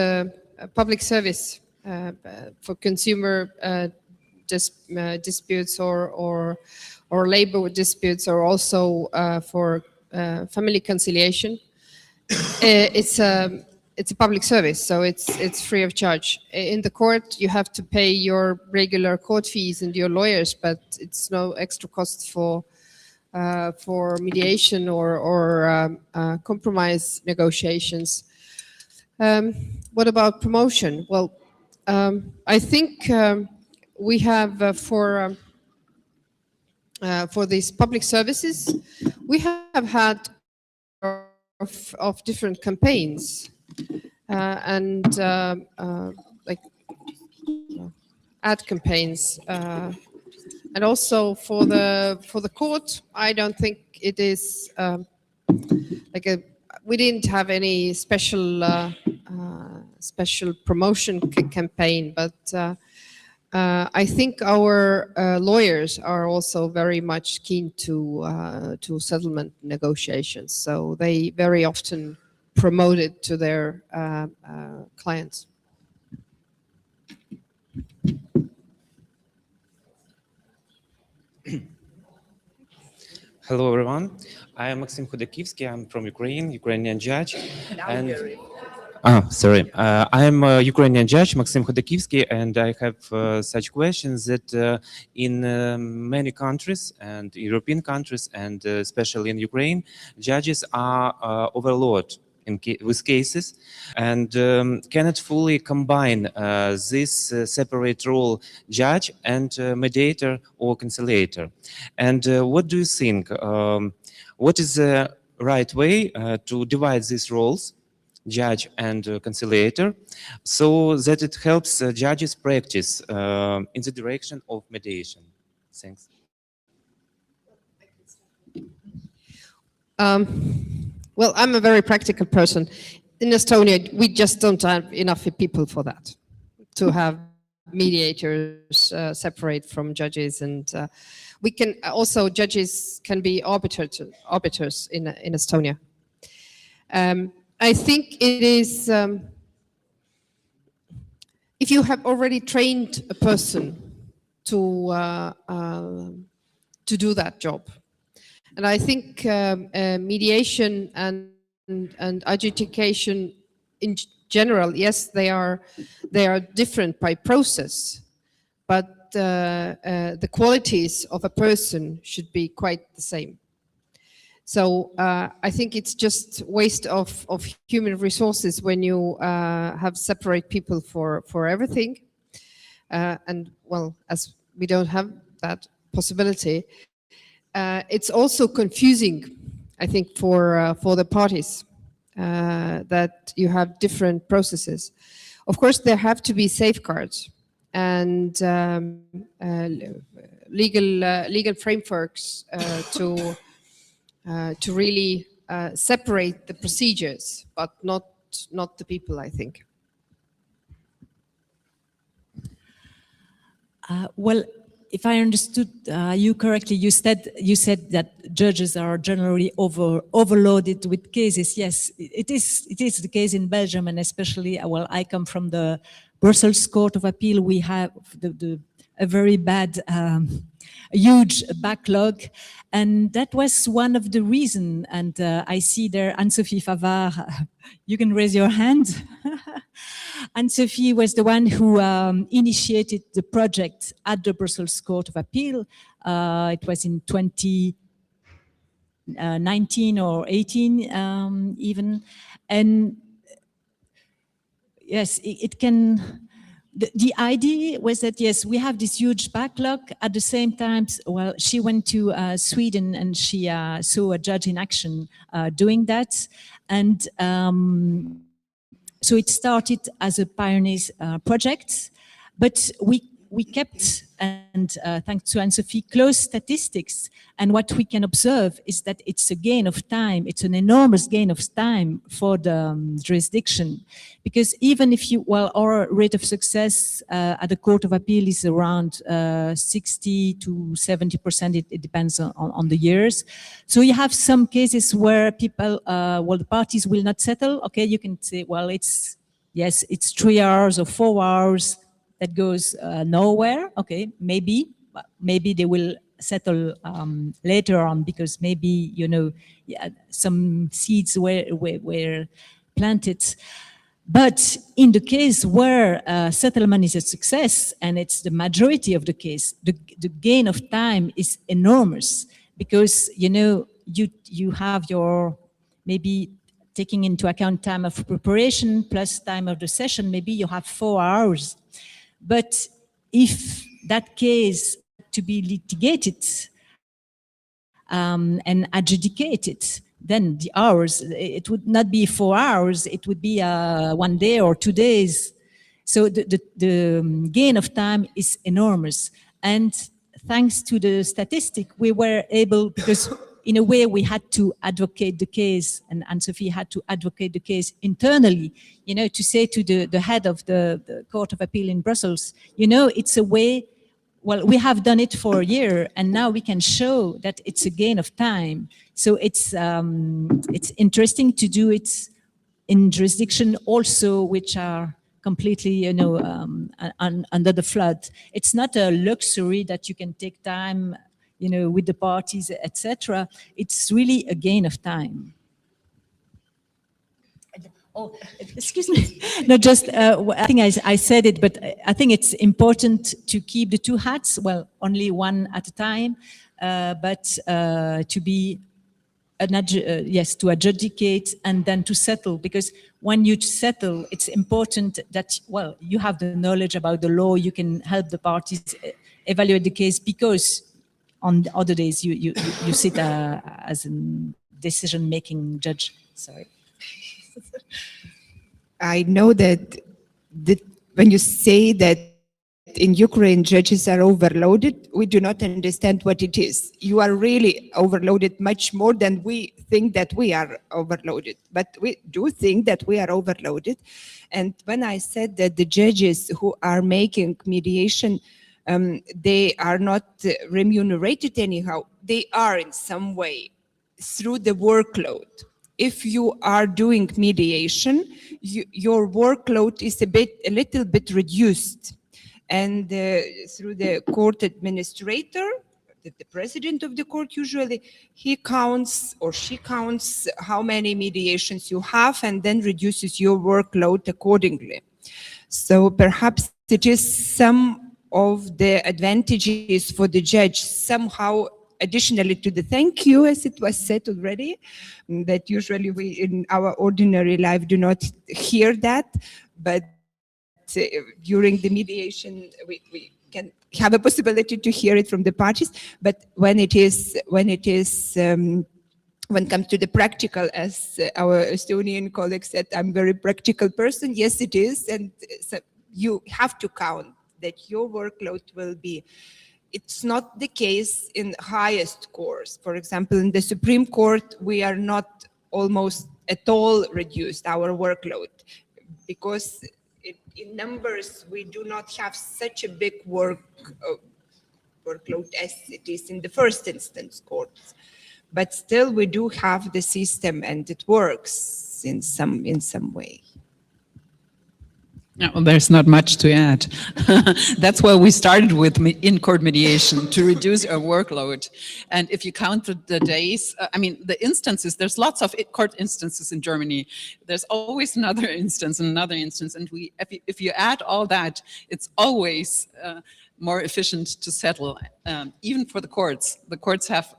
public service for consumer disputes or labor disputes, or also for family conciliation. It's a public service, so it's free of charge. In the court, you have to pay your regular court fees and your lawyers, but it's no extra cost for for mediation or compromise negotiations. What about promotion? Well, I think we have for these public services, we have had of different campaigns and like ad campaigns, and also for the court. I don't think it is like we didn't have any special promotion campaign, but I think our lawyers are also very much keen to settlement negotiations. So they very often promote it to their clients. Hello, everyone. I am Maxim Khodakivsky. I'm from Ukraine, Ukrainian judge. I am a Ukrainian judge, Maxim Khodakivsky, and I have such questions that in many countries and European countries, and especially in Ukraine, judges are overloaded with cases and cannot fully combine this separate role, judge and mediator or conciliator. And what do you think? What is the right way to divide these roles, judge and conciliator, so that it helps judges practice in the direction of mediation? Thanks. Well, I'm a very practical person. In Estonia, we just don't have enough people for that, to have mediators separate from judges, and we can also, judges can be arbiters in Estonia. I think it is, if you have already trained a person to do that job, and I think mediation and adjudication in general, yes, they are different by process, but the qualities of a person should be quite the same. So I think it's just waste of human resources when you have separate people for everything. And well, as we don't have that possibility, it's also confusing, I think, for the parties that you have different processes. Of course, there have to be safeguards and legal frameworks to really separate the procedures, but not the people, I think. Well, if I understood you correctly, you said that judges are generally overloaded with cases. Yes, it is the case in Belgium, and especially, well, I come from the Brussels Court of Appeal. We have a very bad, huge backlog, and that was one of the reasons. And I see there Anne-Sophie Favard. You can raise your hand. Anne-Sophie was the one who initiated the project at the Brussels Court of Appeal. It was in 2019 or 18 even. And yes, it can... The idea was that, yes, we have this huge backlog. At the same time, well, she went to Sweden and she saw a judge in action doing that. And so it started as a pioneer project, but we kept, and thanks to Anne-Sophie, close statistics. And what we can observe is that it's a gain of time. It's an enormous gain of time for the jurisdiction. Because even if well, our rate of success at the Court of Appeal is around 60 to 70%. It depends on the years. So you have some cases where people, well, the parties will not settle. Okay, you can say, well, it's 3 hours or 4 hours. That goes nowhere. Okay, maybe they will settle later on, because maybe, you know, some seeds were planted. But in the case where settlement is a success, and it's the majority of the case, the gain of time is enormous, because, you know, you have your, maybe taking into account time of preparation plus time of the session, maybe you have 4 hours. But if that case to be litigated and adjudicated, then the hours, it would not be 4 hours, it would be 1 day or 2 days. So the gain of time is enormous. And thanks to the statistic, we were able, because in a way we had to advocate the case, and Anne-Sophie had to advocate the case internally, you know, to say to the head of the Court of Appeal in Brussels, you know, it's a way, well, we have done it for a year, and now we can show that it's a gain of time. So it's interesting to do it in jurisdiction also, which are completely, you know, under the flood. It's not a luxury that you can take time, you know, with the parties, etc. It's really a gain of time. Oh, excuse me. No, just, I think I said it, but I think it's important to keep the 2 hats, well, only one at a time, but to be, yes, to adjudicate and then to settle, because when you settle, it's important that, well, you have the knowledge about the law, you can help the parties evaluate the case, because on the other days you sit as a decision-making judge. Sorry. I know that when you say that in Ukraine judges are overloaded, we do not understand what it is. You are really overloaded much more than we think that we are overloaded. But we do think that we are overloaded. And when I said that the judges who are making mediation, they are not remunerated anyhow, they are in some way through the workload. If you are doing mediation, your workload is a little bit reduced. And through the court administrator, the president of the court usually, he counts or she counts how many mediations you have and then reduces your workload accordingly. So perhaps it is some of the advantages for the judge somehow additionally to the thank you, as it was said already, that usually we in our ordinary life do not hear that, but during the mediation we can have a possibility to hear it from the parties. But when it comes to the practical, as our Estonian colleague said, I'm a very practical person. Yes, it is, and so you have to count that your workload will be. It's not the case in highest courts. For example, in the Supreme Court, we are not almost at all reduced our workload, because in numbers, we do not have such a big workload as it is in the first instance courts. But still, we do have the system, and it works in some way. Well, there's not much to add. That's why we started with in-court mediation, to reduce our workload. And if you count the days, I mean, the instances, there's lots of court instances in Germany. There's always another instance and another instance. And if you add all that, it's always more efficient to settle, even for the courts. The courts have,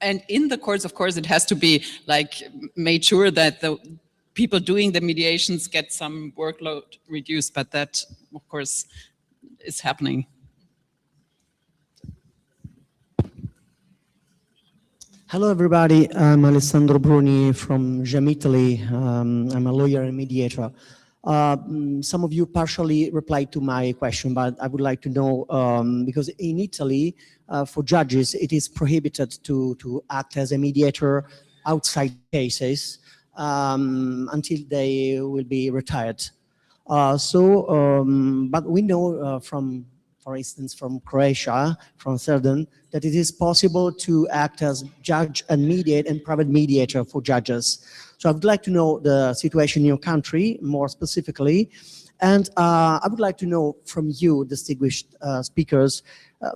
and in the courts, of course, it has to be like made sure that the people doing the mediations get some workload reduced, but that, of course, is happening. Hello, everybody. I'm Alessandro Bruni from GEMME, Italy. I'm a lawyer and mediator. Some of you partially replied to my question, but I would like to know, because in Italy, for judges, it is prohibited to act as a mediator outside cases until they will be retired. But we know from, for instance, from Croatia, from Serdan, that it is possible to act as judge and mediate and private mediator for judges. So I would like to know the situation in your country more specifically. And I would like to know from you, distinguished speakers,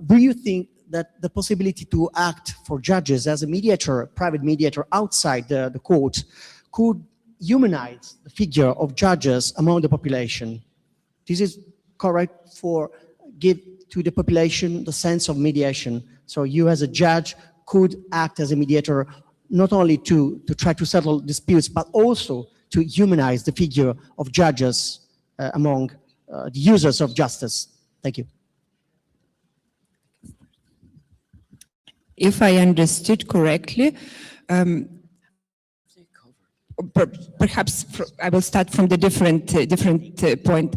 do you think that the possibility to act for judges as a mediator, private mediator outside the court, could humanize the figure of judges among the population? This is correct for give to the population the sense of mediation. So you as a judge could act as a mediator, not only to try to settle disputes, but also to humanize the figure of judges among the users of justice. Thank you. If I understood correctly, perhaps I will start from the different point.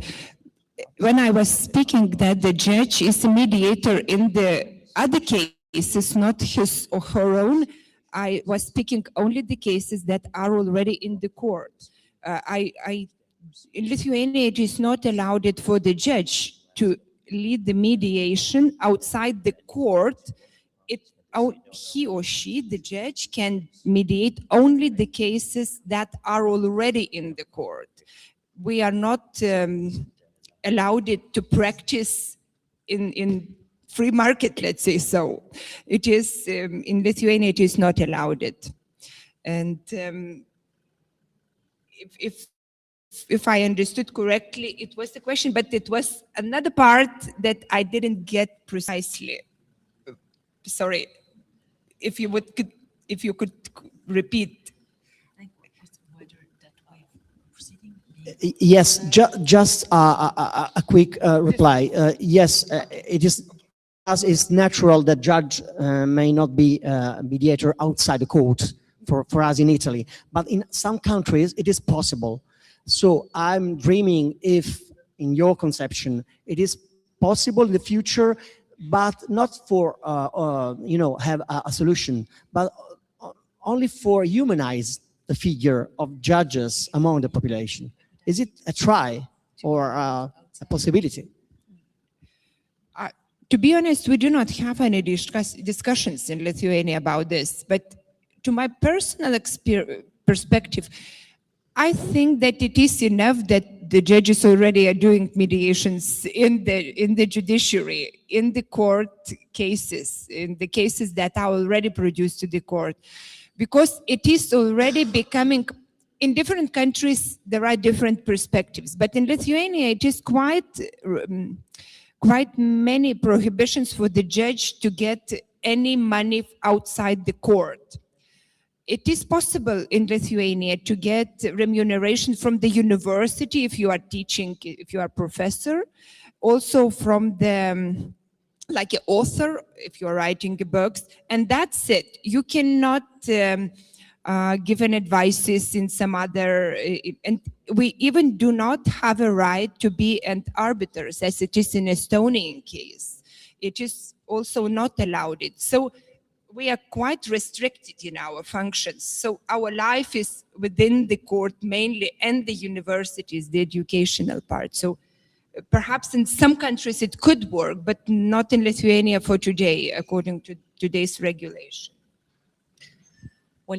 When I was speaking that the judge is a mediator in the other cases, not his or her own, I was speaking only the cases that are already in the court. In Lithuania, it is not allowed it for the judge to lead the mediation outside the court. He or she, the judge, can mediate only the cases that are already in the court. We are not allowed it to practice in free market, let's say so. It is, in Lithuania, it is not allowed it. And if I understood correctly, it was the question, but it was another part that I didn't get precisely. Sorry, if you could repeat. Yes, just a quick reply. Yes, it is, as it's natural that judge may not be a mediator outside the court for us in Italy, but in some countries it is possible. So I'm dreaming if, in your conception, it is possible in the future, but not for have a solution, but only for humanize the figure of judges among the population. Is it a try or a possibility? To be honest, we do not have any discussions in Lithuania about this, but to my personal perspective, I think that it is enough that the judges already are doing mediations in the judiciary, in the court cases, in the cases that are already produced to the court, because it is already becoming. In different countries, there are different perspectives, but in Lithuania, it is quite many prohibitions for the judge to get any money outside the court. It is possible in Lithuania to get remuneration from the university if you are teaching, if you are a professor, also from the, like an author, if you're writing books, and that's it. You cannot give an advices in some other, and we even do not have a right to be an arbiters as it is in Estonian case. It is also not allowed it. So we are quite restricted in our functions. So our life is within the court mainly, and the universities, the educational part. So perhaps in some countries it could work, but not in Lithuania for today, according to today's regulation. Well,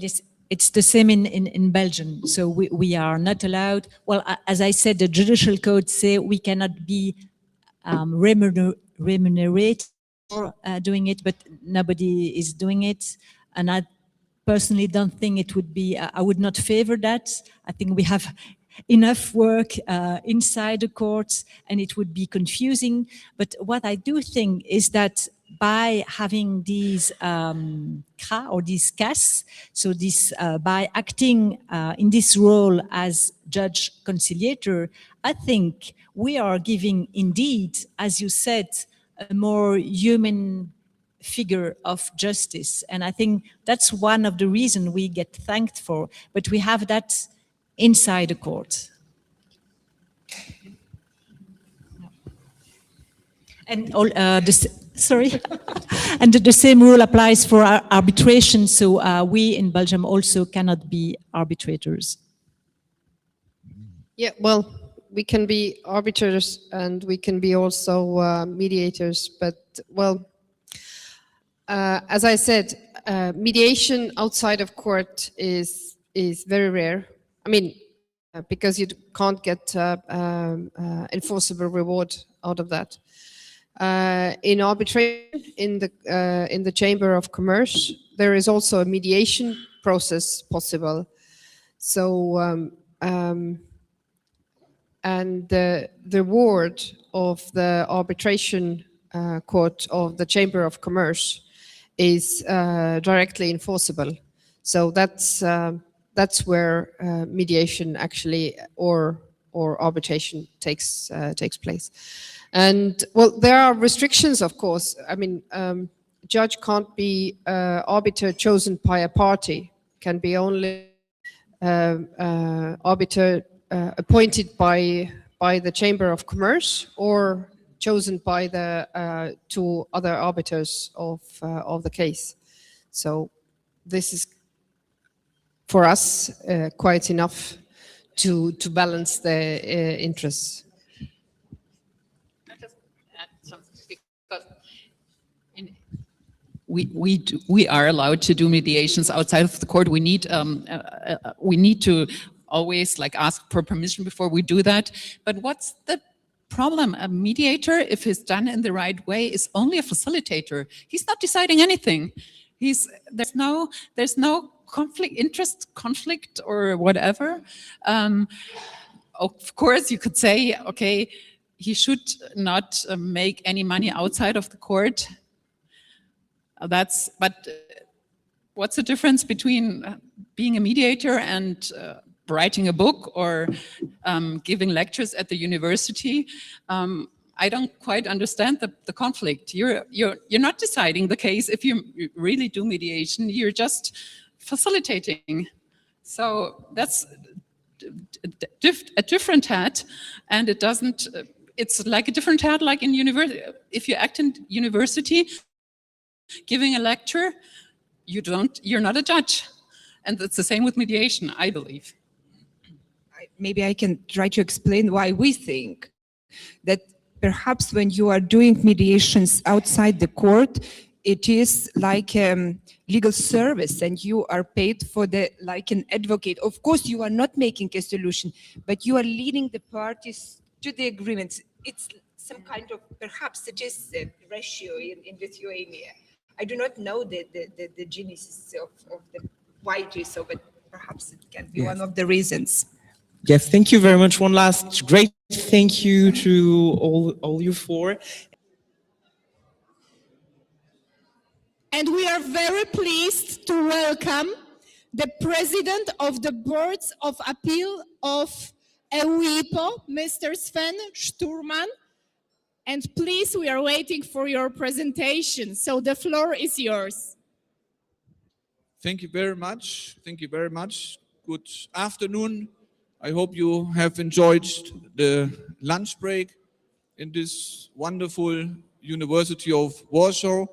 it's the same in Belgium. So we are not allowed, well, as I said, the judicial code say we cannot be remunerated for doing it, but nobody is doing it. And I personally don't think it would be, I would not favor that. I think we have enough work inside the courts and it would be confusing. But what I do think is that by having these CRA or these CAS, so this by acting in this role as judge conciliator, I think we are giving indeed, as you said, a more human figure of justice. And I think that's one of the reasons we get thanked for, but we have that inside the court. And all, sorry, and the same rule applies for arbitration. So we in Belgium also cannot be arbitrators. Yeah, well, we can be arbitrators and we can be also mediators. But well, as I said, mediation outside of court is very rare. I mean, because you can't get enforceable reward out of that. In arbitration, in the Chamber of Commerce, there is also a mediation process possible. So, and the award of the arbitration court of the Chamber of Commerce is directly enforceable. So that's where mediation actually or arbitration takes place. And well, there are restrictions, of course. I mean, judge can't be arbiter chosen by a party. Can be only arbiter appointed by the Chamber of Commerce or chosen by the two other arbiters of the case. So this is for us quite enough to balance the interests. We are allowed to do mediations outside of the court. We need to always like ask for permission before we do that. But what's the problem? A mediator, if it's done in the right way, is only a facilitator. He's not deciding anything. There's no interest conflict or whatever. Of course, you could say, okay, he should not make any money outside of the court. But what's the difference between being a mediator and writing a book or giving lectures at the university? I don't quite understand the conflict. You're not deciding the case if you really do mediation. You're just facilitating. So that's a different hat, and it doesn't. It's like a different hat, like in university. If you act in university, giving a lecture, you're not a judge. And it's the same with mediation, I believe. Maybe I can try to explain why we think that perhaps when you are doing mediations outside the court, it is like legal service and you are paid for like an advocate. Of course, you are not making a solution, but you are leading the parties to the agreements. It's some kind of perhaps suggested ratio in Lithuania. I do not know the genesis of the why it is so, but perhaps it can be one of the reasons. Yes, thank you very much. One last great thank you to all you four. And we are very pleased to welcome the President of the Boards of Appeal of EUIPO, Mr. Sven Sturman. And please, we are waiting for your presentation. So the floor is yours. Thank you very much. Thank you very much. Good afternoon. I hope you have enjoyed the lunch break in this wonderful University of Warsaw.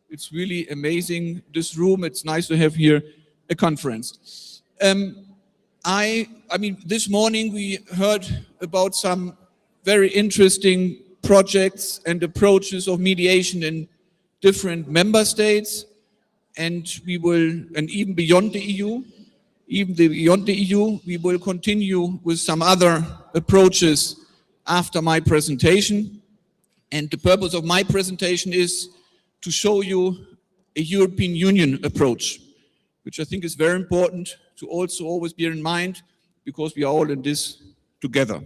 It's really amazing, this room. It's nice to have here a conference. I mean, this morning we heard about some very interesting projects and approaches of mediation in different member states, and even beyond the EU, we will continue with some other approaches after my presentation. And the purpose of my presentation is to show you a European Union approach, which I think is very important to also always bear in mind, because we are all in this together.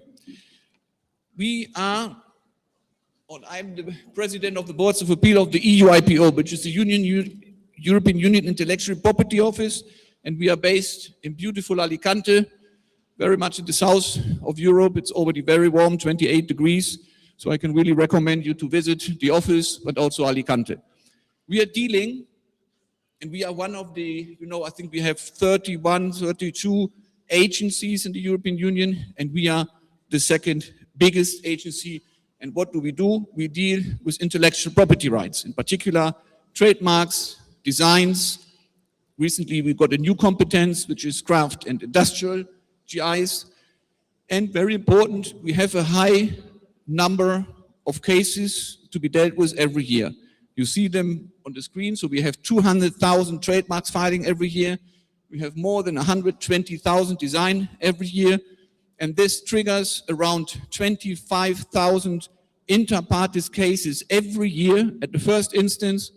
I'm the President of the Boards of Appeal of the EUIPO, which is the European Union Intellectual Property Office, and we are based in beautiful Alicante, very much in the south of Europe. It's already very warm, 28 degrees, so I can really recommend you to visit the office, but also Alicante. We are dealing, and we are one of the, I think we have 32 agencies in the European Union, and we are the second biggest agency. And what do? We deal with intellectual property rights, in particular trademarks, designs. Recently we got a new competence, which is craft and industrial, GIs. And very important, we have a high number of cases to be dealt with every year. You see them on the screen. So we have 200,000 trademarks filing every year. We have more than 120,000 design every year. And this triggers around 25,000 inter partes cases every year at the first instance,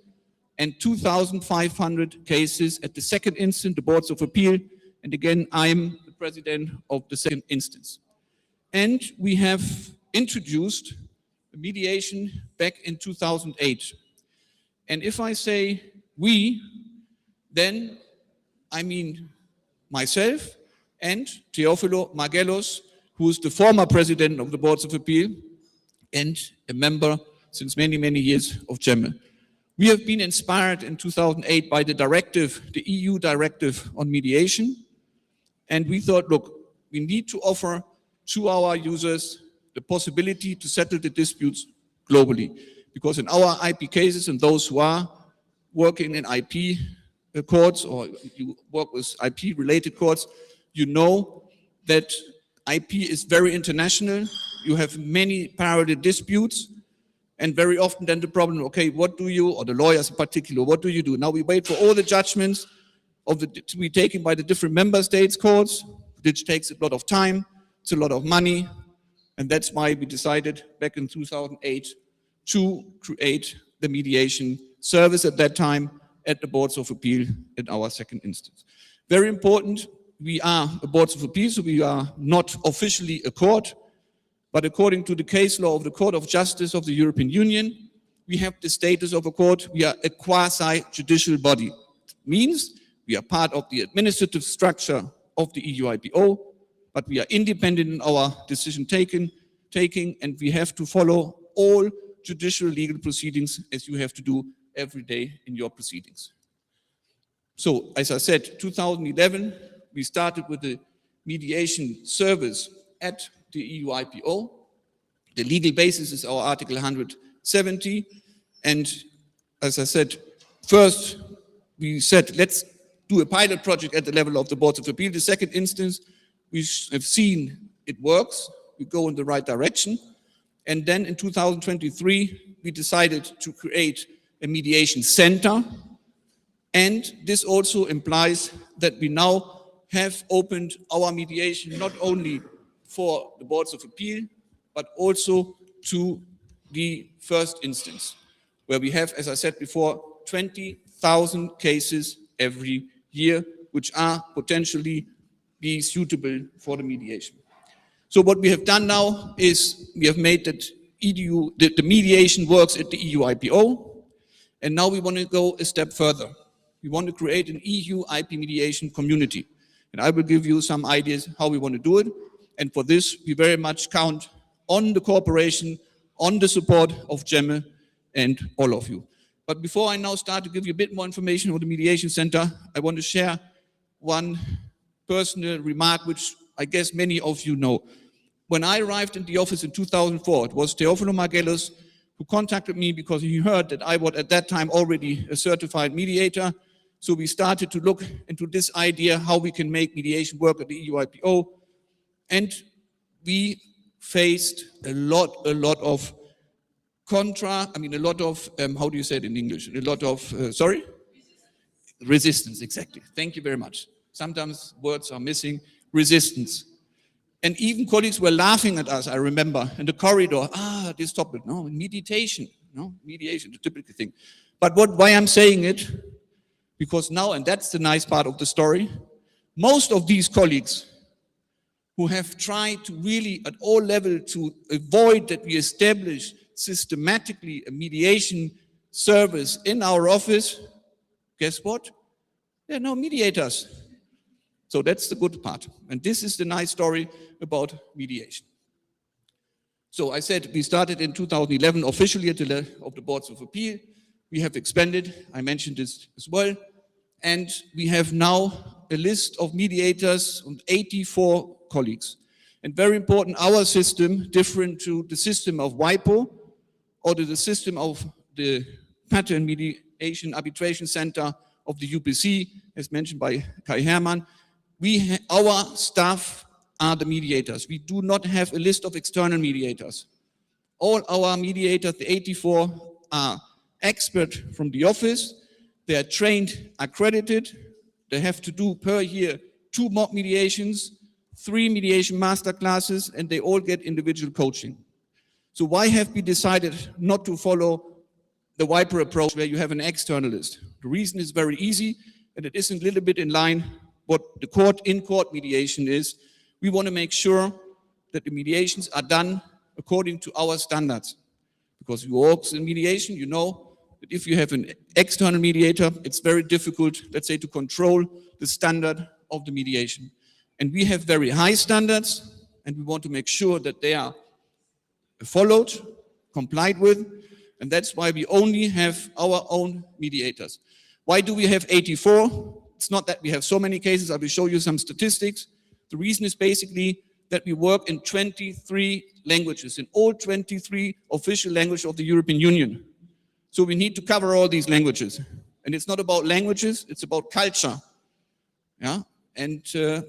and 2,500 cases at the second instance, the Boards of Appeal. And again, I'm the President of the second instance. And we have introduced mediation back in 2008. And if I say We, then, I mean myself and Teófilo Margelos, who is the former president of the Boards of Appeal and a member since many, many years of GEMME. We have been inspired in 2008 by the directive, the EU directive on mediation. And we thought, look, we need to offer to our users the possibility to settle the disputes globally. Because in our IP cases, and those who are working in IP courts or you work with IP-related courts, you know that IP is very international. You have many parallel disputes. And very often then the problem, okay, what do you, or the lawyers in particular, what do you do? Now we wait for all the judgments to be taken by the different member states courts, which takes a lot of time, it's a lot of money, and that's why we decided back in 2008 to create the mediation service at that time at the Boards of Appeal in our second instance. Very important, we are a Boards of Appeal, so we are not officially a court, but according to the case law of the Court of Justice of the European Union, we have the status of a court. We are a quasi-judicial body. It means we are part of the administrative structure of the EU IPO, but we are independent in our decision taking, and we have to follow all judicial legal proceedings as you have to do every day in your proceedings. So, as I said, 2011, we started with the mediation service at the EU IPO. The legal basis is our Article 170. And as I said, first we said, let's do a pilot project at the level of the Boards of Appeal. The second instance, we have seen it works. We go in the right direction. And then in 2023, we decided to create a mediation center. And this also implies that we now have opened our mediation not only for the Boards of Appeal, but also to the first instance, where we have, as I said before, 20,000 cases every year, which are potentially be suitable for the mediation. So what we have done now is we have made that the mediation works at the EU IPO, and now we want to go a step further. We want to create an EU IP mediation community. And I will give you some ideas how we want to do it. And for this, we very much count on the cooperation, on the support of GEMME and all of you. But before I now start to give you a bit more information on the Mediation Center, I want to share one personal remark, which I guess many of you know. When I arrived in the office in 2004, it was Teófilo Margelos who contacted me because he heard that I was at that time already a certified mediator. So we started to look into this idea, how we can make mediation work at the EU IPO. And we faced a lot of how do you say it in English? A lot of, resistance, exactly. Thank you very much. Sometimes words are missing, resistance. And even colleagues were laughing at us, I remember, in the corridor. This topic, no, mediation, the typical thing. But why I'm saying it, because now, and that's the nice part of the story, most of these colleagues who have tried to really at all levels to avoid that we establish systematically a mediation service in our office, guess what? There are no mediators. So that's the good part. And this is the nice story about mediation. So I said we started in 2011 officially at the level of the Boards of Appeal. We have expanded, I mentioned this as well. And we have now a list of mediators of 84 colleagues. And very important, our system, different to the system of WIPO or to the system of the Patent Mediation Arbitration Center of the UPC, as mentioned by Kai Harmand, our staff are the mediators. We do not have a list of external mediators. All our mediators, the 84, are expert from the office. They are trained, accredited. They have to do per year 2 mock mediations, 3 mediation master classes, and they all get individual coaching. So why have we decided not to follow the WIPO approach where you have an externalist? The reason is very easy, and it isn't a little bit in line what the in-court mediation is. We want to make sure that the mediations are done according to our standards. Because you work in mediation, you know that if you have an external mediator, it's very difficult, let's say, to control the standard of the mediation. And we have very high standards, and we want to make sure that they are followed, complied with, and that's why we only have our own mediators. Why do we have 84? It's not that we have so many cases. I will show you some statistics. The reason is basically that we work in 23 languages, in all 23 official languages of the European Union. So we need to cover all these languages. And it's not about languages, it's about culture. Yeah? And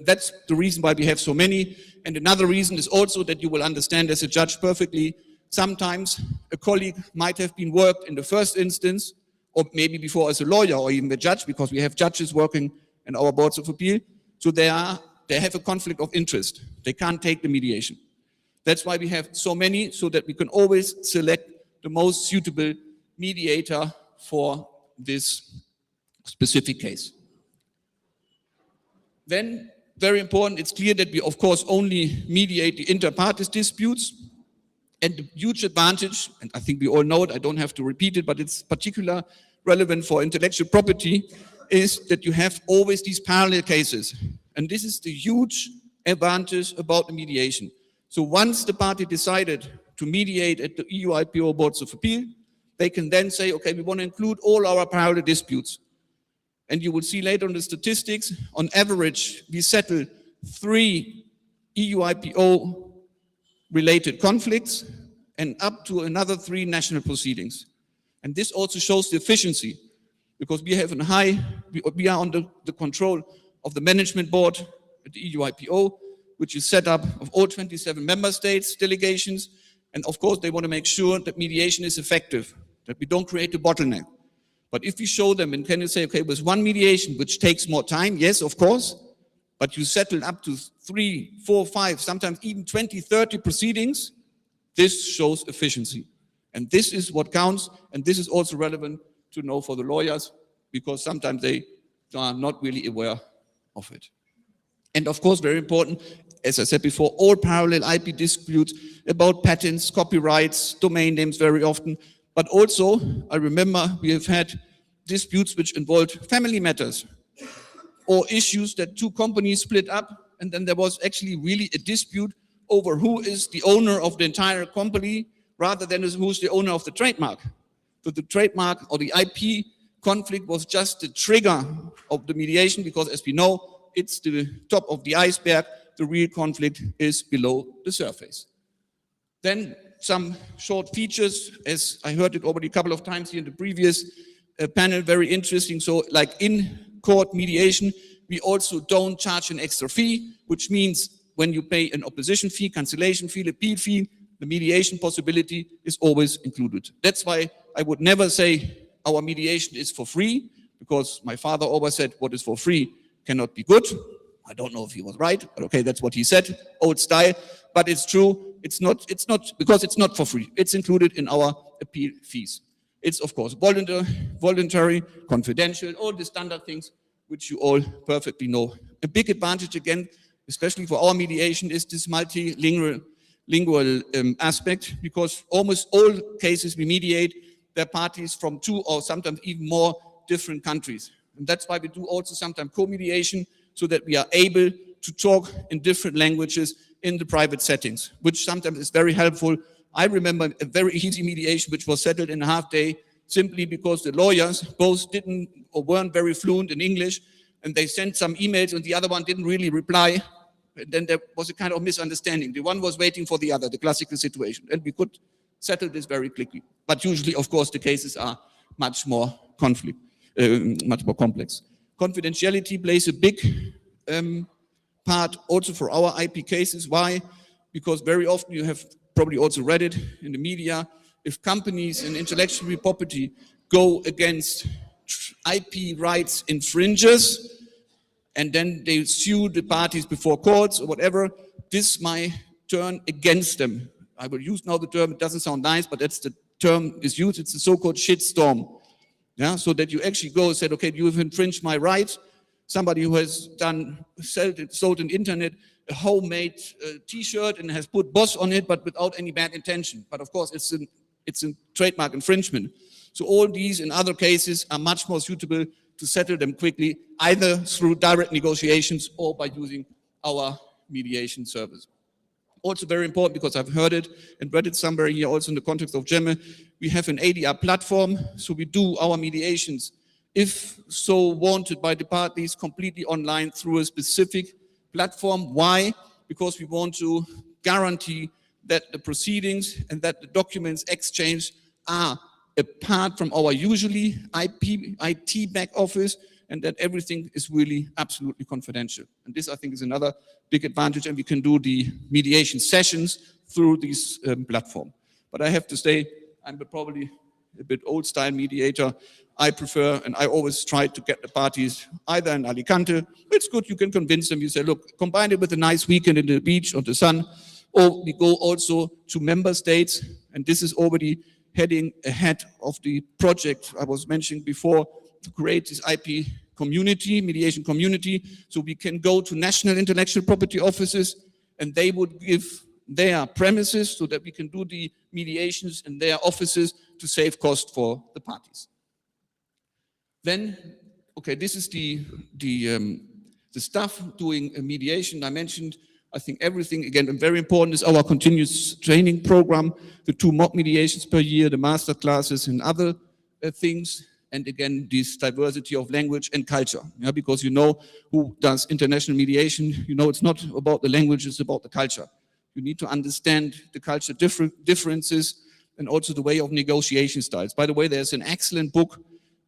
that's the reason why we have so many. And another reason is also that you will understand as a judge perfectly, sometimes a colleague might have been worked in the first instance, or maybe before as a lawyer or even the judge, because we have judges working in our boards of appeal. So they have a conflict of interest. They can't take the mediation. That's why we have so many, so that we can always select the most suitable mediator for this specific case. Then, very important, it's clear that we, of course, only mediate the inter partes disputes. And the huge advantage, and I think we all know it, I don't have to repeat it, but it's particularly relevant for intellectual property, is that you have always these parallel cases. And this is the huge advantage about the mediation. So once the party decided to mediate at the EU IPO Boards of Appeal, they can then say, okay, we want to include all our parallel disputes. And you will see later on the statistics, on average, we settle 3 EU IPO related conflicts and up to another 3 national proceedings. And this also shows the efficiency, because we have we are under the control of the management board at the EU IPO, which is set up of all 27 member states, delegations, and of course they want to make sure that mediation is effective, that we don't create a bottleneck. But if we show them, and can you say, okay, with one mediation, which takes more time, yes, of course, but you settle up to 3, 4, 5, sometimes even 20, 30 proceedings, this shows efficiency. And this is what counts, and this is also relevant to know for the lawyers, because sometimes they are not really aware of it. And of course, very important, as I said before, all parallel IP disputes about patents, copyrights, domain names very often, but also, I remember we have had disputes which involved family matters, or issues that 2 companies split up, and then there was actually really a dispute over who is the owner of the entire company, rather than who's the owner of the trademark. So the trademark or the IP conflict was just the trigger of the mediation, because as we know, it's the top of the iceberg. The real conflict is below the surface. Then some short features, as I heard it already a couple of times here in the previous panel, very interesting. So like in court mediation, we also don't charge an extra fee, which means when you pay an opposition fee, cancellation fee, appeal fee, the mediation possibility is always included. That's why I would never say our mediation is for free, because my father always said what is for free cannot be good. I don't know if he was right, but okay, that's what he said, old style. But it's true, it's not because it's not for free. It's included in our appeal fees. It's of course voluntary, confidential, all the standard things which you all perfectly know. A big advantage again, especially for our mediation, is this multilingual aspect, because almost all cases we mediate, they're parties from 2 or sometimes even more different countries. And that's why we do also sometimes co-mediation, so that we are able to talk in different languages in the private settings, which sometimes is very helpful. I remember a very easy mediation which was settled in a half day, simply because the lawyers both didn't or weren't very fluent in English, and they sent some emails and the other one didn't really reply. And then there was a kind of misunderstanding. The one was waiting for the other, the classical situation, and we could settle this very quickly. But usually, of course, the cases are much more complex. Confidentiality plays a big part also for our IP cases. Why? Because very often, you have probably also read it in the media, if companies and intellectual property go against IP rights infringers, and then they sue the parties before courts or whatever, this might turn against them. I will use now the term, it doesn't sound nice, but that's the term is used, it's the so-called shitstorm. Yeah, so that you actually go and said, okay, you have infringed my rights. Somebody who has sold on internet a homemade t-shirt and has put boss on it, but without any bad intention. But of course, it's it's a trademark infringement. So all these and other cases are much more suitable to settle them quickly, either through direct negotiations or by using our mediation service. Also very important, because I've heard it and read it somewhere here also in the context of GEMME, we have an ADR platform, so we do our mediations, if so wanted by the parties, completely online through a specific platform. Why? Because we want to guarantee that the proceedings and that the documents exchanged are apart from our usually IT back office, and that everything is really absolutely confidential. And this, I think, is another big advantage, and we can do the mediation sessions through this platform. But I have to say, I'm probably a bit old-style mediator. I prefer, and I always try to get the parties either in Alicante. It's good, you can convince them. You say, look, combine it with a nice weekend in the beach or the sun, or we go also to member states, and this is already heading ahead of the project I was mentioning before, to create this IP community, mediation community, so we can go to national intellectual property offices and they would give their premises so that we can do the mediations in their offices to save cost for the parties. Then, okay, this is the stuff doing a mediation. I mentioned, I think everything, again, and very important, is our continuous training program, the 2 mock mediations per year, the master classes and other things. And again, this diversity of language and culture, because you know who does international mediation, you know it's not about the language, it's about the culture. You need to understand the culture differences and also the way of negotiation styles. By the way, there's an excellent book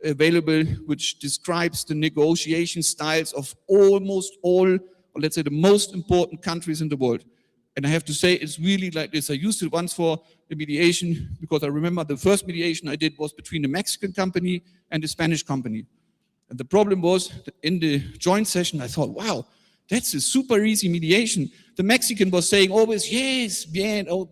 available which describes the negotiation styles of almost all, or let's say the most important countries in the world. And I have to say, it's really like this. I used it once for a mediation, because I remember the first mediation I did was between a Mexican company and a Spanish company. And the problem was that in the joint session, I thought, wow, that's a super easy mediation. The Mexican was saying always, yes, bien, oh,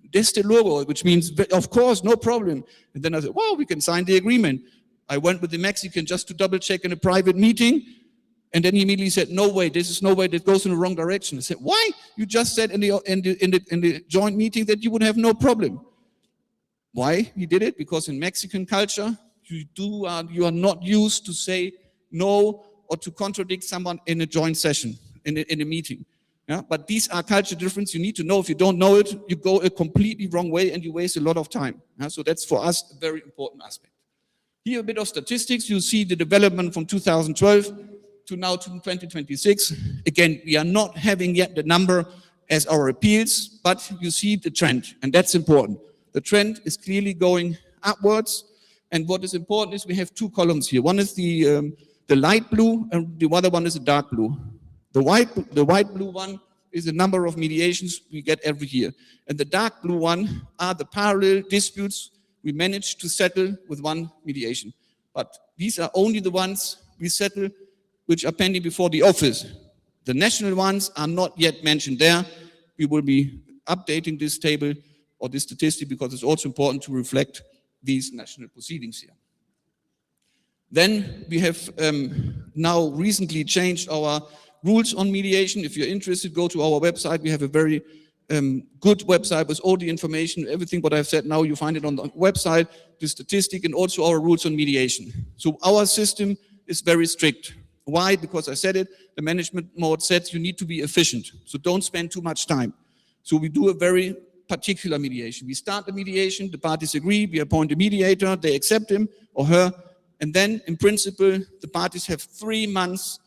desde luego, which means, of course, no problem. And then I said, well, we can sign the agreement. I went with the Mexican just to double check in a private meeting. And then he immediately said, no way, this is no way, that goes in the wrong direction. I said, why? You just said in the joint meeting that you would have no problem. Why he did it? Because in Mexican culture, you are not used to say no or to contradict someone in a joint session, in a meeting. Yeah? But these are culture differences. You need to know. If you don't know it, you go a completely wrong way and you waste a lot of time. Yeah? So that's for us a very important aspect. Here a bit of statistics. You see the development from 2012 to now to 2026. Again, we are not having yet the number as our appeals, but you see the trend, and that's important. The trend is clearly going upwards, and what is important is we have 2 columns here. One is the light blue, and the other one is the dark blue. The white blue one is the number of mediations we get every year, and the dark blue one are the parallel disputes we managed to settle with one mediation. But these are only the ones we settle which are pending before the office. The national ones are not yet mentioned there. We will be updating this table or this statistic because it's also important to reflect these national proceedings here. Then we have now recently changed our rules on mediation. If you're interested, go to our website. We have a very good website with all the information, everything what I've said now, you find it on the website, the statistic, and also our rules on mediation. So our system is very strict. Why? Because I said it, the management mode says you need to be efficient. So don't spend too much time. So we do a very particular mediation. We start the mediation, the parties agree, we appoint a mediator, they accept him or her, and then in principle, the parties have 3 months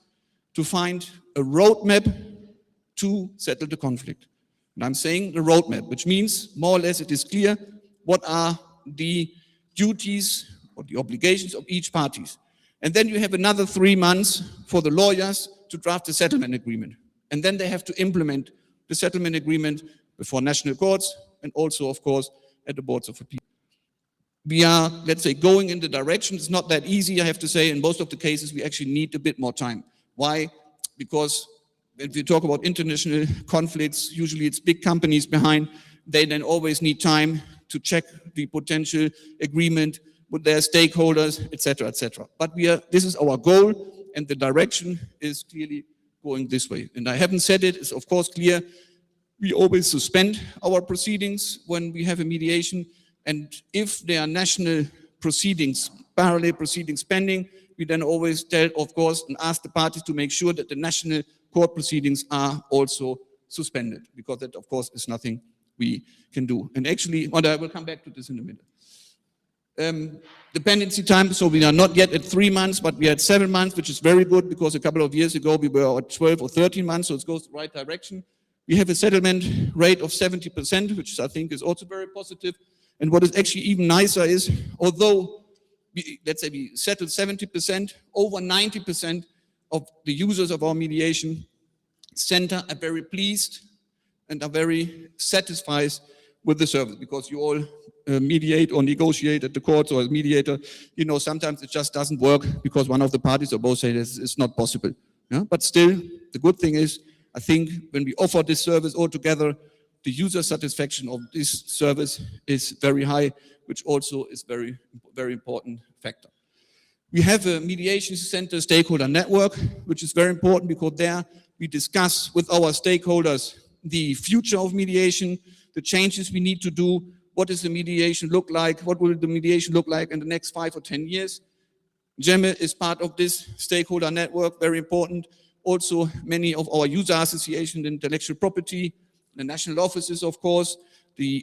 to find a roadmap to settle the conflict. And I'm saying the roadmap, which means more or less it is clear what are the duties or the obligations of each party. And then you have another 3 months for the lawyers to draft a settlement agreement. And then they have to implement the settlement agreement before national courts and also, of course, at the boards of appeal. We are, let's say, going in the direction. It's not that easy, I have to say. In most of the cases, we actually need a bit more time. Why? Because when we talk about international conflicts, usually it's big companies behind. They then always need time to check the potential agreement with their stakeholders, etc., etc. But this is our goal, and the direction is clearly going this way. And I haven't said it, it's of course clear, we always suspend our proceedings when we have a mediation. And if there are national proceedings, parallel proceedings pending, we then always tell, of course, and ask the parties to make sure that the national court proceedings are also suspended, because that, of course, is nothing we can do. And actually, I will come back to this in a minute. Dependency time, so we are not yet at 3 months, but we are at 7 months, which is very good, because a couple of years ago we were at 12 or 13 months, so it goes the right direction. We have a settlement rate of 70%, which I think is also very positive. And what is actually even nicer is, although let's say we settled 70%, over 90% of the users of our mediation center are very pleased and are very satisfied with the service, because you all mediate or negotiate at the courts, or as mediator, you know, sometimes it just doesn't work because one of the parties or both say it's not possible. Yeah? But still, the good thing is, I think when we offer this service altogether, the user satisfaction of this service is very high, which also is very, very important factor. We have a mediation center stakeholder network, which is very important, because there we discuss with our stakeholders the future of mediation, the changes we need to do, what does the mediation look like, what will the mediation look like in the next 5 or 10 years. GEMME is part of this stakeholder network, very important. Also, many of our user associations, intellectual property, the national offices, of course, the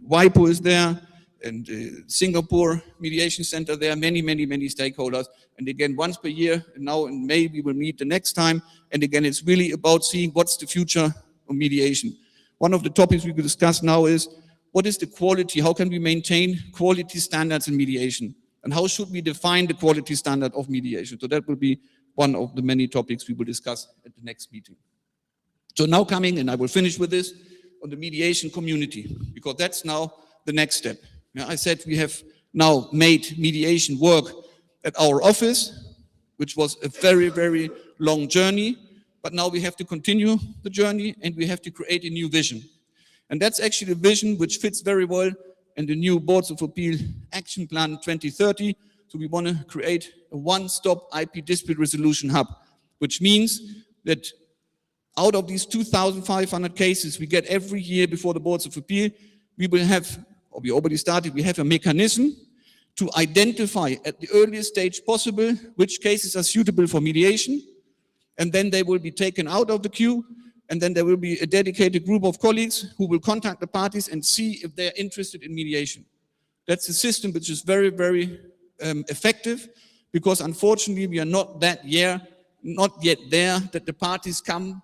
WIPO is there, and Singapore Mediation Center, there are many, many, many stakeholders. And again, once per year, and now in May, we will meet the next time. And again, it's really about seeing what's the future of mediation. One of the topics we could discuss now is, what is the quality? How can we maintain quality standards in mediation? And how should we define the quality standard of mediation? So that will be one of the many topics we will discuss at the next meeting. So now coming, and I will finish with this, on the mediation community, because that's now the next step. Yeah, I said we have now made mediation work at our office, which was a very, very long journey, but now we have to continue the journey, and we have to create a new vision. And that's actually a vision which fits very well in the new Boards of Appeal Action Plan 2030. So we want to create a one-stop IP dispute resolution hub, which means that out of these 2,500 cases we get every year before the Boards of Appeal, we will have, or we already started, we have a mechanism to identify at the earliest stage possible which cases are suitable for mediation, and then they will be taken out of the queue, and then there will be a dedicated group of colleagues who will contact the parties and see if they're interested in mediation. That's a system which is very, very effective, because unfortunately we are not yet there that the parties come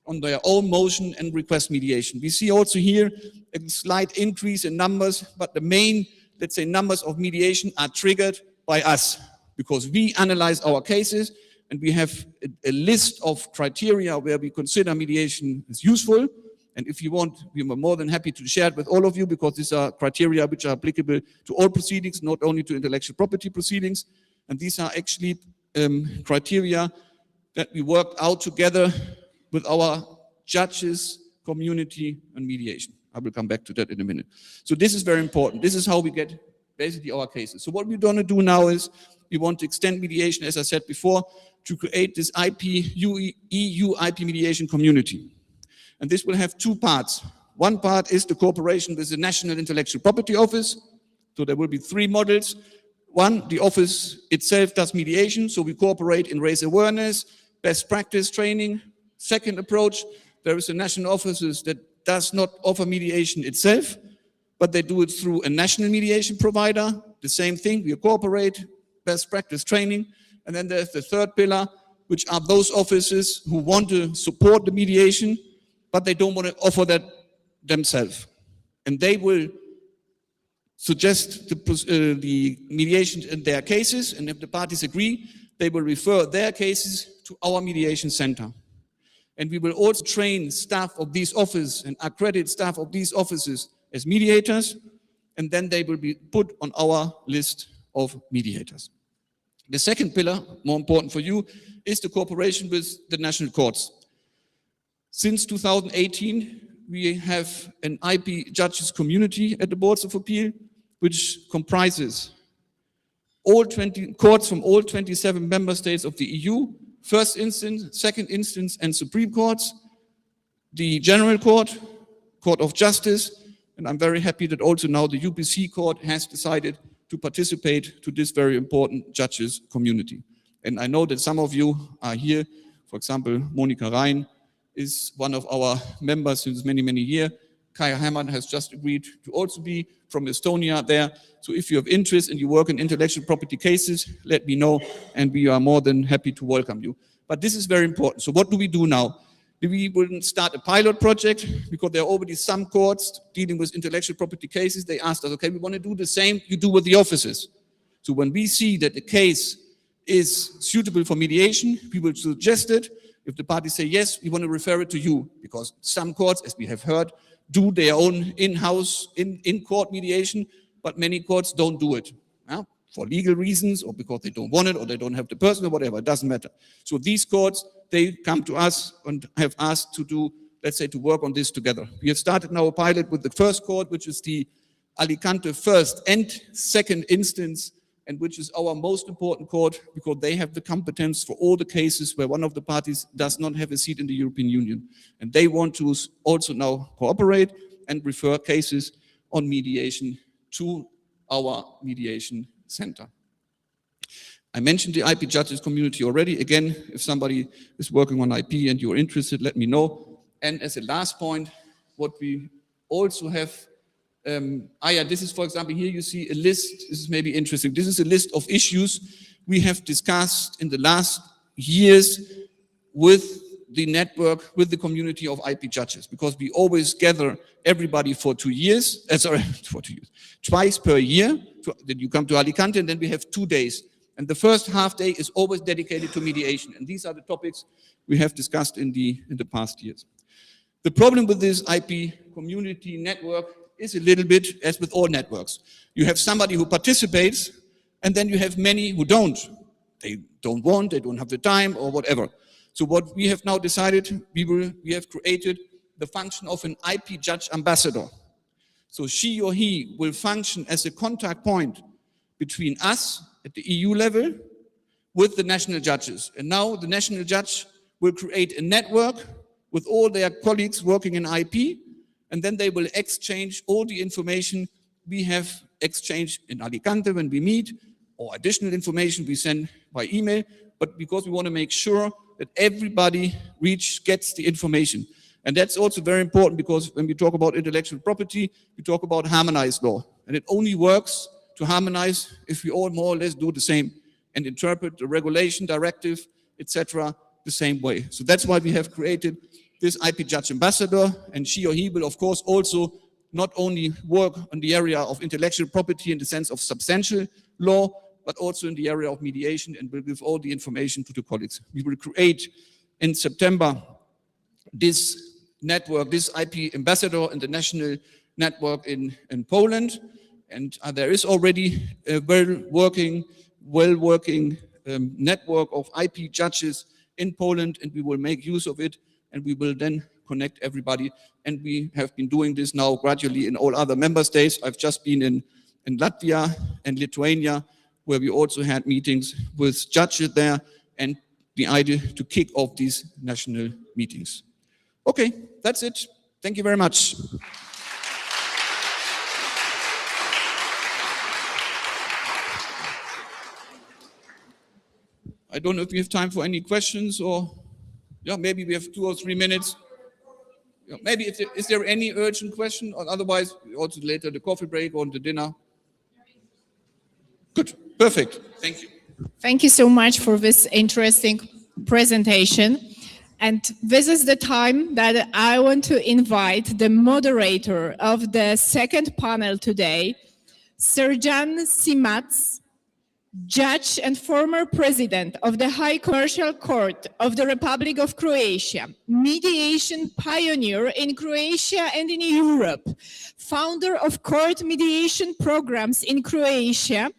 on their own motion and request mediation. We see also here a slight increase in numbers, but the main, let's say, numbers of mediation are triggered by us, because we analyze our cases and we have a list of criteria where we consider mediation is useful. And if you want, we are more than happy to share it with all of you, because these are criteria which are applicable to all proceedings, not only to intellectual property proceedings. And these are actually criteria that we worked out together with our judges, community, and mediation. I will come back to that in a minute. So this is very important. This is how we get basically our cases. So what we're going to do now is we want to extend mediation, as I said before, to create this EU IP mediation community. And this will have 2 parts. One part is the cooperation with the National Intellectual Property Office. So there will be 3 models. One, the office itself does mediation, so we cooperate in raise awareness, best practice training. Second approach, there is a national office that does not offer mediation itself, but they do it through a national mediation provider. The same thing, we cooperate, best practice training. And then there's the third pillar, which are those offices who want to support the mediation, but they don't want to offer that themselves. And they will suggest the mediation in their cases, and if the parties agree, they will refer their cases to our mediation center. And we will also train staff of these offices and accredit staff of these offices as mediators, and then they will be put on our list of mediators. The second pillar, more important for you, is the cooperation with the national courts. Since 2018, we have an IP judges community at the Boards of Appeal, which comprises all 20 courts from all 27 member states of the EU, first instance, second instance, and Supreme Courts, the General Court, Court of Justice, And I'm very happy that also now the UPC court has decided to participate to this very important judges community. And I know that some of you are here. For example, Monika Rhein is one of our members since many, many years. Harmand has just agreed to also be from Estonia there. So if you have interest and you work in intellectual property cases, let me know, and we are more than happy to welcome you. But this is very important. So what do we do now? We will start a pilot project because there are already some courts dealing with intellectual property cases. They asked us, okay, we want to do the same you do with the offices. So when we see that the case is suitable for mediation, we will suggest it. If the parties say yes, we want to refer it to you, because some courts, as we have heard, do their own in-house, in-court mediation, but many courts don't do it. For legal reasons, or because they don't want it, or they don't have the person, or whatever, it doesn't matter. So these courts, they come to us and have asked to do, let's say, to work on this together. We have started now a pilot with the first court, which is the Alicante first and second instance, and which is our most important court, because they have the competence for all the cases where one of the parties does not have a seat in the European Union. And they want to also now cooperate and refer cases on mediation to our mediation center. I mentioned the IP judges community already. Again, if somebody is working on IP and you're interested, let me know. And as a last point, what we also have, this is, for example, here you see a list. This is maybe interesting. This is a list of issues we have discussed in the last years with the network, with the community of IP judges, because we always gather everybody for 2 years, twice per year. Then you come to Alicante, and then we have 2 days. And the first half day is always dedicated to mediation. And these are the topics we have discussed in the past years. The problem with this IP community network is a little bit as with all networks. You have somebody who participates, and then you have many who don't. They don't want, they don't have the time, or whatever. So what we have now decided, we have created the function of an IP judge ambassador. So she or he will function as a contact point between us at the EU level with the national judges. And now the national judge will create a network with all their colleagues working in IP, and then they will exchange all the information we have exchanged in Alicante when we meet, or additional information we send by email, but because we want to make sure that everybody gets the information. And that's also very important, because when we talk about intellectual property, we talk about harmonized law. And it only works to harmonize if we all more or less do the same and interpret the regulation, directive, etc. the same way. So that's why we have created this IP judge ambassador, and she or he will of course also not only work on the area of intellectual property in the sense of substantial law, but also in the area of mediation, and will give all the information to the colleagues. We will create in September this network, this IP ambassador in the national network in Poland. And there is already a well-working network of IP judges in Poland, and we will make use of it, and we will then connect everybody. And we have been doing this now gradually in all other member states. I've just been in Latvia and Lithuania, where we also had meetings with judges there, and the idea to kick off these national meetings. Okay, that's it. Thank you very much. I don't know if we have time for any questions, or maybe we have 2 or 3 minutes. Maybe is there any urgent question, or otherwise also later the coffee break or the dinner? Good, perfect. Thank you. Thank you so much for this interesting presentation. And this is the time that I want to invite the moderator of the second panel today, Srdjan Simac, Judge and former President of the High Commercial Court of the Republic of Croatia, mediation pioneer in Croatia and in Europe, founder of court mediation programs in Croatia,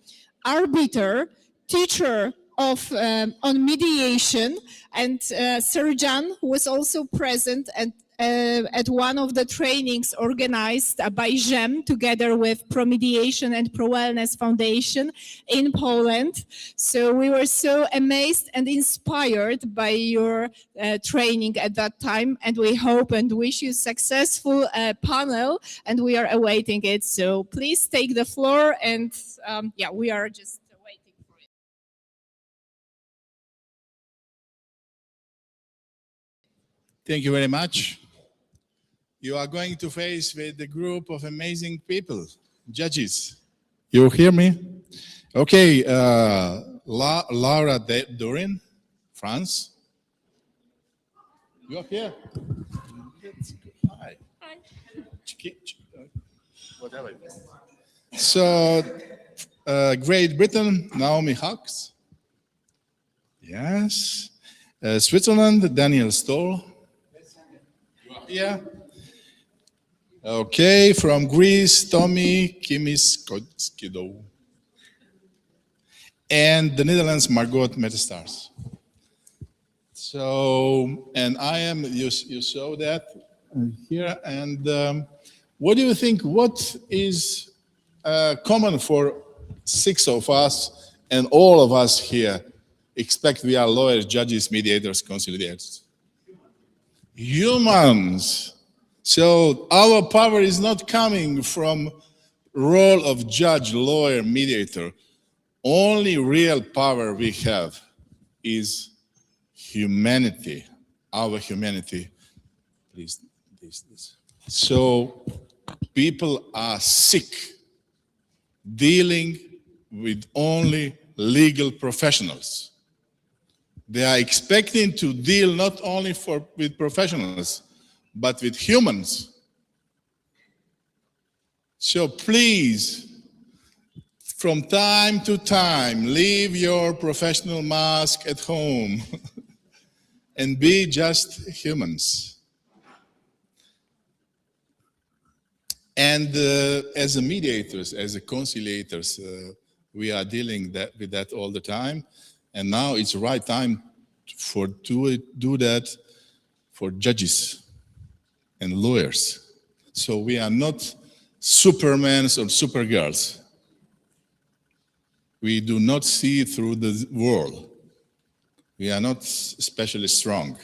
arbiter, teacher on mediation, and Srdjan, who was also present at one of the trainings organized by GEMME together with Pro-Mediation and Pro-Wellness Foundation in Poland. So we were so amazed and inspired by your training at that time, and we hope and wish you successful panel, and we are awaiting it. So please take the floor, and yeah, we are just waiting for it. Thank you very much. You are going to face with a group of amazing people, judges. You hear me? Okay, Laura Durin, France. You are here? Hi. Hi. Whatever. So, Great Britain, Naomi Hawks. Yes. Switzerland, Daniel Stoll. Yeah. Okay, from Greece, Tommy Kimiskoskido. And the Netherlands, Margot Metestars. So, and I am, you saw that here, and what do you think, what is common for 6 of us and all of us here? Expect we are lawyers, judges, mediators, conciliators. Humans. So our power is not coming from role of judge, lawyer, mediator. Only real power we have is humanity, our humanity. Please, this. So people are sick dealing with only legal professionals. They are expecting to deal not only with professionals, but with humans. So please, from time to time, leave your professional mask at home and be just humans. And as a mediators, as a conciliators, we are dealing with that all the time. And now it's the right time to do that for judges and lawyers. So we are not supermen or supergirls. We do not see through the world. We are not especially strong,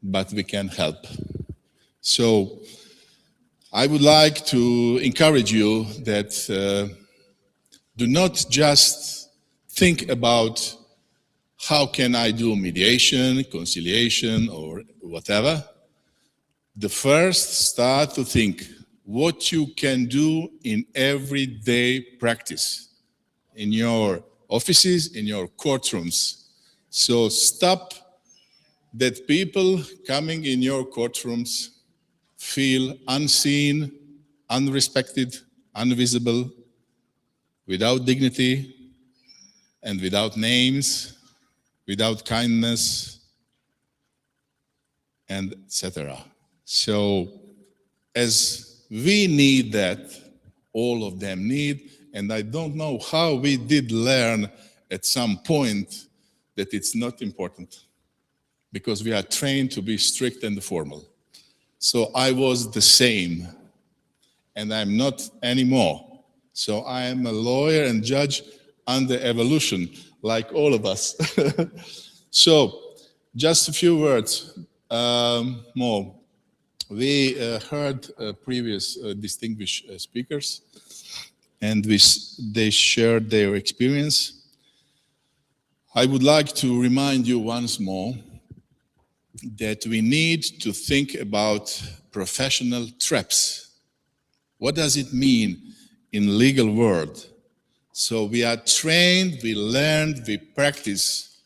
but we can help. So I would like to encourage you that do not just think about how can I do mediation, conciliation, or whatever. The first, start to think what you can do in everyday practice, in your offices, in your courtrooms. So stop that people coming in your courtrooms feel unseen, unrespected, invisible, without dignity, and without names, without kindness, and etc. So as we need that, all of them need, and I don't know how we did learn at some point that it's not important, because we are trained to be strict and formal. So I was the same, and I'm not anymore. So I am a lawyer and judge under evolution, like all of us. So just a few words more. We heard previous distinguished speakers, and they shared their experience. I would like to remind you once more that we need to think about professional traps. What does it mean in legal world? So we are trained, we learned, we practice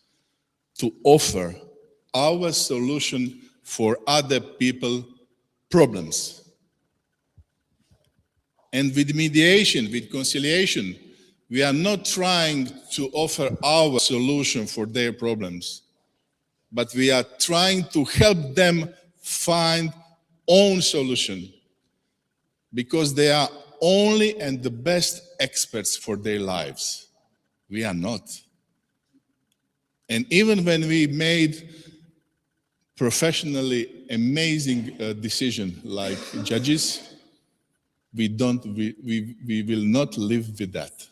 to offer our solution for other people problems. And with mediation, with conciliation, we are not trying to offer our solution for their problems, but we are trying to help them find own solution, because they are only and the best experts for their lives. We are not. And even when we made professionally amazing decision like judges, we will not live with that.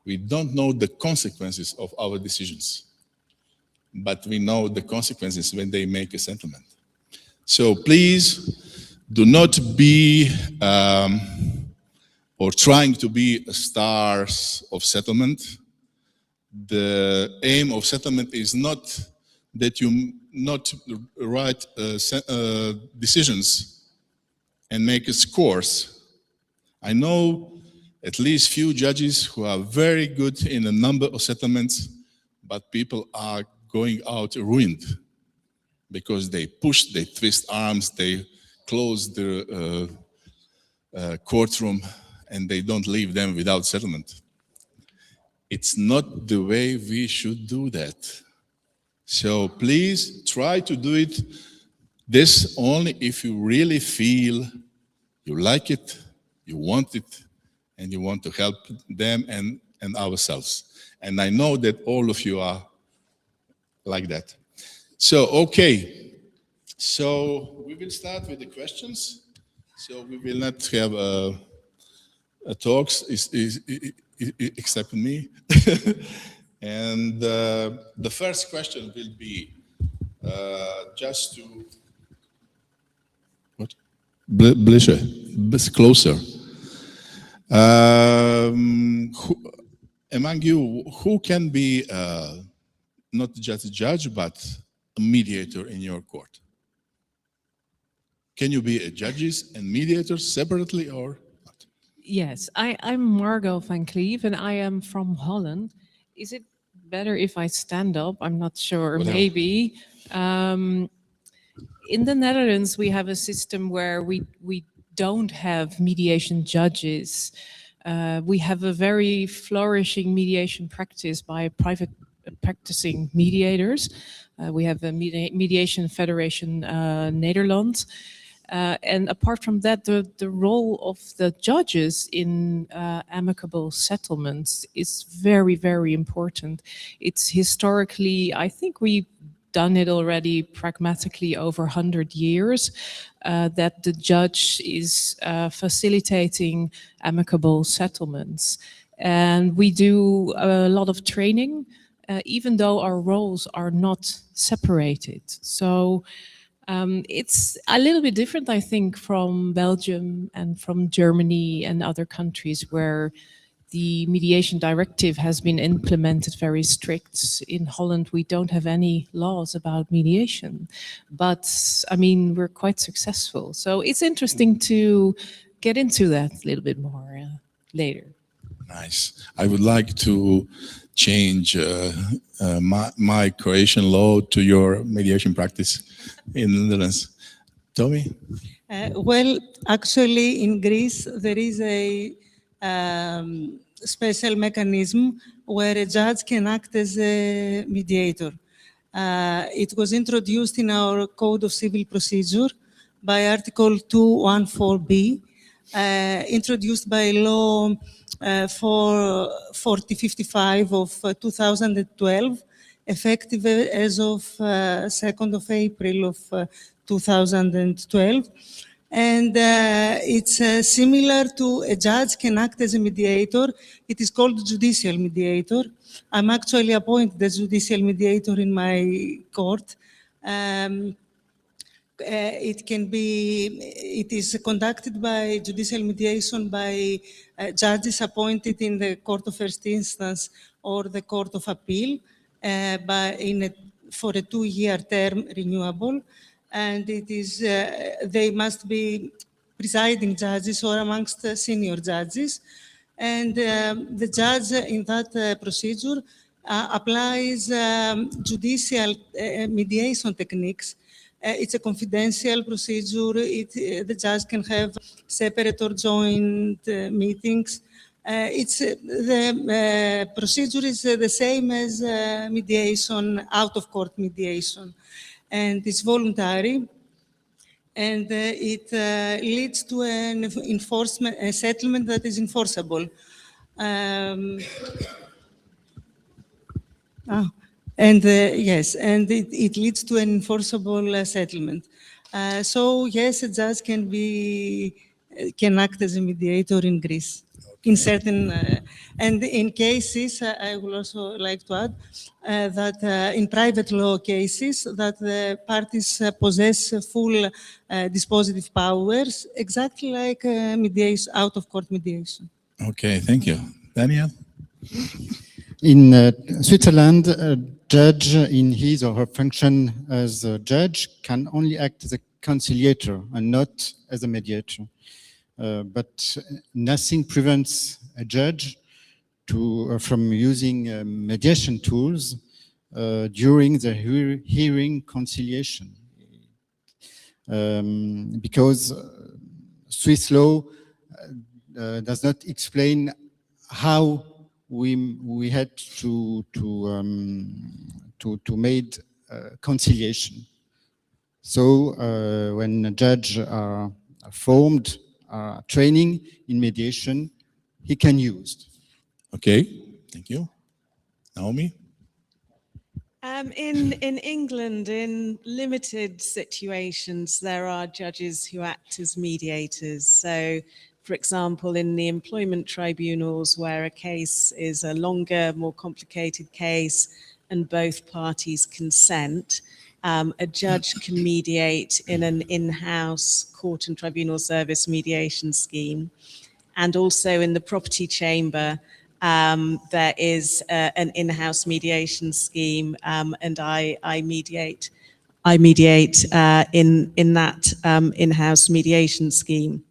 We don't know the consequences of our decisions, but we know the consequences when they make a settlement. So please do not be or trying to be stars of settlement. The aim of settlement is not that you not write decisions and make scores. I know at least few judges who are very good in a number of settlements, but people are going out ruined because they push, they twist arms, they close the courtroom, and they don't leave them without settlement. It's not the way we should do that. So please try to do it this only if you really feel you like it, you want it, and you want to help them and ourselves. And I know that all of you are like that. So, okay. So we will start with the questions. So we will not have talks except me. And the first question will be just to what? Closer. Among you, who can be not just a judge but a mediator in your court? Can you be a judges and mediators separately or? Yes, I'm Margot van Cleef and I am from Holland. Is it better if I stand up? I'm not sure, Whatever. maybe. In the Netherlands, we have a system where we don't have mediation judges. We have a very flourishing mediation practice by private practicing mediators. We have a mediation federation, Nederland. And apart from that, the role of the judges in amicable settlements is very, very important. It's historically, I think we've done it already pragmatically over 100 years, that the judge is facilitating amicable settlements. And we do a lot of training, even though our roles are not separated. So it's a little bit different, I think, from Belgium and from Germany and other countries where the mediation directive has been implemented very strict. In Holland, we don't have any laws about mediation, but I mean, we're quite successful. So it's interesting to get into that a little bit more later. Nice. I would like to change my Croatian law to your mediation practice in the Netherlands. Tommy? Well, actually, in Greece, there is a special mechanism where a judge can act as a mediator. It was introduced in our Code of Civil Procedure by Article 214B, introduced by law 4055 of 2012, effective as of 2nd of April of 2012. And it's similar to a judge can act as a mediator. It is called judicial mediator. I'm actually appointed as judicial mediator in my court. It is conducted by judicial mediation by judges appointed in the Court of First Instance or the Court of Appeal for a 2-year term renewable. And it is, they must be presiding judges or amongst senior judges. And the judge in that procedure applies judicial mediation techniques. It's a confidential procedure. The judge can have separate or joint meetings. The procedure is the same as mediation, out-of-court mediation. And it's voluntary. And it leads to a settlement that is enforceable. And yes, and it leads to an enforceable settlement. So yes, a judge can act as a mediator in Greece. In certain, and in cases, I would also like to add that in private law cases, that the parties possess full dispositive powers, exactly like mediation, out-of-court mediation. Okay, thank you. Daniel? In Switzerland, a judge in his or her function as a judge can only act as a conciliator and not as a mediator. But nothing prevents a judge from using mediation tools during the hearing conciliation. Because Swiss law does not explain how we had to make conciliation. So when a judge are formed, training in mediation, he can use. Okay, thank you. Naomi? In England, in limited situations, there are judges who act as mediators. So, for example, in the employment tribunals where a case is a longer, more complicated case and both parties consent, a judge can mediate in an in-house court and tribunal service mediation scheme. And also in the property chamber, there is an in-house mediation scheme, and I mediate in that in-house mediation scheme.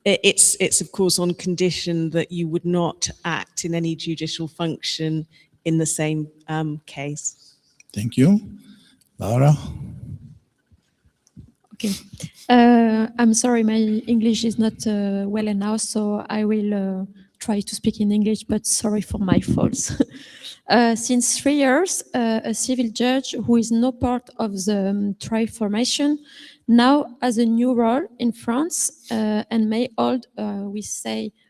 It's of course on condition that you would not act in any judicial function in the same case. Thank you. Laura? Okay. I'm sorry, my English is not well enough, so I will try to speak in English, but sorry for my faults. Since 3 years, a civil judge who is no part of the trial formation now has a new role in France and may hold,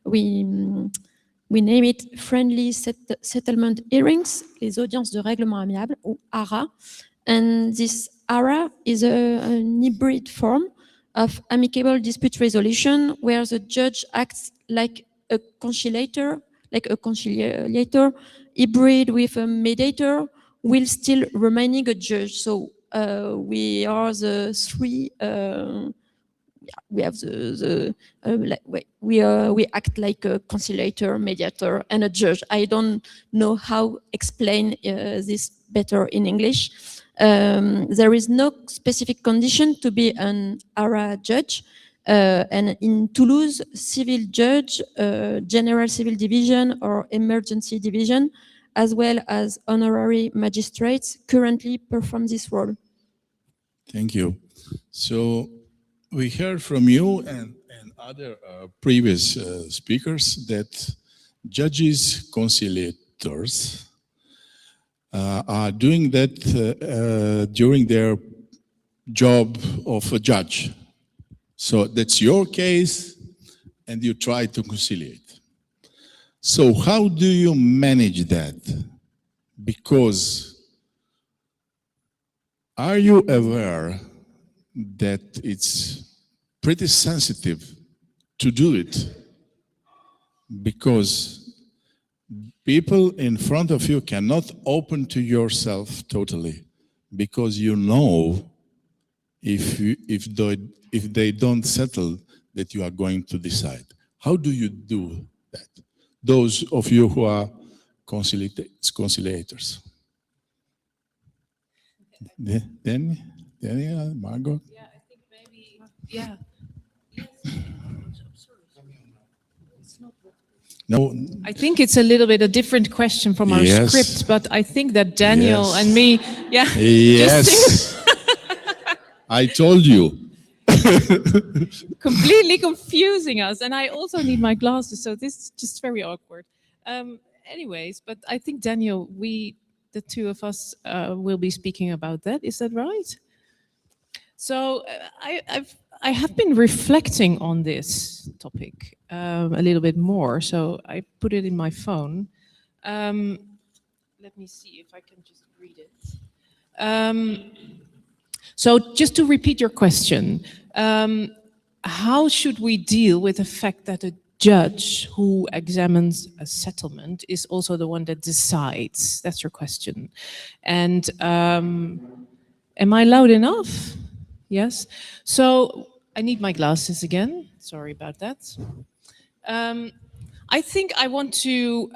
we name it friendly settlement hearings, les audiences de règlement amiable, ou ARA. And this ARA is an hybrid form of amicable dispute resolution where the judge acts like a conciliator, hybrid with a mediator, while still remaining a judge. So we are the three. We have we act like a conciliator, mediator, and a judge. I don't know how explain this better in English. There is no specific condition to be an ARA judge. And in Toulouse, civil judge, general civil division or emergency division, as well as honorary magistrates currently perform this role. Thank you. So we heard from you and other previous speakers that judges, conciliators are doing that during their job of a judge. So that's your case, and you try to conciliate. So how do you manage that? Because are you aware that it's pretty sensitive to do it? Because people in front of you cannot open to yourself totally, because you know if they don't settle that you are going to decide. How do you do that? Those of you who are conciliators. Daniel, Margot? Yeah, I think maybe, yeah. No. I think it's a little bit a different question from our Yes. script, but I think that Daniel Yes. and me, yeah. Yes. I told you. Completely confusing us, and I also need my glasses, so this is just very awkward. Anyways, but I think Daniel, the two of us, will be speaking about that. Is that right? So I have been reflecting on this topic a little bit more. So I put it in my phone. let me see if I can just read it. So just to repeat your question, how should we deal with the fact that a judge who examines a settlement is also the one that decides? That's your question. And am I loud enough? Yes. So I need my glasses again. Sorry about that. I think I want to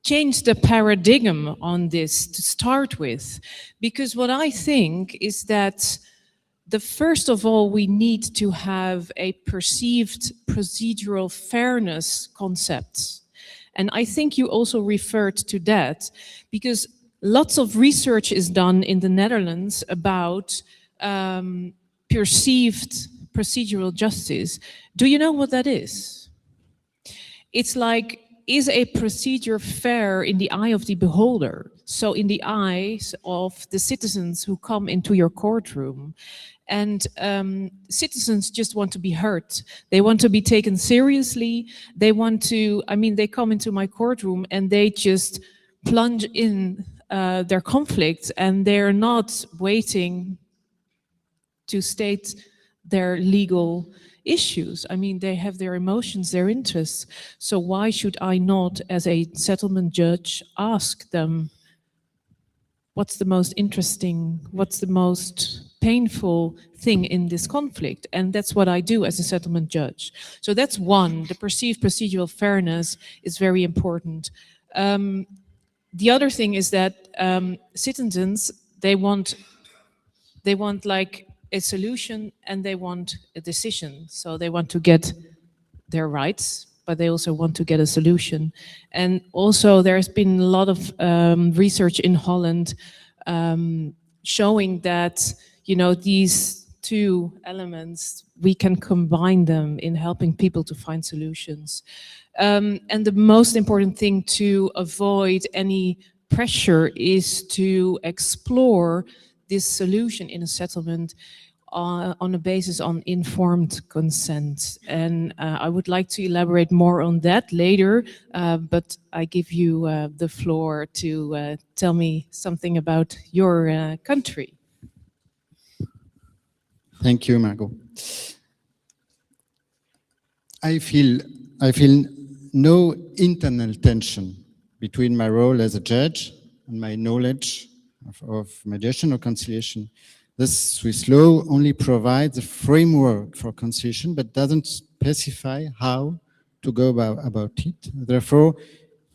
change the paradigm on this to start with, because what I think is that first of all, we need to have a perceived procedural fairness concept. And I think you also referred to that, because lots of research is done in the Netherlands about perceived procedural justice. Do you know what that is? It's like, is a procedure fair in the eye of the beholder? So in the eyes of the citizens who come into your courtroom. And citizens just want to be heard. They want to be taken seriously. They want to, I mean, they come into my courtroom and they just plunge in their conflicts, and they're not waiting to state their legal issues. I mean, they have their emotions, their interests. So why should I not, as a settlement judge, ask them, what's the most interesting, what's the most painful thing in this conflict? And that's what I do as a settlement judge. So that's one, the perceived procedural fairness is very important. The other thing is that citizens, they want like a solution and they want a decision. So they want to get their rights, but they also want to get a solution. And also there's been a lot of research in Holland showing that, you know, these two elements, we can combine them in helping people to find solutions. And the most important thing to avoid any pressure is to explore this solution in a settlement on a basis on informed consent. And I would like to elaborate more on that later, but I give you the floor to tell me something about your country. Thank you, Margot. I feel no internal tension between my role as a judge and my knowledge of mediation or conciliation. This Swiss law only provides a framework for conciliation, but doesn't specify how to go about it. Therefore,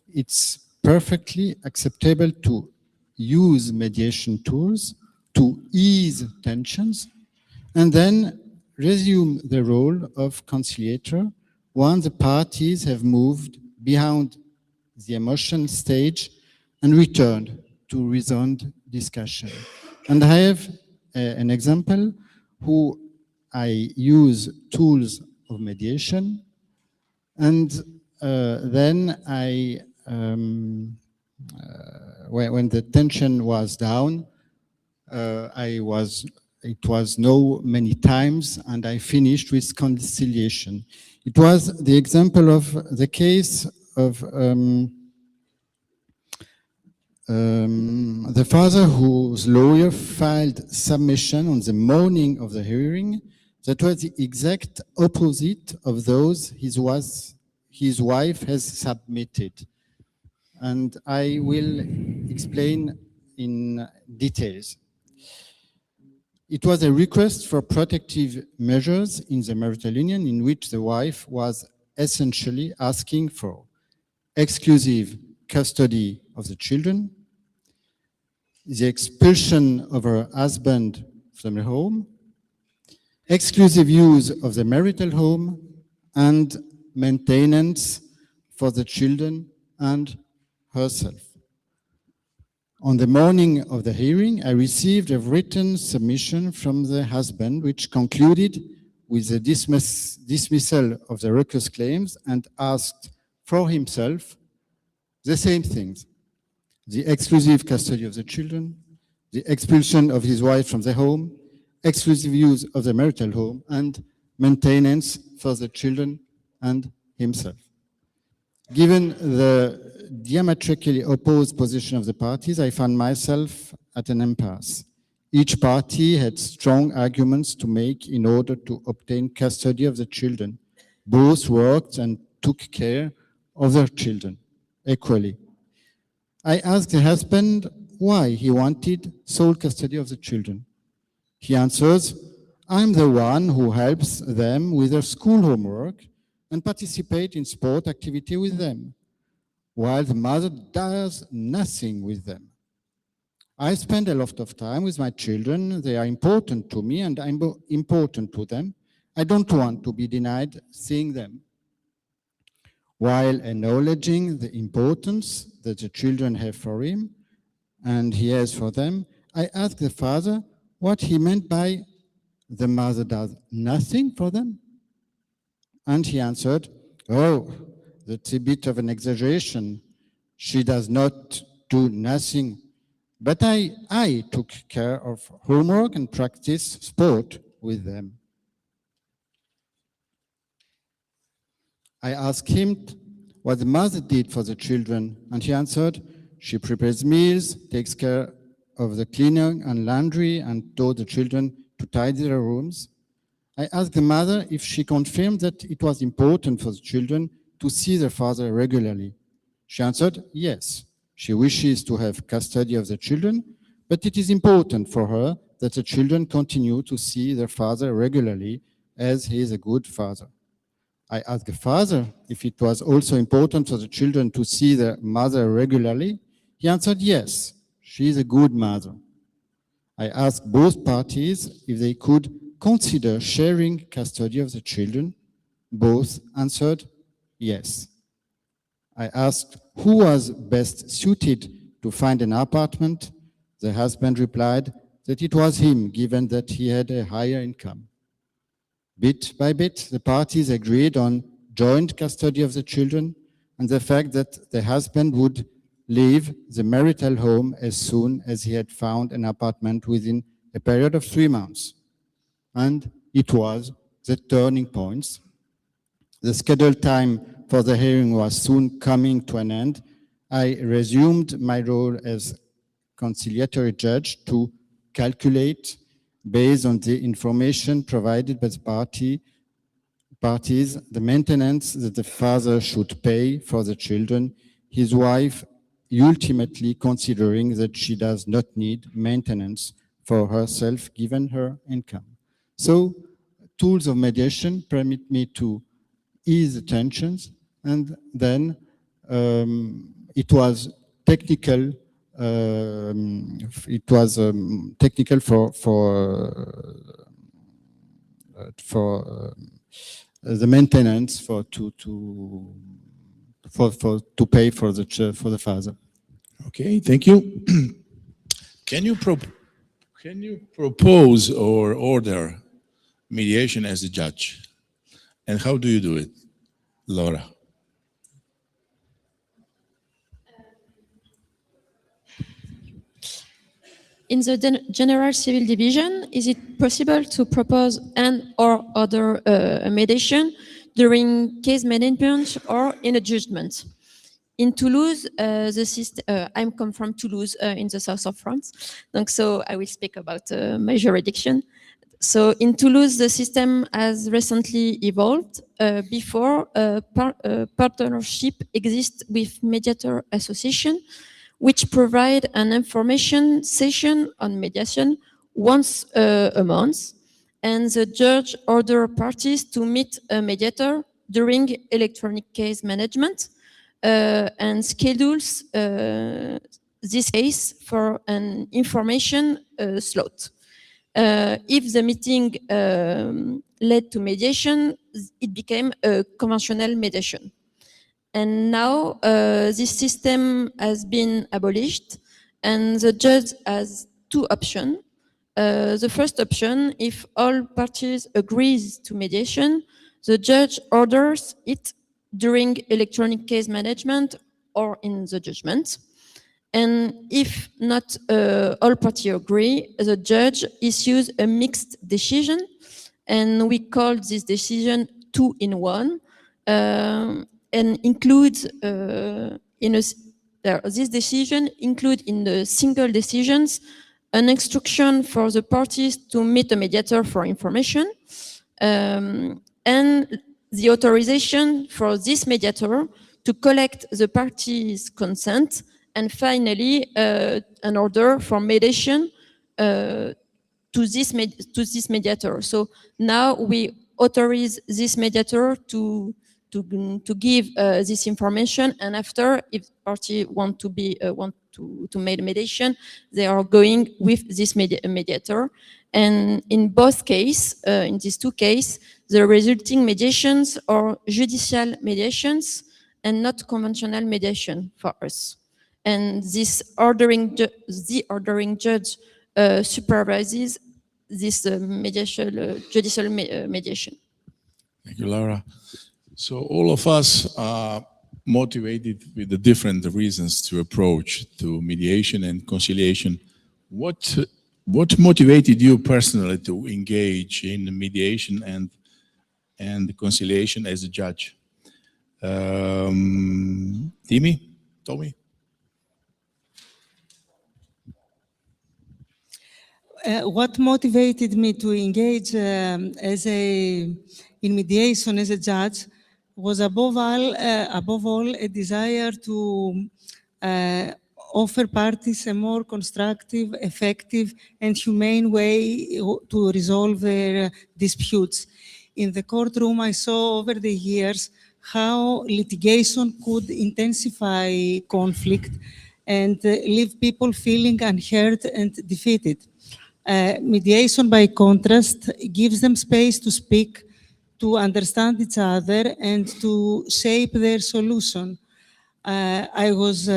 it's perfectly acceptable to use mediation tools to ease tensions and then resume the role of conciliator once the parties have moved beyond the emotional stage and returned to reasoned discussion. And I have an example who I use tools of mediation, and then I, when the tension was down, it was no many times, and I finished with conciliation. It was the example of the case of the father whose lawyer filed submission on the morning of the hearing that was the exact opposite of those his wife has submitted. And I will explain in details. It was a request for protective measures in the marital union in which the wife was essentially asking for exclusive custody of the children, the expulsion of her husband from the home, exclusive use of the marital home, and maintenance for the children and herself. On the morning of the hearing, I received a written submission from the husband, which concluded with the dismissal of the reckless claims and asked for himself the same things: the exclusive custody of the children, the expulsion of his wife from the home, exclusive use of the marital home, and maintenance for the children and himself. Given the diametrically opposed position of the parties, I found myself at an impasse. Each party had strong arguments to make in order to obtain custody of the children. Both worked and took care of their children equally. I asked the husband why he wanted sole custody of the children. He answers, I'm the one who helps them with their school homework and participate in sport activity with them, while the mother does nothing with them. I spend a lot of time with my children. They are important to me and I'm important to them. I don't want to be denied seeing them. While acknowledging the importance that the children have for him and he has for them, I asked the father what he meant by the mother does nothing for them. And he answered, oh, that's a bit of an exaggeration. She does not do nothing. But I took care of homework and practice sport with them. I asked him what the mother did for the children, and he answered, she prepares meals, takes care of the cleaning and laundry, and taught the children to tidy their rooms. I asked the mother if she confirmed that it was important for the children to see their father regularly. She answered, yes. She wishes to have custody of the children, but it is important for her that the children continue to see their father regularly, as he is a good father. I asked the father if it was also important for the children to see their mother regularly. He answered, yes, she is a good mother. I asked both parties if they could consider sharing custody of the children. Both answered, yes. I asked who was best suited to find an apartment. The husband replied that it was him, given that he had a higher income. Bit by bit, the parties agreed on joint custody of the children and the fact that the husband would leave the marital home as soon as he had found an apartment within a period of 3 months. And it was the turning point. The scheduled time for the hearing was soon coming to an end. I resumed my role as conciliatory judge to calculate, based on the information provided by the parties, the maintenance that the father should pay for the children, his wife ultimately considering that she does not need maintenance for herself given her income. So, tools of mediation permit me to ease the tensions, and then it was technical. Technical for the maintenance to pay for the father. Okay, thank you. Can you propose or order mediation as a judge? And how do you do it, Laura? In the General Civil Division, is it possible to propose and or order a mediation during case management or in a judgment? In Toulouse, the system, I'm come from Toulouse in the south of France, so I will speak about my jurisdiction. So in Toulouse, the system has recently evolved. Before, partnership exists with mediator association, which provide an information session on mediation once a month, and the judge order parties to meet a mediator during electronic case management and schedules this case for an information slot. If the meeting led to mediation, it became a conventional mediation. And now this system has been abolished, and the judge has 2 options. The first option, if all parties agrees to mediation, the judge orders it during electronic case management or in the judgment. And if not all parties agree, the judge issues a mixed decision, and we call this decision 2-in-1. and includes this decision include in the single decisions an instruction for the parties to meet a mediator for information, and the authorization for this mediator to collect the parties' consent, and finally an order for mediation to this mediator. So now we authorize this mediator to give this information, and after, if party want to make a mediation, they are going with this mediator. And in both cases, in these two cases, the resulting mediations are judicial mediations and not conventional mediation for us. And this the ordering judge supervises this judicial mediation. Thank you, Laura. So all of us are motivated with the different reasons to approach to mediation and conciliation. What motivated you personally to engage in mediation and conciliation as a judge? Tommy? What motivated me to engage in mediation as a judge was above all a desire to offer parties a more constructive, effective, and humane way to resolve their disputes. In the courtroom, I saw over the years how litigation could intensify conflict and leave people feeling unheard and defeated. Mediation, by contrast, gives them space to speak, to understand each other, and to shape their solution. I was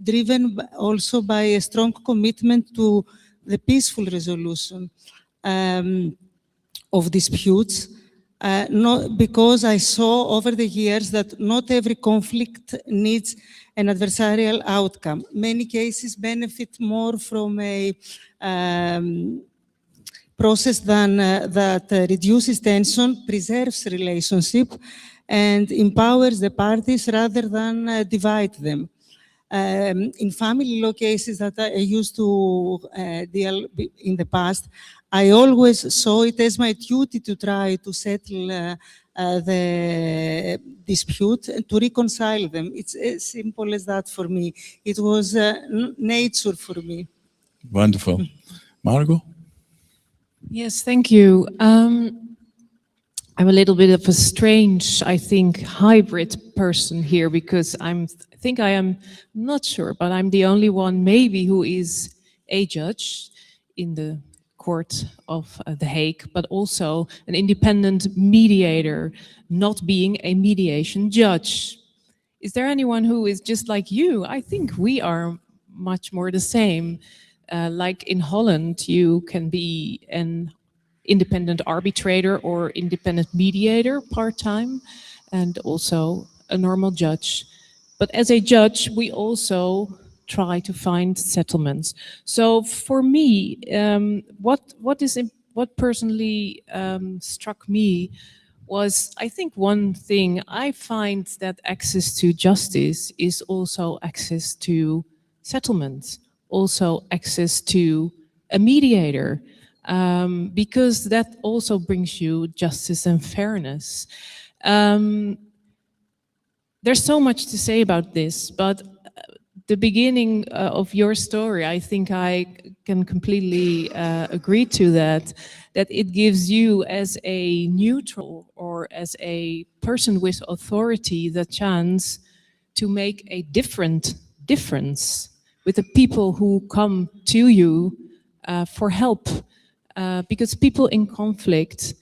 driven also by a strong commitment to the peaceful resolution of disputes, because I saw over the years that not every conflict needs an adversarial outcome. Many cases benefit more from a process that reduces tension, preserves relationship, and empowers the parties rather than divide them. In family law cases that I used to deal in the past, I always saw it as my duty to try to settle the dispute and to reconcile them. It's as simple as that for me. It was nature for me. Wonderful. Margot? Yes, thank you. I'm a little bit of a strange, I think, hybrid person here, because I think I am, not sure, but I'm the only one maybe who is a judge in the court of The Hague, but also an independent mediator, not being a mediation judge. Is there anyone who is just like you? I think we are much more the same. Like in Holland, you can be an independent arbitrator or independent mediator part-time, and also a normal judge. But as a judge, we also try to find settlements. So for me, what personally struck me was, I think one thing I find that access to justice is also access to settlements, also access to a mediator, because that also brings you justice and fairness. There's so much to say about this, but the beginning of your story, I think I can completely agree to that it gives you as a neutral or as a person with authority the chance to make a difference with the people who come to you for help. Because people in conflict,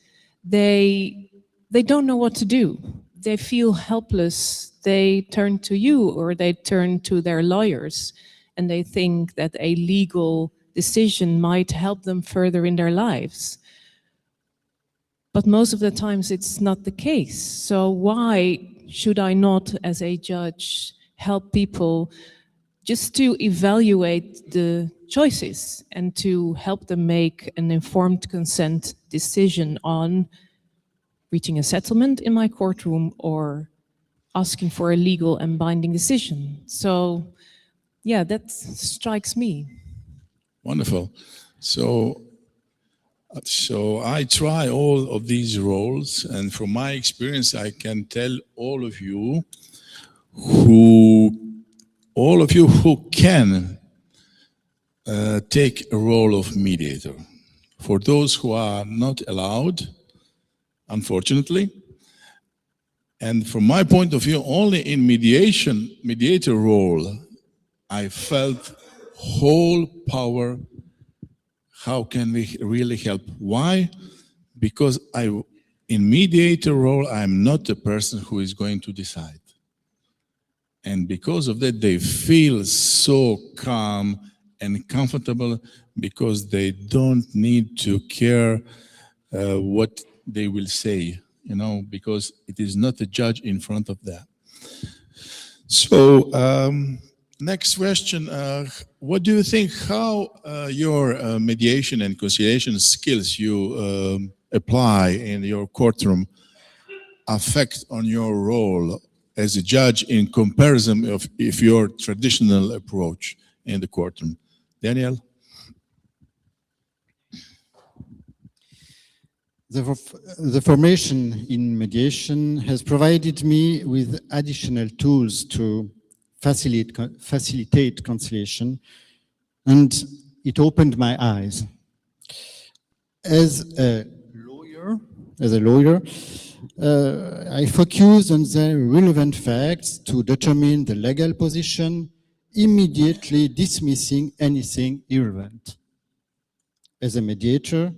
they don't know what to do. They feel helpless. They turn to you or they turn to their lawyers, and they think that a legal decision might help them further in their lives. But most of the times it's not the case. So why should I not, as a judge, help people just to evaluate the choices and to help them make an informed consent decision on reaching a settlement in my courtroom or asking for a legal and binding decision. So, yeah, that strikes me. Wonderful. So I try all of these roles, and from my experience, I can tell all of you who can take a role of mediator. For those who are not allowed, unfortunately, and from my point of view, only in mediator role, I felt whole power. How can we really help? Why? Because in mediator role, I'm not the person who is going to decide. And because of that, they feel so calm and comfortable because they don't need to care what they will say, because it is not a judge in front of them. So, next question, what do you think, how your mediation and conciliation skills you apply in your courtroom affect on your role as a judge in comparison of your traditional approach in the courtroom? Daniel? The formation in mediation has provided me with additional tools to facilitate conciliation, and it opened my eyes. As a lawyer, I focused on the relevant facts to determine the legal position, immediately dismissing anything irrelevant. As a mediator,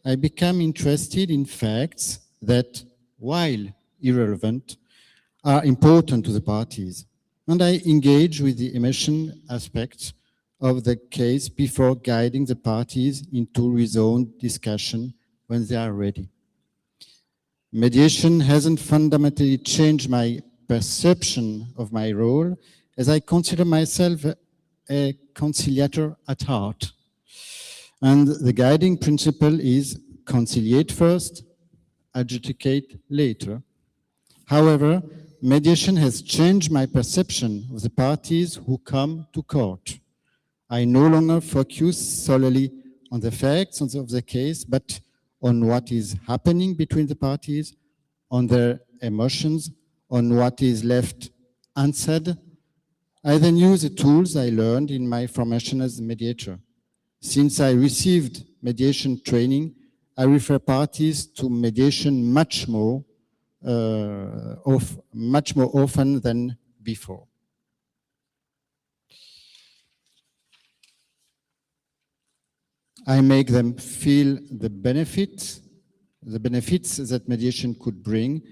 I became interested in facts that, while irrelevant, are important to the parties, and I engage with the emotion aspects of the case before guiding the parties into reasoned discussion when they are ready. Mediation hasn't fundamentally changed my perception of my role, as I consider myself a conciliator at heart. And the guiding principle is conciliate first, adjudicate later. However, mediation has changed my perception of the parties who come to court. I no longer focus solely on the facts of the case, but on what is happening between the parties, on their emotions, on what is left unsaid. I then use the tools I learned in my formation as a mediator. Since I received mediation training, I refer parties to mediation much more often than before. I make them feel the benefits that mediation could bring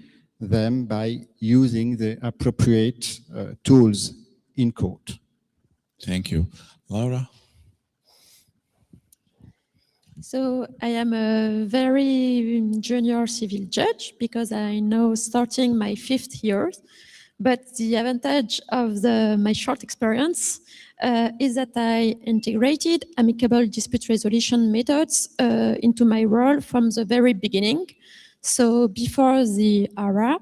them by using the appropriate tools in court. Thank you. Laura? So I am a very junior civil judge because I now starting my 5th year. But the advantage of my short experience is that I integrated amicable dispute resolution methods into my role from the very beginning. So before the ARA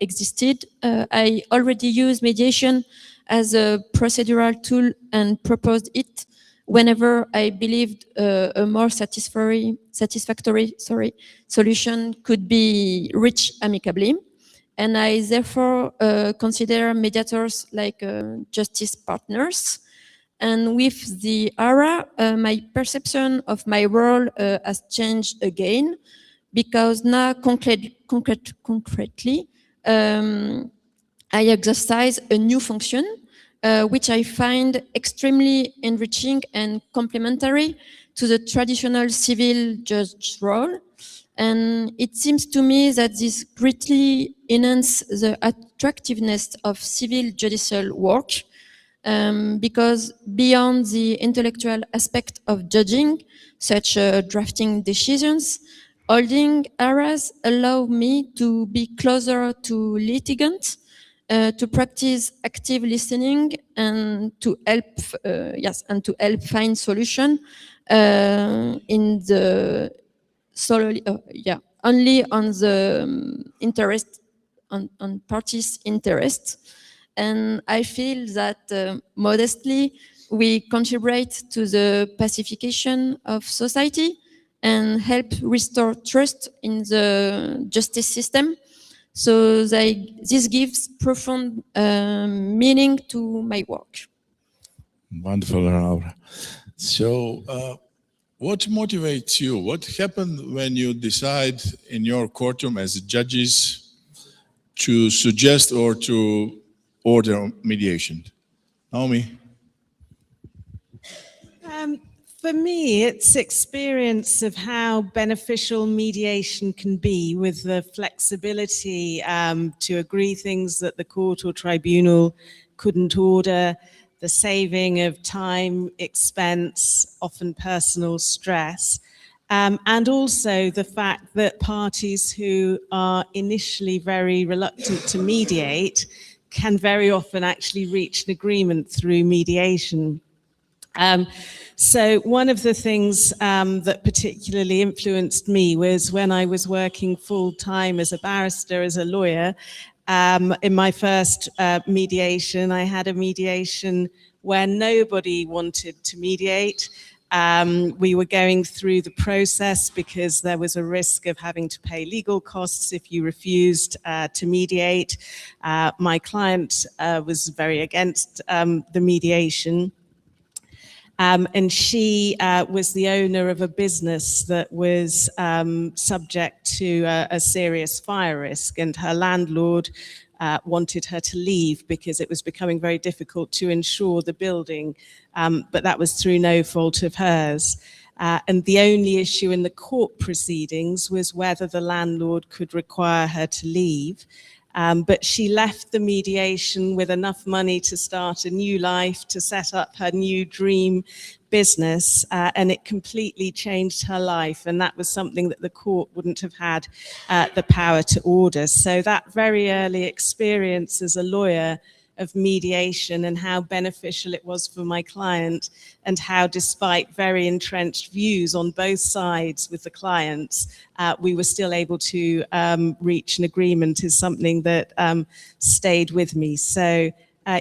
existed, I already used mediation as a procedural tool and proposed it whenever I believed a more satisfactory solution could be reached amicably. And I therefore consider mediators like justice partners. And with the ARA, my perception of my role has changed again, because now concretely, I exercise a new function, which I find extremely enriching and complementary to the traditional civil judge role. And it seems to me that this greatly enhances the attractiveness of civil judicial work, because beyond the intellectual aspect of judging, such drafting decisions, holding ARAs allow me to be closer to litigants, to practice active listening, and to help, find solution in the solely, only on the interest on parties' interests. And I feel that modestly we contribute to the pacification of society and help restore trust in the justice system. So this gives profound meaning to my work. Wonderful, Laura. So, what motivates you? What happened when you decide in your courtroom as judges to suggest or to order mediation? Naomi? For me, it's experience of how beneficial mediation can be, with the flexibility to agree things that the court or tribunal couldn't order, the saving of time, expense, often personal stress, and also the fact that parties who are initially very reluctant to mediate can very often actually reach an agreement through mediation. So one of the things that particularly influenced me was when I was working full-time as a barrister, as a lawyer. In my first mediation, I had a mediation where nobody wanted to mediate. We were going through the process because there was a risk of having to pay legal costs if you refused to mediate. My client was very against the mediation. And she was the owner of a business that was subject to a serious fire risk, and her landlord wanted her to leave because it was becoming very difficult to insure the building, but that was through no fault of hers. And the only issue in the court proceedings was whether the landlord could require her to leave. But she left the mediation with enough money to start a new life, to set up her new dream business, and it completely changed her life. And that was something that the court wouldn't have had the power to order. So that very early experience as a lawyer of mediation and how beneficial it was for my client, and how, despite very entrenched views on both sides with the clients, we were still able to reach an agreement, is something that stayed with me. So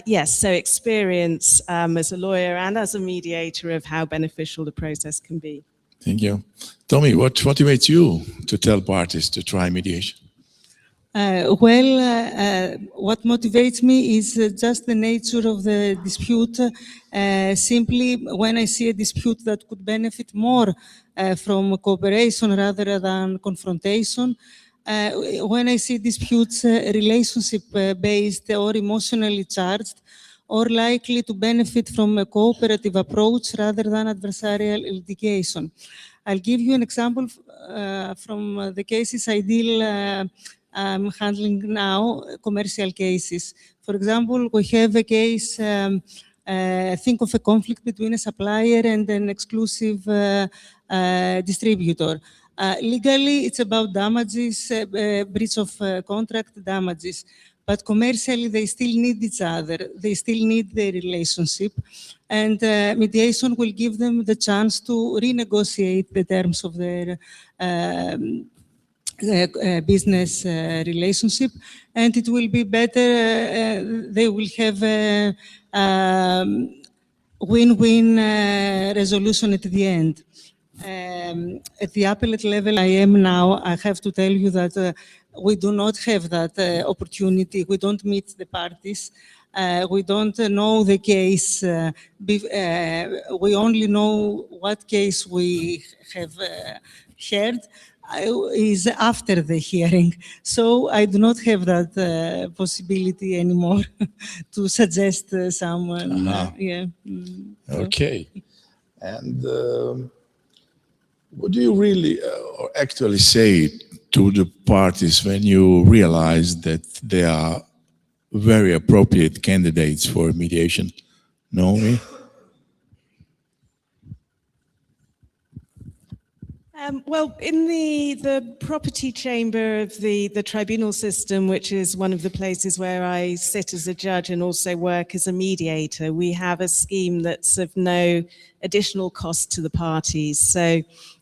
yes, so experience as a lawyer and as a mediator of how beneficial the process can be. Thank you. Tommy, what motivates you to tell parties to try mediation? What motivates me is just the nature of the dispute. Simply, when I see a dispute that could benefit more from cooperation rather than confrontation, when I see disputes relationship-based or emotionally charged, or likely to benefit from a cooperative approach rather than adversarial litigation. I'll give you an example from the cases I deal I'm handling now, commercial cases. For example, we have a case, think of a conflict between a supplier and an exclusive distributor. Legally, it's about damages, breach of contract damages, but commercially, they still need each other. They still need their relationship, and mediation will give them the chance to renegotiate the terms of their business relationship, and it will be better. They will have a win-win resolution at the end. At the appellate level I am now, I have to tell you that we do not have that opportunity. We don't meet the parties. We don't know the case. We only know what case we have heard is after the hearing. So I do not have that possibility anymore to suggest someone. Yeah. Okay. And what do you really actually say to the parties when you realize that they are very appropriate candidates for mediation? Naomi? Well, in the property chamber of the tribunal system, which is one of the places where I sit as a judge and also work as a mediator, we have a scheme that's of no additional cost to the parties. So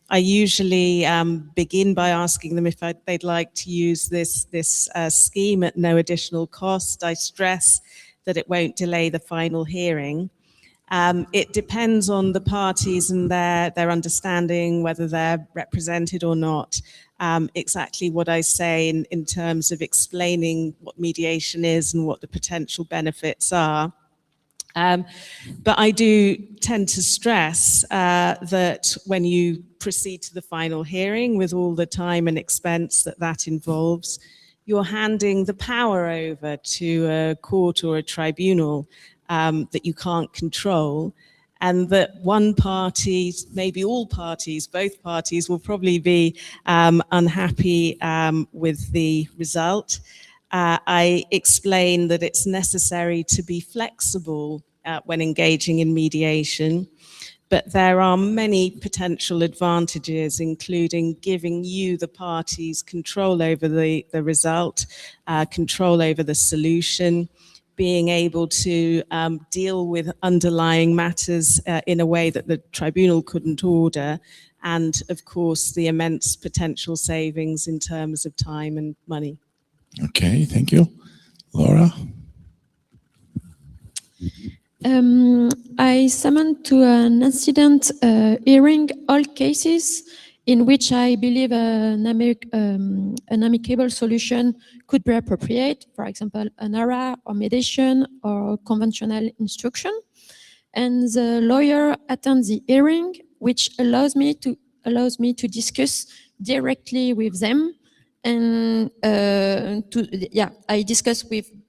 I usually begin by asking them if they'd like to use this scheme at no additional cost. I stress that it won't delay the final hearing. It depends on the parties and their understanding, whether they're represented or not, exactly what I say in terms of explaining what mediation is and what the potential benefits are. But I do tend to stress that when you proceed to the final hearing with all the time and expense that involves, you're handing the power over to a court or a tribunal that you can't control, and that one party, maybe all parties, both parties will probably be unhappy with the result. I explain that it's necessary to be flexible when engaging in mediation, but there are many potential advantages, including giving you, the parties, control over the result, control over the solution, being able to deal with underlying matters in a way that the tribunal couldn't order, and of course the immense potential savings in terms of time and money. Okay, thank you. Laura? I summoned to an incident hearing all cases in which I believe an amicable solution could be appropriate, for example, an ARA or mediation or conventional instruction. And the lawyer attends the hearing, which allows me to discuss directly with them. And I discuss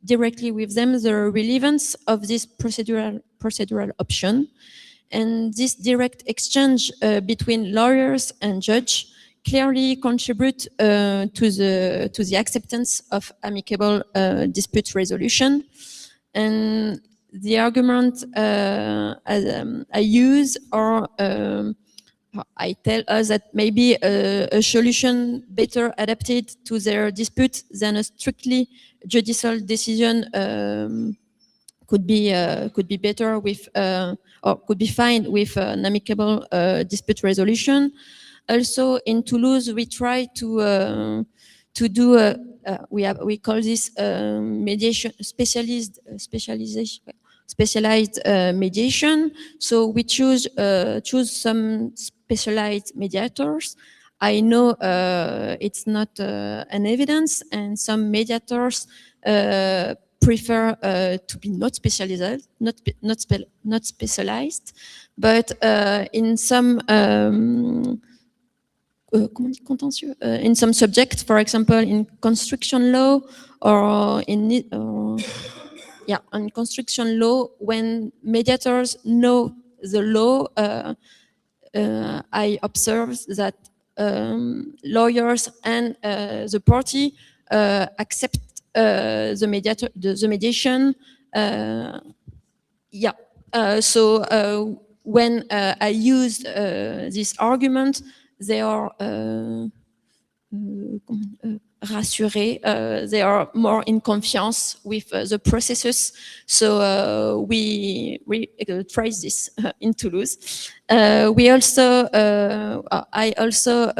directly with them the relevance of this procedural option. And this direct exchange between lawyers and judge clearly contribute to the acceptance of amicable dispute resolution. And the argument I use, or I tell us that maybe a solution better adapted to their dispute than a strictly judicial decision could be better with or could be fine with an amicable dispute resolution. Also in Toulouse, we try to do we call this mediation specialized mediation. So we choose some specialized mediators. I know it's not an evidence, and some mediators prefer to be not specialized, not specialized, but in some in some subjects, for example, in construction law or in construction law, when mediators know the law, I observe that lawyers and the party accept the mediation. So when I use this argument, they are rassurés, they are more in confiance with the processes. So we trace this in Toulouse. We also, I also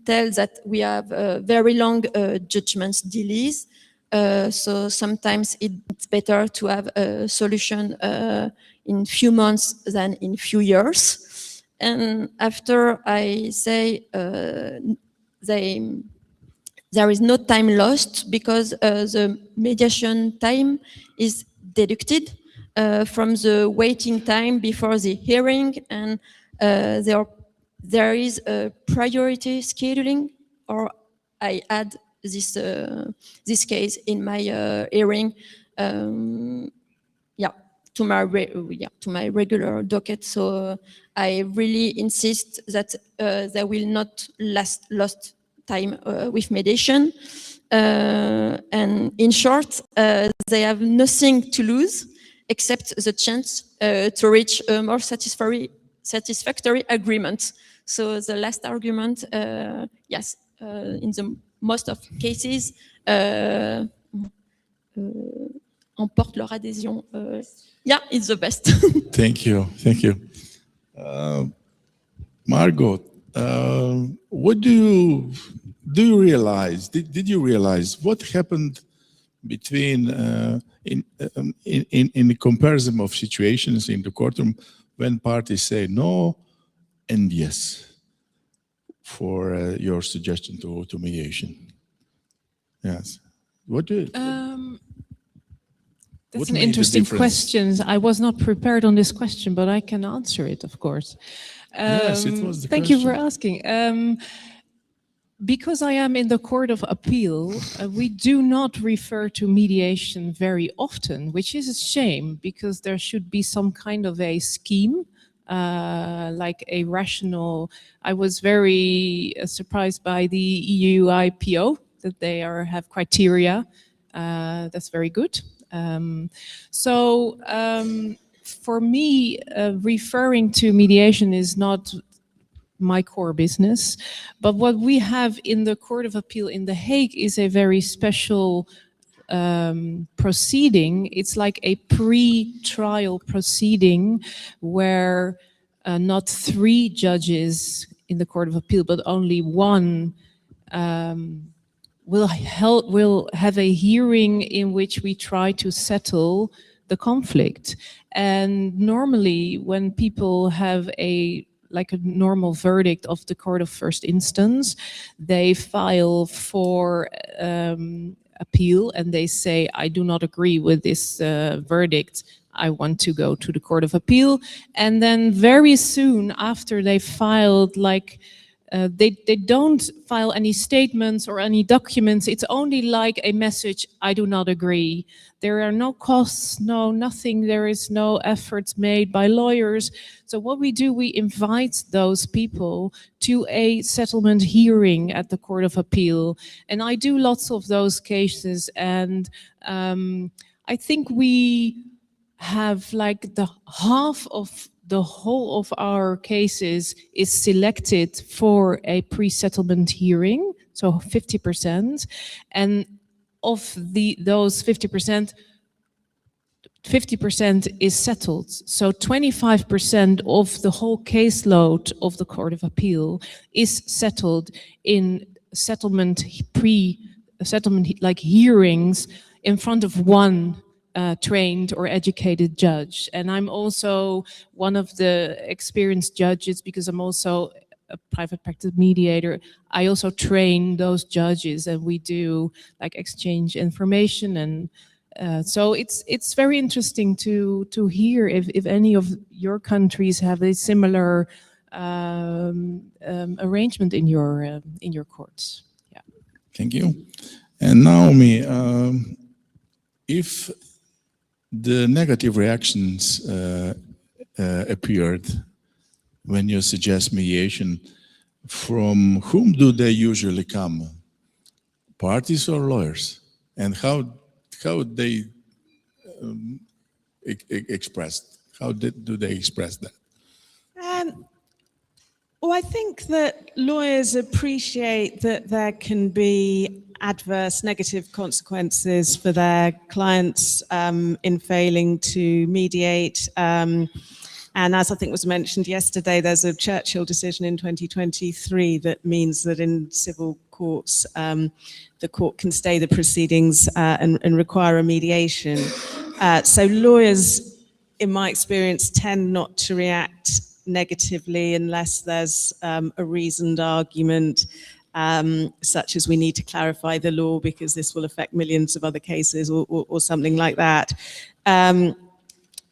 tell that we have very long judgments delays. So sometimes it's better to have a solution in few months than in few years. And after I say there is no time lost, because the mediation time is deducted from the waiting time before the hearing, and there is a priority scheduling, or I add this case in my hearing, to my regular docket. So I really insist that there will not lost time with mediation. And in short, they have nothing to lose except the chance to reach a more satisfactory satisfactory agreement. So the last argument, yes, in the most of cases, emporte leur adhésion. Yeah, it's the best. Thank you. Thank you. Margot, what do you realize? Did you realize what happened between in the comparison of situations in the courtroom when parties say no and yes for your suggestion to mediation? Yes. What do you? That's an interesting question. I was not prepared on this question, but I can answer it, of course. Yes, it was the Thank you for asking. Because I am in the Court of Appeal, we do not refer to mediation very often, which is a shame because there should be some kind of a scheme, like a rational. I was very surprised by the EU IPO that they have criteria. That's very good. For me, referring to mediation is not my core business, but what we have in the Court of Appeal in The Hague is a very special proceeding. It's like a pre-trial proceeding where not 3 judges in the Court of Appeal, but only one will have a hearing in which we try to settle the conflict. And normally when people have a normal verdict of the Court of First Instance, they file for appeal and they say, I do not agree with this verdict. I want to go to the Court of Appeal. And then very soon after they filed, they don't file any statements or any documents. It's only like a message, I do not agree. There are no costs, nothing. There is no efforts made by lawyers. So what we do, we invite those people to a settlement hearing at the Court of Appeal. And I do lots of those cases. And I think we have the half of the whole of our cases is selected for a pre-settlement hearing, so 50%. And of those 50%, 50% is settled. So 25% of the whole caseload of the Court of Appeal is settled in settlement hearings in front of one trained or educated judge. And I'm also one of the experienced judges because I'm also a private practice mediator. I also train those judges and we do exchange information. And so it's very interesting to hear if any of your countries have a similar arrangement in your courts. Yeah. Thank you. And Naomi, if the negative reactions appeared when you suggest mediation, from whom do they usually come? Parties or lawyers? And how they expressed? How do they express that? Well, I think that lawyers appreciate that there can be adverse negative consequences for their clients in failing to mediate. And as I think was mentioned yesterday, there's a Churchill decision in 2023 that means that in civil courts, the court can stay the proceedings and require a mediation. So lawyers, in my experience, tend not to react negatively unless there's a reasoned argument, such as we need to clarify the law because this will affect millions of other cases or something like that.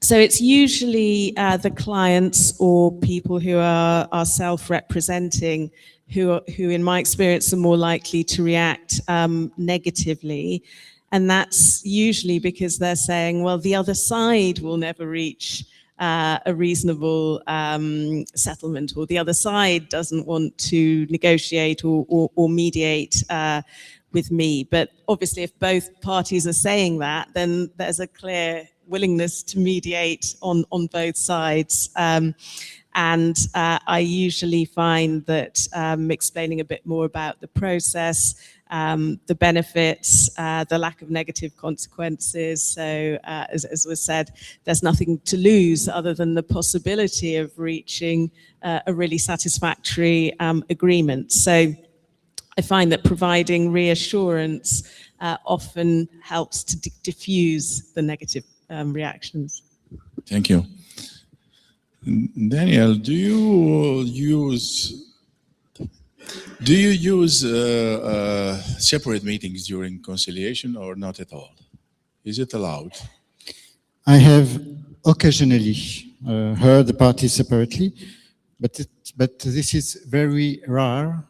So it's usually the clients or people who are self-representing who in my experience are more likely to react negatively. And that's usually because they're saying, well, the other side will never reach a reasonable settlement, or the other side doesn't want to negotiate or mediate with me. But obviously, if both parties are saying that, then there's a clear willingness to mediate on both sides. And I usually find that explaining a bit more about the process, the benefits, the lack of negative consequences. So as was said, there's nothing to lose other than the possibility of reaching a really satisfactory agreement. So I find that providing reassurance often helps to diffuse the negative reactions. Thank you. Daniel, do you use separate meetings during conciliation or not at all? Is it allowed? I have occasionally heard the parties separately, but this is very rare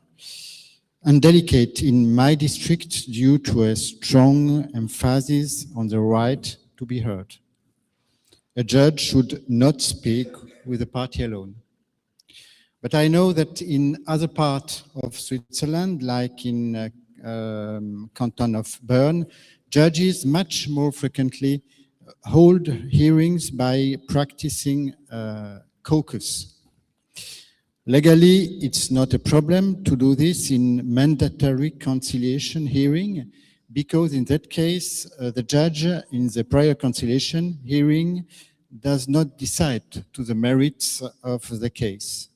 and delicate in my district due to a strong emphasis on the right to be heard. A judge should not speak with the party alone. But I know that in other parts of Switzerland, like in canton of Bern, judges much more frequently hold hearings by practicing caucus. Legally, it's not a problem to do this in mandatory conciliation hearing, because in that case, the judge in the prior conciliation hearing does not decide to the merits of the case.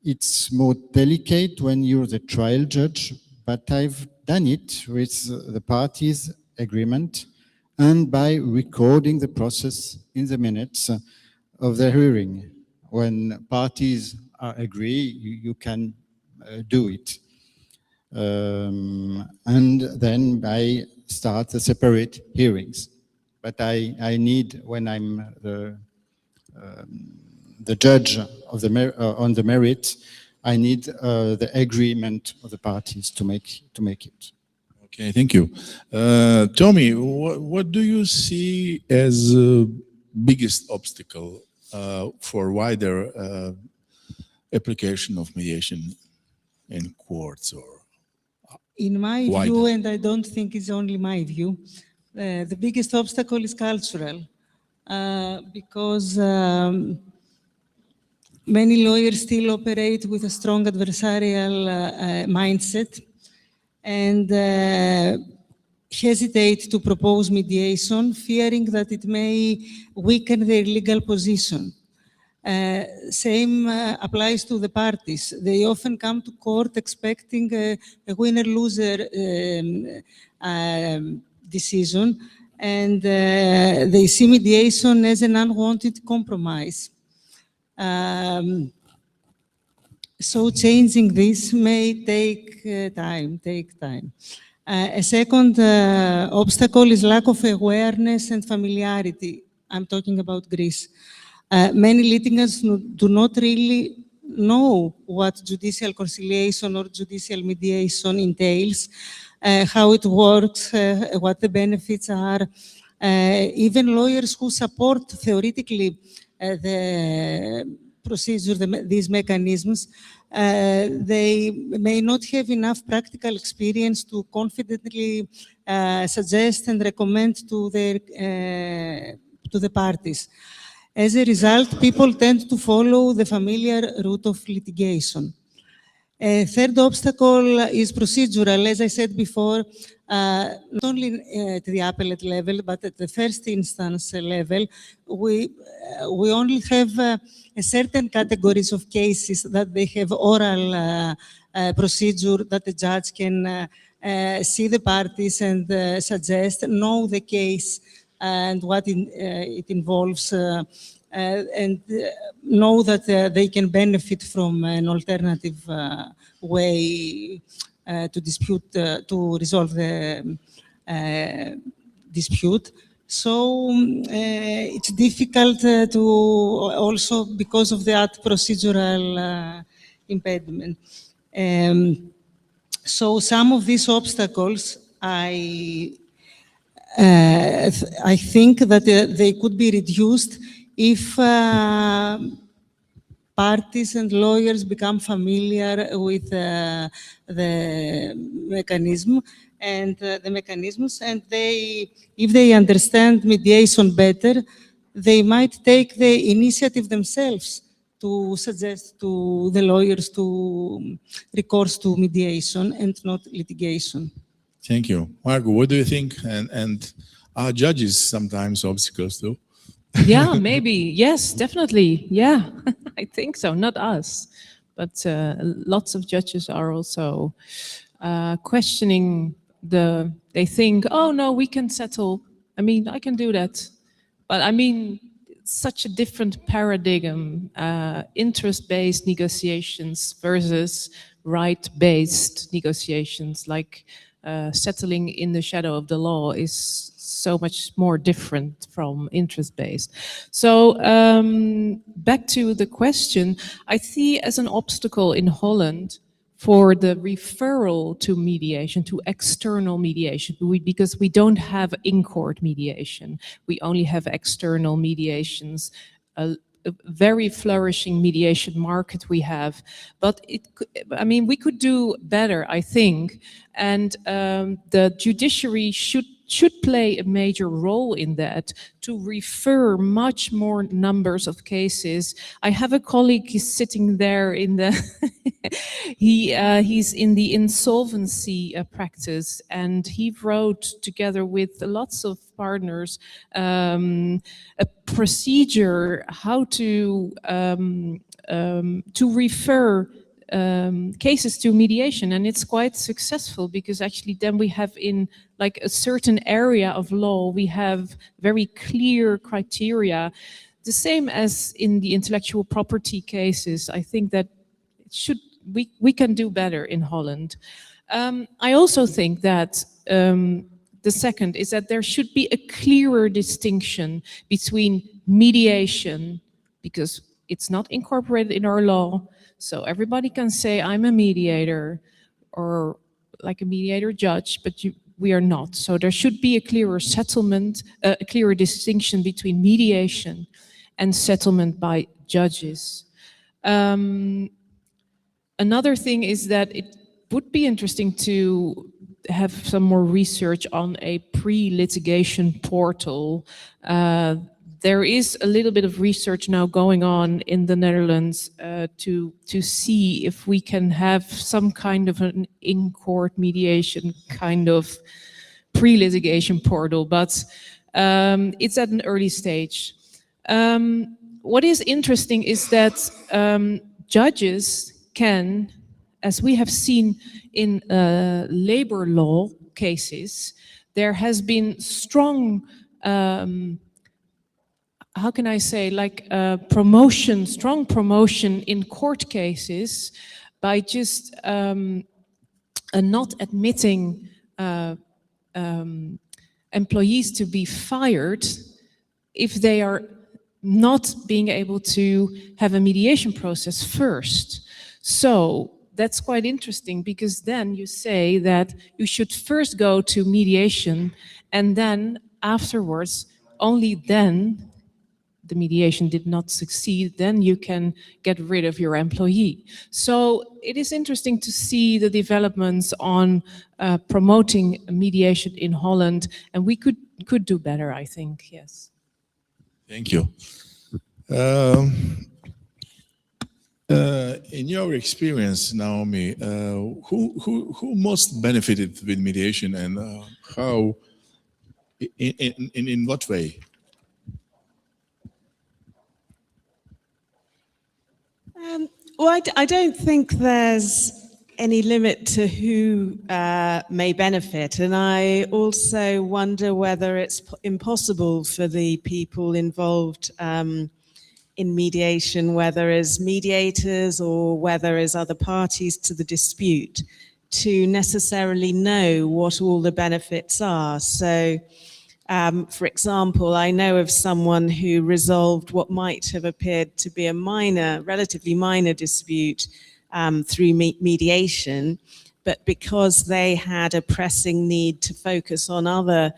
It's more delicate when you're the trial judge, but I've done it with the parties' agreement and by recording the process in the minutes of the hearing. When parties agree, you can do it. And then I start the separate hearings. But I need, when I'm the judge of on the merit, I need the agreement of the parties to make it. Okay, thank you. Tommy, what do you see as biggest obstacle for wider application of mediation in courts? Or in my view, and I don't think it's only my view, the biggest obstacle is cultural, because many lawyers still operate with a strong adversarial mindset and hesitate to propose mediation, fearing that it may weaken their legal position. Same applies to the parties. They often come to court expecting a winner-loser decision, and they see mediation as an unwanted compromise. So changing this may take time. A second obstacle is lack of awareness and familiarity. I'm talking about Greece. Many litigants do not really know what judicial conciliation or judicial mediation entails, how it works, what the benefits are. Even lawyers who support theoretically the procedure, these mechanisms, they may not have enough practical experience to confidently suggest and recommend to the parties. As a result, people tend to follow the familiar route of litigation. A third obstacle is procedural. As I said before, not only at the appellate level, but at the first instance level, we only have a certain categories of cases that they have oral procedure that the judge can see the parties and suggest, know the case and what it involves, and know that they can benefit from an alternative way to dispute, to resolve the dispute. So it's difficult to also because of that procedural impediment. So some of these obstacles, I think that they could be reduced if parties and lawyers become familiar with the mechanism and the mechanisms, and if they understand mediation better, they might take the initiative themselves to suggest to the lawyers to recourse to mediation and not litigation. Thank you. Margo, what do you think? And are judges sometimes obstacles too? Yeah, maybe. Yes, definitely. Yeah, I think so. Not us, but lots of judges are also questioning they think, oh no, we can settle. I mean, I can do that. But I mean, such a different paradigm, interest-based negotiations versus right-based negotiations, like settling in the shadow of the law is so much more different from interest-based. So back to the question, I see as an obstacle in Holland for the referral to mediation, to external mediation, because we don't have in-court mediation. We only have external mediations, a very flourishing mediation market we have. But I mean, we could do better, I think. And the judiciary should play a major role in that, to refer much more numbers of cases. I have a colleague, he's sitting there in the, he's in the insolvency practice, and he wrote together with lots of partners a procedure how to refer cases to mediation, and it's quite successful, because actually then we have in like a certain area of law, we have very clear criteria, the same as in the intellectual property cases. I think that we can do better in Holland. I also think that the second is that there should be a clearer distinction between mediation, because it's not incorporated in our law. So everybody can say, I'm a mediator, or like a mediator judge, but we are not. So there should be a clearer settlement, a clearer distinction between mediation and settlement by judges. Another thing is that it would be interesting to have some more research on a pre-litigation portal. There is a little bit of research now going on in the Netherlands to see if we can have some kind of an in-court mediation kind of pre-litigation portal, but it's at an early stage. What is interesting is that judges can, as we have seen in labor law cases, there has been strong how can I say, like strong promotion in court cases by just not admitting employees to be fired if they are not being able to have a mediation process first. So that's quite interesting, because then you say that you should first go to mediation, and then afterwards, only then the mediation did not succeed, then you can get rid of your employee. So it is interesting to see the developments on promoting mediation in Holland, and we could do better, I think, yes. Thank you. In your experience, Naomi, who most benefited with mediation, and how, in what way? Well, I don't think there's any limit to who may benefit. And I also wonder whether it's impossible for the people involved in mediation, whether as mediators or whether as other parties to the dispute, to necessarily know what all the benefits are. So, for example, I know of someone who resolved what might have appeared to be a relatively minor dispute through mediation, but because they had a pressing need to focus on other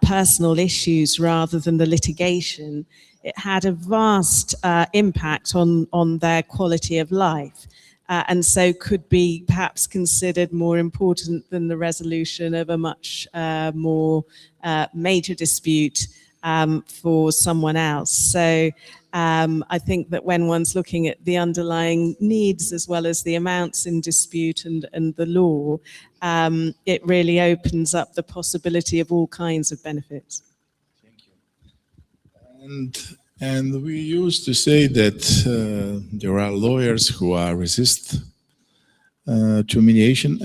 personal issues rather than the litigation, it had a vast impact on their quality of life. And so could be perhaps considered more important than the resolution of a much more major dispute for someone else. So I think that when one's looking at the underlying needs as well as the amounts in dispute and the law, it really opens up the possibility of all kinds of benefits. And we used to say that there are lawyers who are resist to mediation,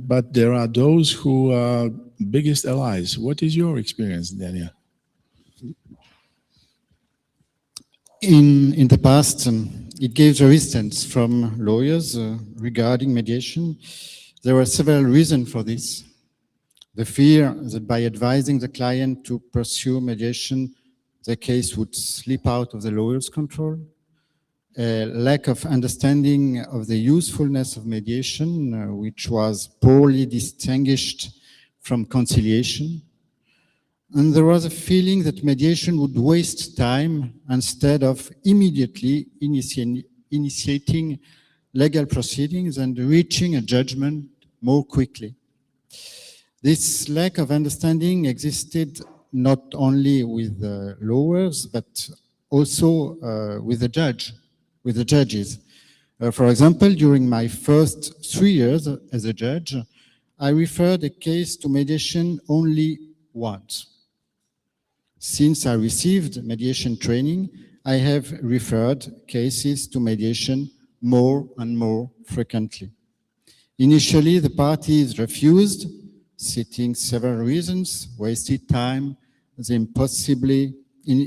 but there are those who are biggest allies. What is your experience, Daniel? In the past, it gave resistance from lawyers regarding mediation. There were several reasons for this. The fear that by advising the client to pursue mediation, the case would slip out of the lawyer's control. A lack of understanding of the usefulness of mediation, which was poorly distinguished from conciliation. And there was a feeling that mediation would waste time instead of immediately initiating legal proceedings and reaching a judgment more quickly. This lack of understanding existed not only with the lawyers, but also with the judges. For example, during my first 3 years as a judge, I referred a case to mediation only once. Since I received mediation training, I have referred cases to mediation more and more frequently. Initially, the parties refused, citing several reasons: wasted time, the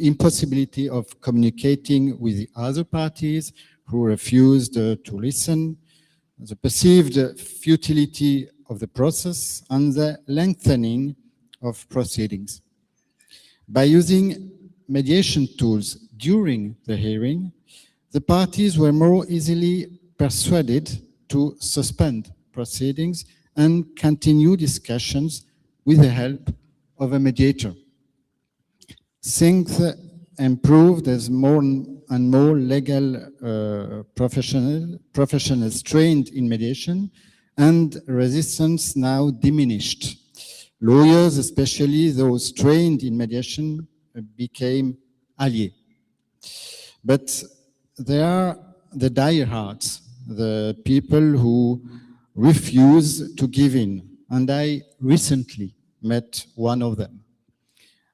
impossibility of communicating with the other parties who refused to listen, the perceived futility of the process, and the lengthening of proceedings. By using mediation tools during the hearing, the parties were more easily persuaded to suspend proceedings and continue discussions with the help of a mediator. Things improved as more and more legal professionals trained in mediation, and resistance now diminished. Lawyers, especially those trained in mediation, became alliés. But there are the diehards, the people who refuse to give in, and I recently met one of them.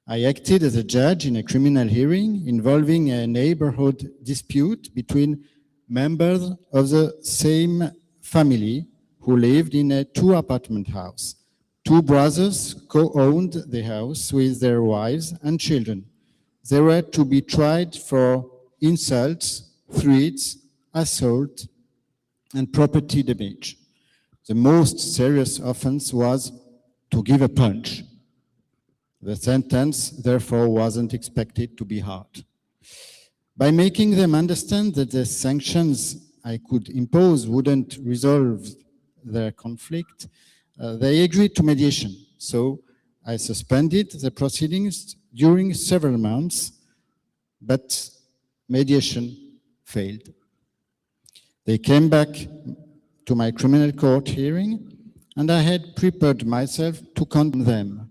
I acted as a judge in a criminal hearing involving a neighborhood dispute between members of the same family who lived in a two-apartment house. Two brothers co-owned the house with their wives and children. They were to be tried for insults, threats, assault, and property damage. The most serious offense was to give a punch. The sentence, therefore, wasn't expected to be hard. By making them understand that the sanctions I could impose wouldn't resolve their conflict, they agreed to mediation. So I suspended the proceedings during several months, but mediation failed. They came back to my criminal court hearing, and I had prepared myself to condemn them.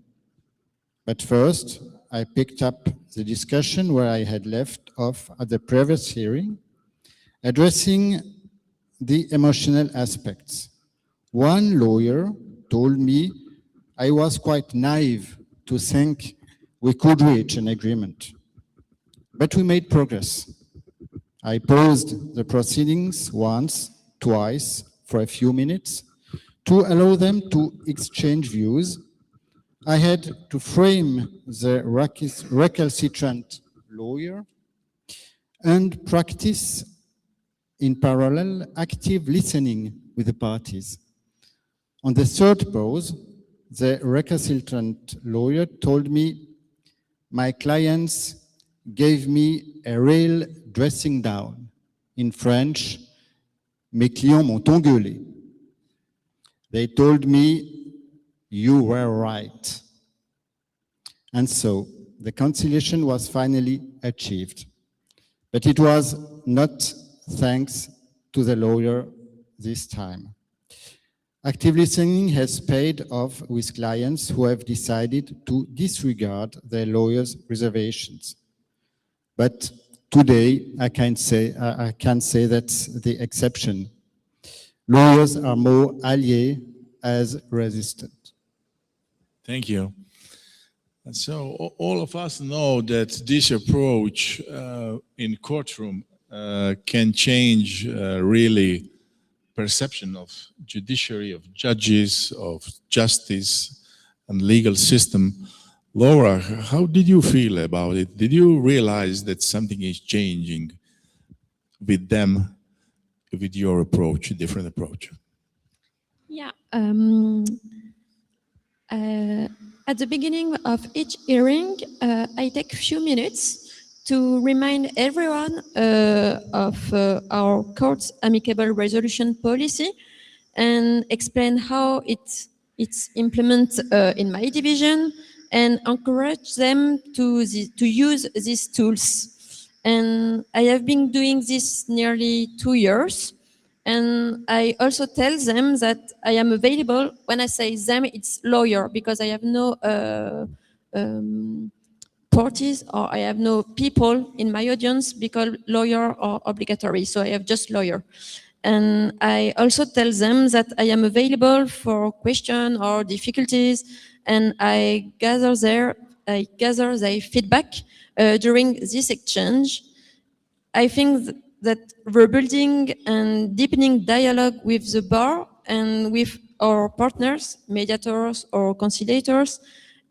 But first, I picked up the discussion where I had left off at the previous hearing, addressing the emotional aspects. One lawyer told me I was quite naive to think we could reach an agreement. But we made progress. I paused the proceedings once, twice, for a few minutes to allow them to exchange views. I had to frame the recalcitrant lawyer and practice in parallel active listening with the parties. On the third pause, the recalcitrant lawyer told me, my clients gave me a real dressing down. In French, mes clients m'ont engueulé. They told me, you were right. And so the conciliation was finally achieved. But it was not thanks to the lawyer this time. Active listening has paid off with clients who have decided to disregard their lawyer's reservations. But today I can say that's the exception. Lawyers are more alliés as resistant. Thank you. And so all of us know that this approach in courtroom can change really perception of judiciary, of judges, of justice and legal system. Laura, how did you feel about it? Did you realize that something is changing with them, with your approach, a different approach? Yeah. At the beginning of each hearing, I take a few minutes to remind everyone of our court's amicable resolution policy and explain how it's implemented in my division and encourage them to use these tools. And I have been doing this nearly 2 years. And I also tell them that I am available. When I say them, it's lawyer, because I have no parties or I have no people in my audience because lawyer are obligatory. So I have just lawyer. And I also tell them that I am available for questions or difficulties, and I gather their feedback during this exchange. I think that rebuilding and deepening dialogue with the bar and with our partners, mediators or conciliators,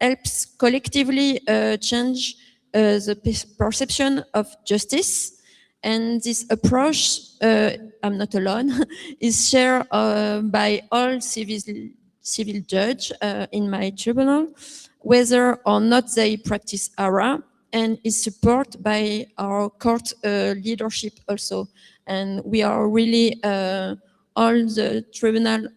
helps collectively change the perception of justice. And this approach, I'm not alone, is shared by all civil judges in my tribunal, whether or not they practice ARA, and is supported by our court leadership also. And we are really all the tribunal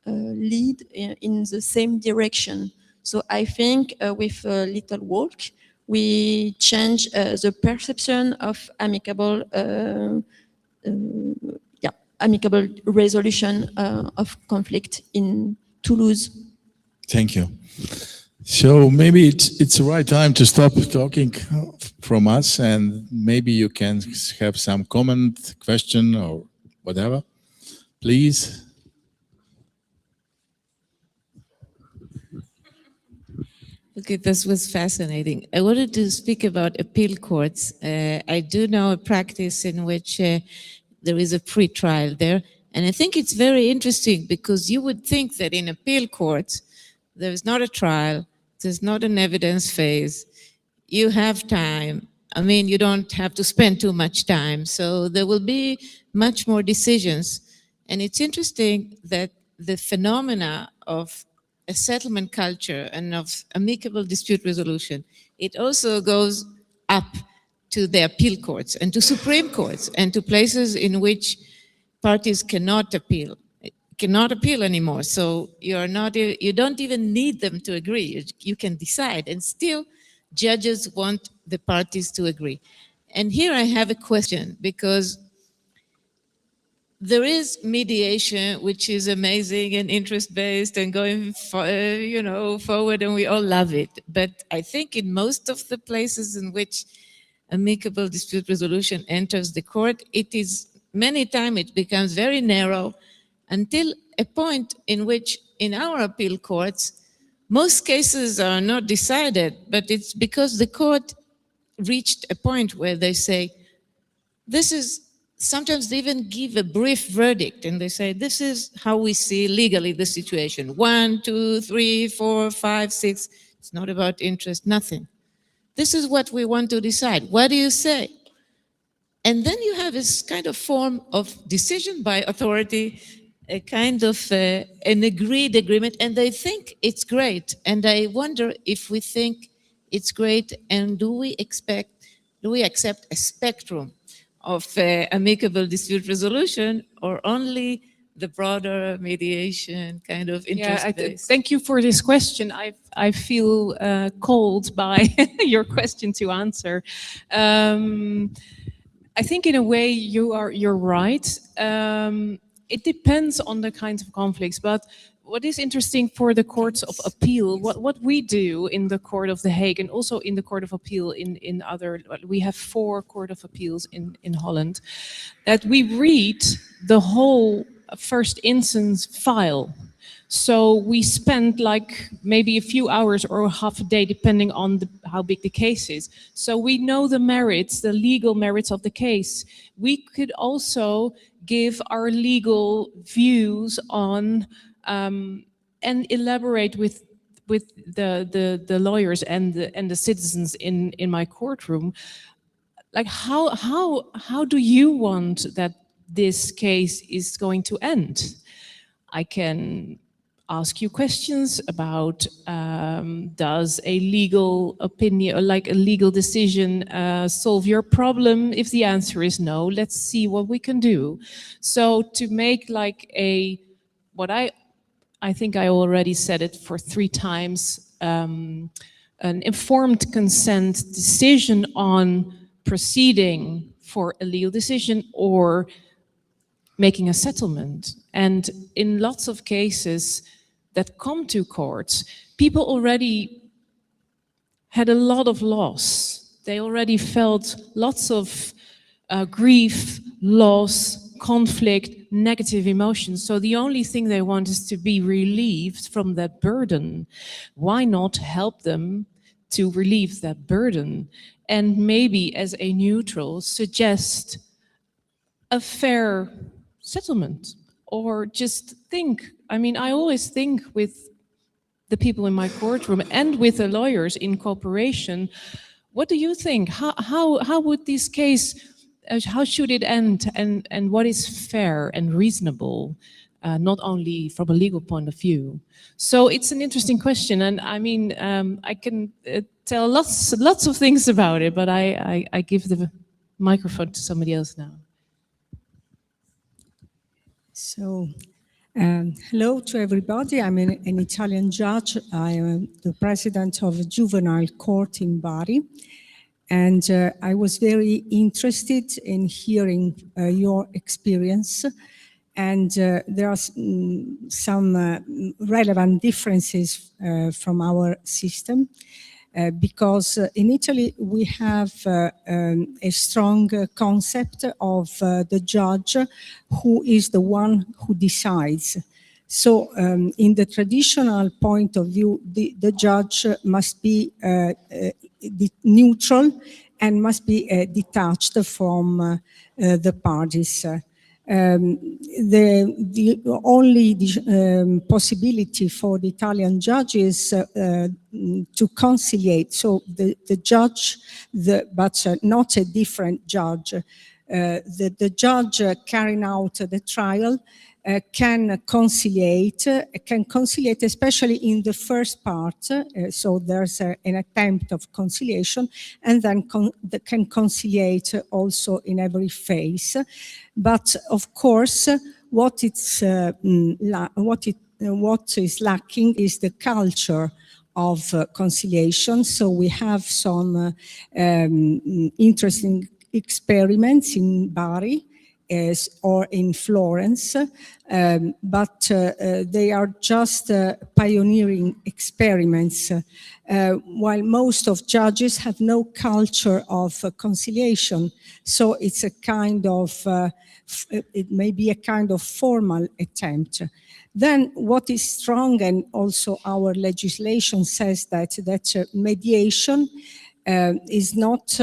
lead in the same direction. So I think with a little work, we change the perception of amicable amicable resolution of conflict in Toulouse. Thank you. So maybe it's the right time to stop talking from us, and maybe you can have some comment, question, or whatever. Please. Okay, this was fascinating. I wanted to speak about appeal courts. I do know a practice in which there is a pre-trial there, and I think it's very interesting because you would think that in appeal courts, there is not a trial, there's not an evidence phase, you have time. I mean, you don't have to spend too much time, so there will be much more decisions. And it's interesting that the phenomena of a settlement culture and of amicable dispute resolution, it also goes up to the appeal courts and to Supreme Courts and to places in which parties cannot appeal anymore. So you don't even need them to agree. You can decide, and still judges want the parties to agree. And here I have a question, because there is mediation, which is amazing and interest-based and going forward, and we all love it. But I think in most of the places in which amicable dispute resolution enters the court, many times it becomes very narrow, until a point in which in our appeal courts, most cases are not decided, but it's because the court reached a point where they say, sometimes they even give a brief verdict, and they say, this is how we see legally the situation. 1, 2, 3, 4, 5, 6. It's not about interest, nothing. This is what we want to decide. What do you say? And then you have this kind of form of decision by authority, a kind of an agreed agreement, and they think it's great. And I wonder if we think it's great, and do we accept a spectrum of amicable dispute resolution, or only the broader mediation kind of interest-based? Thank you for this question. I feel called by your question to answer. I think in a way you're right. It depends on the kinds of conflicts, but what is interesting for the courts of appeal, what we do in the Court of The Hague and also in the Court of Appeal in other, we have 4 Court of Appeals in Holland, that we read the whole first instance file. So we spend like maybe a few hours or half a day, depending on how big the case is. So we know the merits, the legal merits of the case. We could also give our legal views on and elaborate with the lawyers and the citizens in my courtroom. Like how do you want that this case is going to end? I can ask you questions about does a legal opinion, or like a legal decision, solve your problem? If the answer is no, let's see what we can do. So to make like what I think I already said it for 3 times, an informed consent decision on proceeding for a legal decision or making a settlement. And in lots of cases that come to courts, people already had a lot of loss. They already felt lots of grief, loss, conflict, negative emotions. So the only thing they want is to be relieved from that burden. Why not help them to relieve that burden? And maybe as a neutral, suggest a fair settlement, or just think. I mean, I always think with the people in my courtroom and with the lawyers in cooperation, what do you think? How would this case, how should it end? And what is fair and reasonable, not only from a legal point of view? So it's an interesting question. And I mean, I can tell lots of things about it, but I give the microphone to somebody else now. So, hello to everybody. I'm an Italian judge. I am the president of a juvenile court in Bari. And I was very interested in hearing your experience. And there are some relevant differences from our system. Because in Italy we have a strong concept of the judge who is the one who decides. So in the traditional point of view, the judge must be neutral and must be detached from the parties. The only possibility for the Italian judges to conciliate, so the judge, but not a different judge. The judge carrying out the trial can conciliate especially in the first part, so there's an attempt of conciliation, and then can conciliate also in every phase. But of course, what is lacking is the culture of conciliation. So we have some interesting experiments in Bari, or in Florence, but they are just pioneering experiments, while most of judges have no culture of conciliation. So it's a kind of, it may be a kind of formal attempt. Then what is strong, and also our legislation says that mediation is not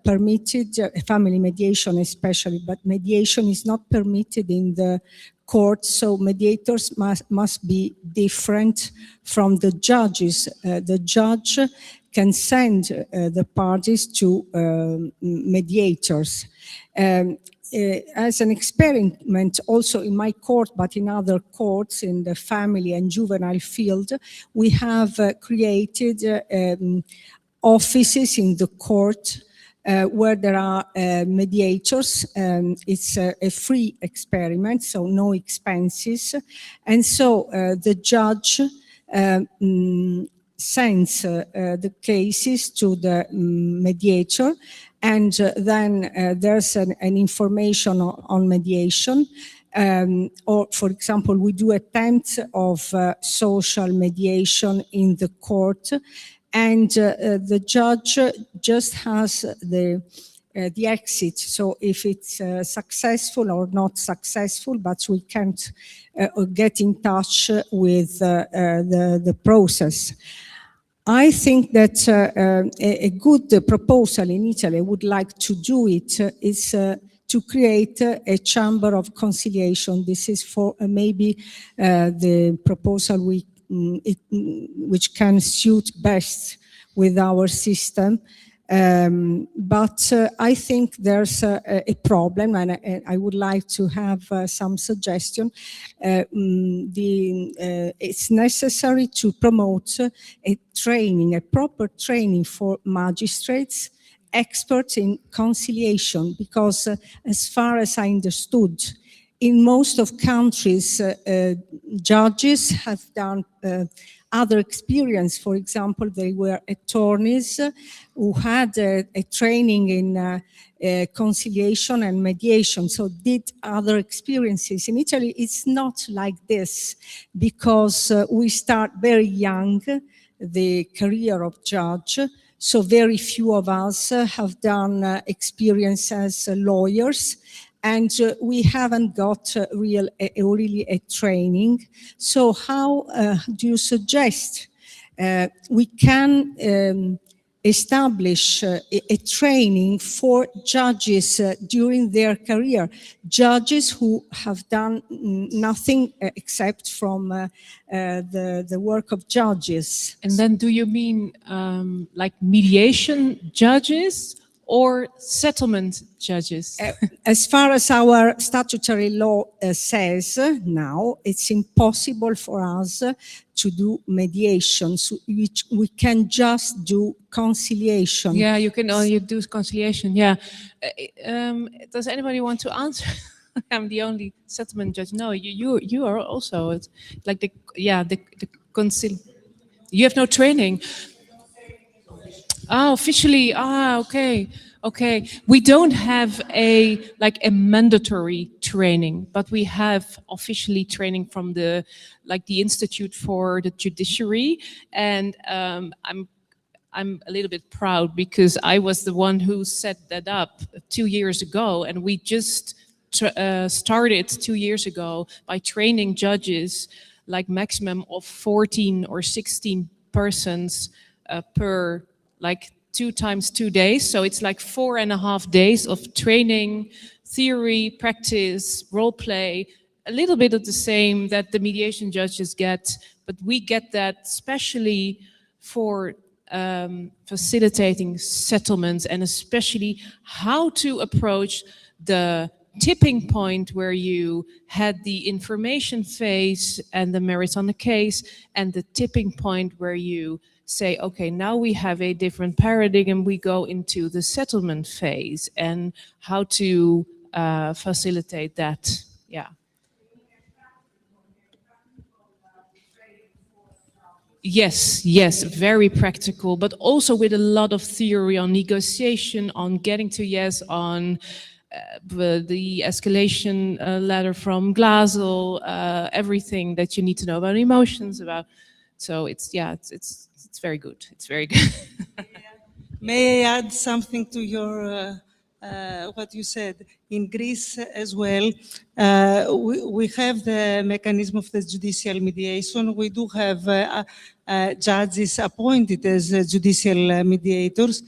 permitted, family mediation especially, but mediation is not permitted in the court, so mediators must be different from the judges. The judge can send the parties to mediators. As an experiment also in my court, but in other courts in the family and juvenile field, we have created offices in the court where there are mediators. It's a free experiment, so no expenses. And so the judge sends the cases to the mediator, and then there's an information on mediation. Or, for example, we do attempts of social mediation in the court, and the judge just has the exit. So if it's successful or not successful, but we can't get in touch with the process. I think that a good proposal in Italy, I would like to do it, is to create a chamber of conciliation. This is for maybe the proposal which can suit best with our system. But I think there's a problem, and I would like to have some suggestion. It's necessary to promote a proper training for magistrates, experts in conciliation, because as far as I understood, in most of countries, judges have done other experience. For example, they were attorneys who had a training in conciliation and mediation, so did other experiences. In Italy, it's not like this, because we start very young, the career of judge, so very few of us have done experience as lawyers, and we haven't got really a training. So how do you suggest we can establish a training for judges during their career, judges who have done nothing except from the work of judges? And then do you mean like mediation judges or settlement judges? As far as our statutory law says now, it's impossible for us to do mediation, so we can just do conciliation. Yeah, you can only do conciliation, yeah. Does anybody want to answer? I'm the only settlement judge. No, you are also like the you have no training. Oh, officially, okay. We don't have a mandatory training, but we have officially training from the Institute for the Judiciary, and I'm a little bit proud because I was the one who set that up 2 years ago, and we just started 2 years ago by training judges, like maximum of 14 or 16 persons per 2 times 2 days. So it's like 4.5 days of training, theory, practice, role play, a little bit of the same that the mediation judges get, but we get that especially for facilitating settlements, and especially how to approach the tipping point where you had the information phase and the merits on the case, and the tipping point where you say, okay, now we have a different paradigm, we go into the settlement phase, and how to facilitate that. Yeah. Yes, very practical, but also with a lot of theory on negotiation, on getting to yes, on the escalation ladder from Glasel, everything that you need to know about emotions, about. So it's very good. It's very good. May I add something to your what you said? In Greece as well, we have the mechanism of the judicial mediation. We do have judges appointed as judicial mediators,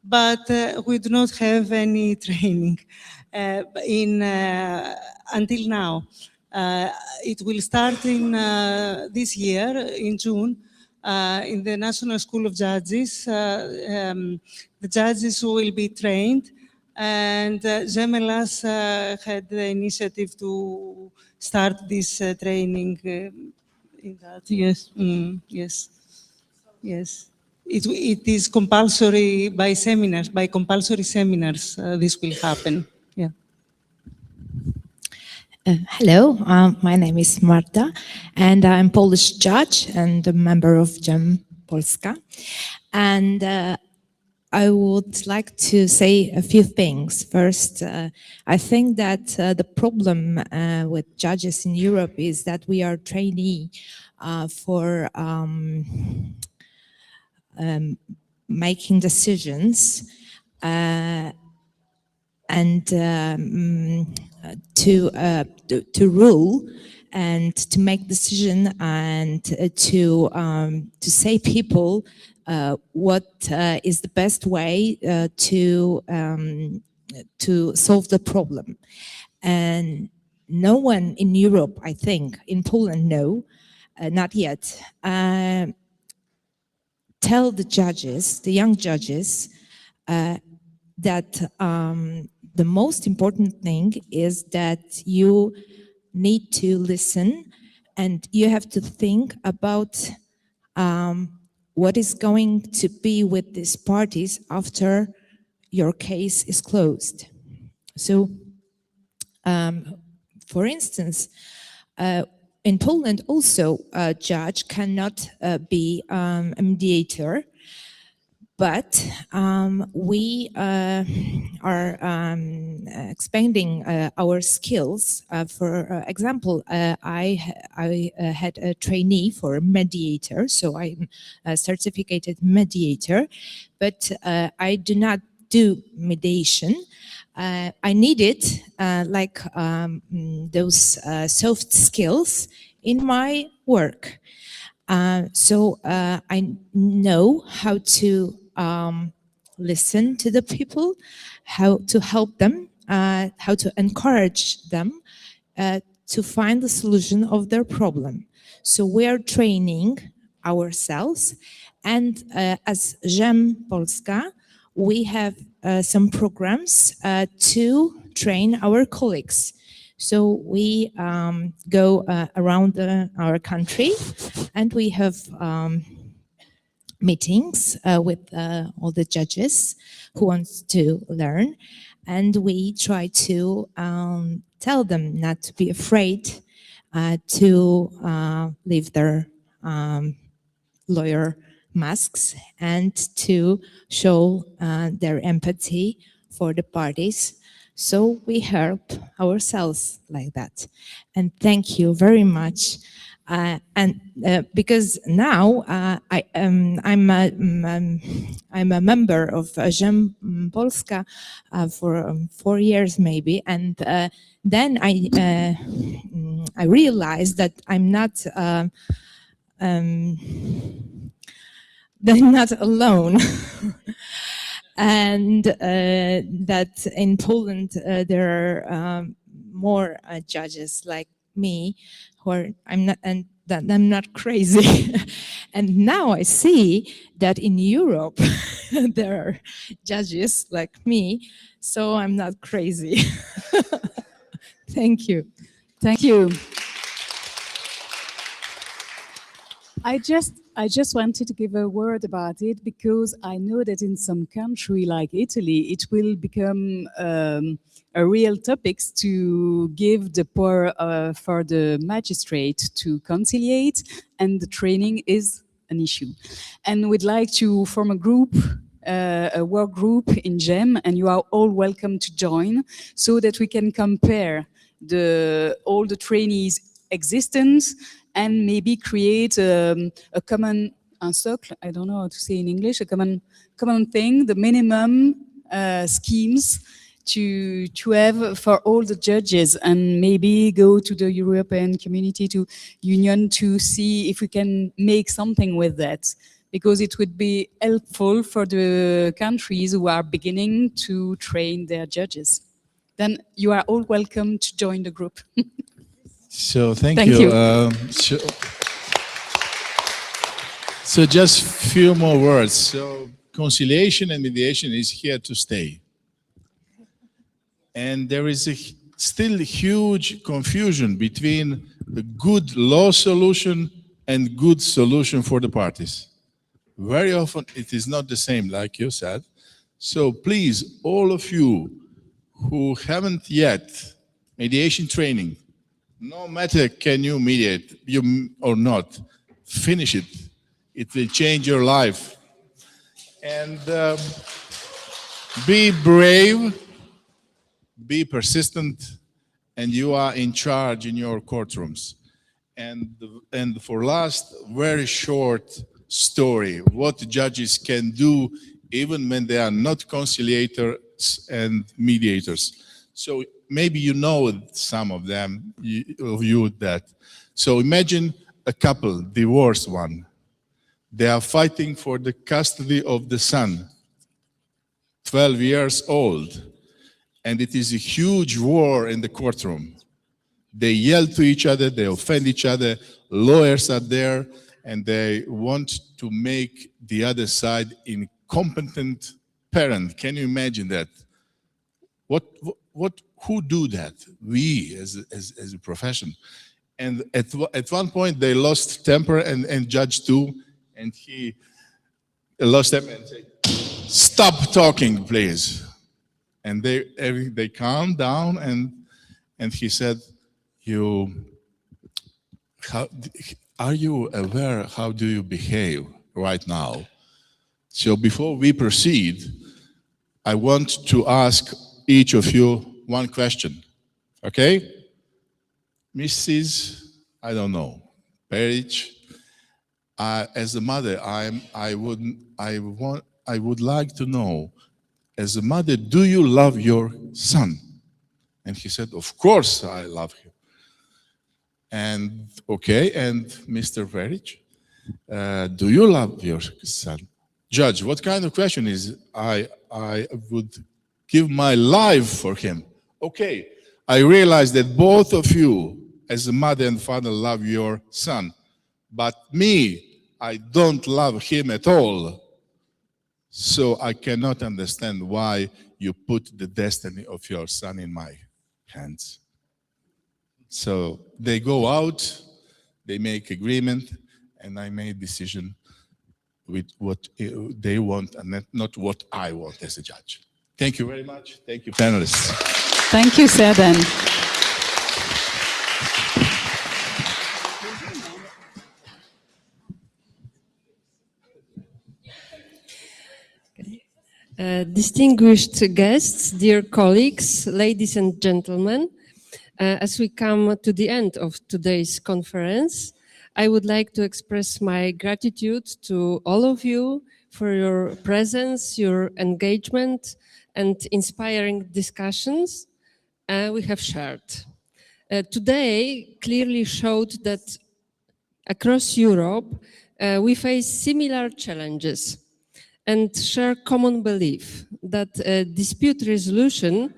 but we do not have any training until now. It will start in this year, in June, in the National School of Judges. The judges will be trained, and GEMME had the initiative to start this training in that. Yes, yes. It is compulsory by seminars, by compulsory seminars, this will happen. Yeah. Hello, my name is Marta, and I'm Polish judge and a member of GEMME Polska. And I would like to say a few things. First, I think that the problem with judges in Europe is that we are trainee for making decisions and to rule and to make decision and to say people what is the best way to solve the problem. And no one in Europe, I think, in Poland, no, not yet, tell the judges, the young judges, that the most important thing is that you need to listen and you have to think about what is going to be with these parties after your case is closed. So, for instance, in Poland also a judge cannot be a mediator, but we are expanding our skills. For example, I had a trainee for a mediator, so I'm a certificated mediator, but I do not do mediation. I needed like those soft skills in my work. So I know how to listen to the people, how to help them, how to encourage them to find the solution of their problem. So we are training ourselves, and as GEMME Polska, we have some programs to train our colleagues. So we go around our country and we have meetings with all the judges who want to learn. And we try to tell them not to be afraid to leave their lawyer masks and to show their empathy for the parties. So we help ourselves like that. And thank you very much. And because now I'm a member of GEMME Polska for 4 years maybe, and then I realized that I'm not alone. And that in Poland there are more judges like me who are, and that I'm not crazy. And now I see that in Europe there are judges like me, so I'm not crazy. Thank you. Thank you. I just wanted to give a word about it because I know that in some country like Italy, it will become a real topic to give the power for the magistrate to conciliate, and the training is an issue. And we'd like to form a group, a work group in GEMME, and you are all welcome to join so that we can compare all the trainees' existence and maybe create a common socle, I don't know how to say in English, a common thing, the minimum schemes to have for all the judges, and maybe go to the European Community to Union to see if we can make something with that, because it would be helpful for the countries who are beginning to train their judges. Then you are all welcome to join the group. So thank you. So just few more words. So conciliation and mediation is here to stay. And there is still huge confusion between the good law solution and good solution for the parties. Very often it is not the same, like you said. So please, all of you who haven't yet mediation training, no matter can you mediate or not, finish it. It will change your life. And be brave, be persistent, and you are in charge in your courtrooms. And for last, very short story, what judges can do even when they are not conciliators and mediators. So maybe you know some of them, that. So imagine a couple, divorced one. They are fighting for the custody of the son, 12 years old. And it is a huge war in the courtroom. They yell to each other, they offend each other, lawyers are there, and they want to make the other side incompetent parent. Can you imagine that? Who do that? We as a profession. And at one point they lost temper, and judge too, and he lost temper and said, "Stop talking, please." And they calmed down, and he said, are you aware how do you behave right now? So before we proceed, I want to ask each of you one question, okay? Mrs. I don't know, Frédérique, as a mother, I would like to know, as a mother, do you love your son? And he said, of course I love him. And okay, and Mr. Frédérique, do you love your son? Judge, what kind of question is I would give my life for him? Okay, I realize that both of you, as a mother and father, love your son. But me, I don't love him at all. So I cannot understand why you put the destiny of your son in my hands. So they go out, they make agreement, and I made decision with what they want and not what I want as a judge. Thank you very much. Thank you, panelists. Thank you, Sedan. Distinguished guests, dear colleagues, ladies and gentlemen, as we come to the end of today's conference, I would like to express my gratitude to all of you for your presence, your engagement, and inspiring discussions we have shared. Today clearly showed that across Europe, we face similar challenges and share common belief that dispute resolution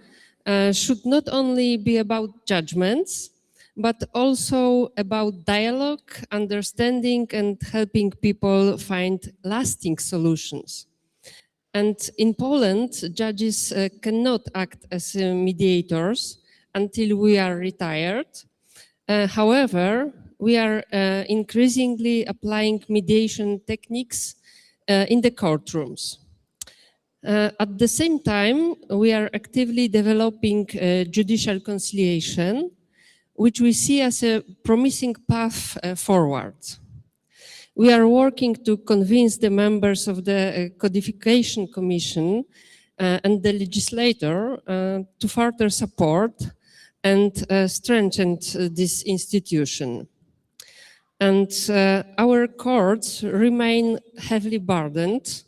should not only be about judgments, but also about dialogue, understanding, and helping people find lasting solutions. And in Poland, judges cannot act as mediators until we are retired. However, we are increasingly applying mediation techniques in the courtrooms. At the same time, we are actively developing judicial conciliation, which we see as a promising path forward. We are working to convince the members of the Codification Commission and the legislator to further support and strengthen this institution. And our courts remain heavily burdened.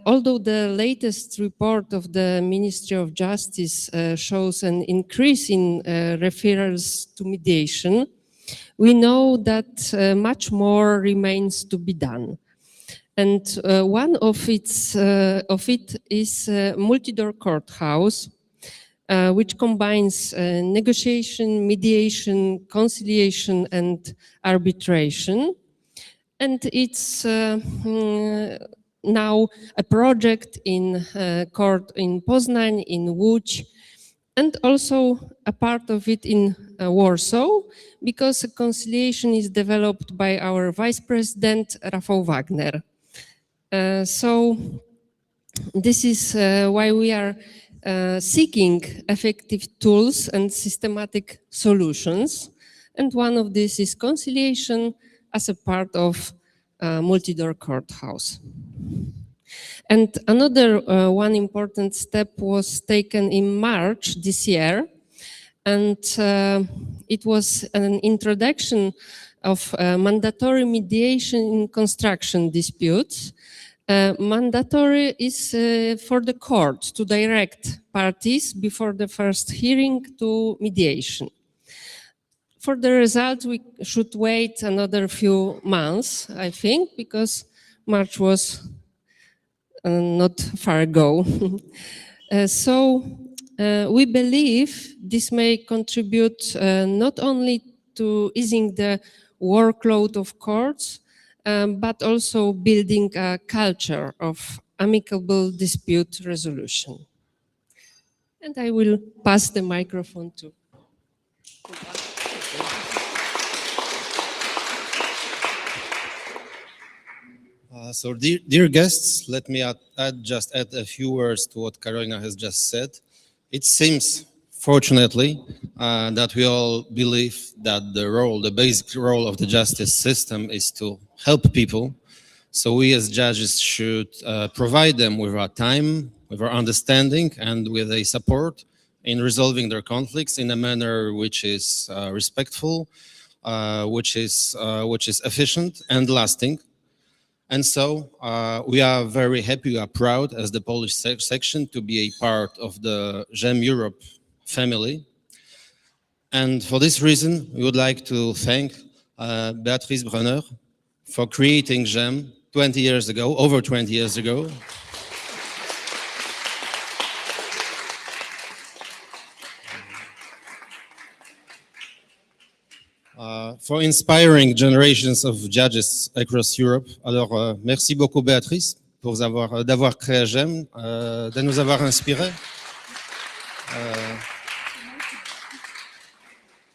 Although the latest report of the Ministry of Justice shows an increase in referrals to mediation, we know that much more remains to be done. And one of it is multi-door courthouse, which combines negotiation, mediation, conciliation, and arbitration. And it's now a project in court in Poznań, in Łódź, and also a part of it in Warsaw, because a conciliation is developed by our Vice President, Rafał Wagner. So this is why we are seeking effective tools and systematic solutions. And one of these is conciliation as a part of multi-door courthouse. And another one important step was taken in March this year, and it was an introduction of mandatory mediation in construction disputes. Mandatory is for the court to direct parties before the first hearing to mediation. For the result, we should wait another few months, I think, because March was not far ago. We believe this may contribute not only to easing the workload of courts, but also building a culture of amicable dispute resolution. And I will pass the microphone to So dear guests, let me just add a few words to what Karolina has just said. It seems, fortunately, that we all believe that the basic role of the justice system is to help people. So we as judges should provide them with our time, with our understanding, and with a support in resolving their conflicts in a manner which is respectful, which is efficient and lasting. And so we are very happy, we are proud as the Polish section to be a part of the GEMME Europe family. And for this reason, we would like to thank Beatrice Brunner for creating GEMME 20 years ago, over 20 years ago. For inspiring generations of judges across Europe. Alors, merci beaucoup Béatrice pour d'avoir créé GEMME, de nous avoir inspirés.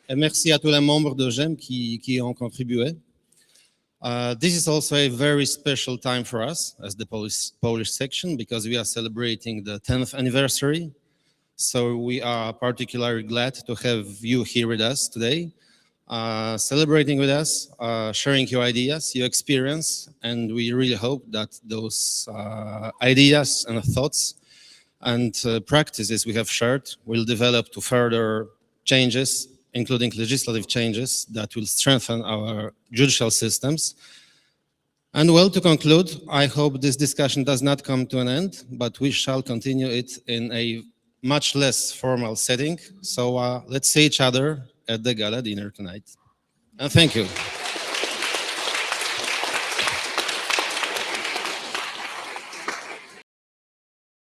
Et merci à tous les membres de GEMME qui ont contribué. This is also a very special time for us as the Polish section because we are celebrating the 10th anniversary. So we are particularly glad to have you here with us today. Celebrating with us, sharing your ideas, your experience, and we really hope that those ideas and thoughts and practices we have shared will develop to further changes, including legislative changes that will strengthen our judicial systems. And well, to conclude, I hope this discussion does not come to an end, but we shall continue it in a much less formal setting. So let's see each other at the gala dinner tonight. And thank you.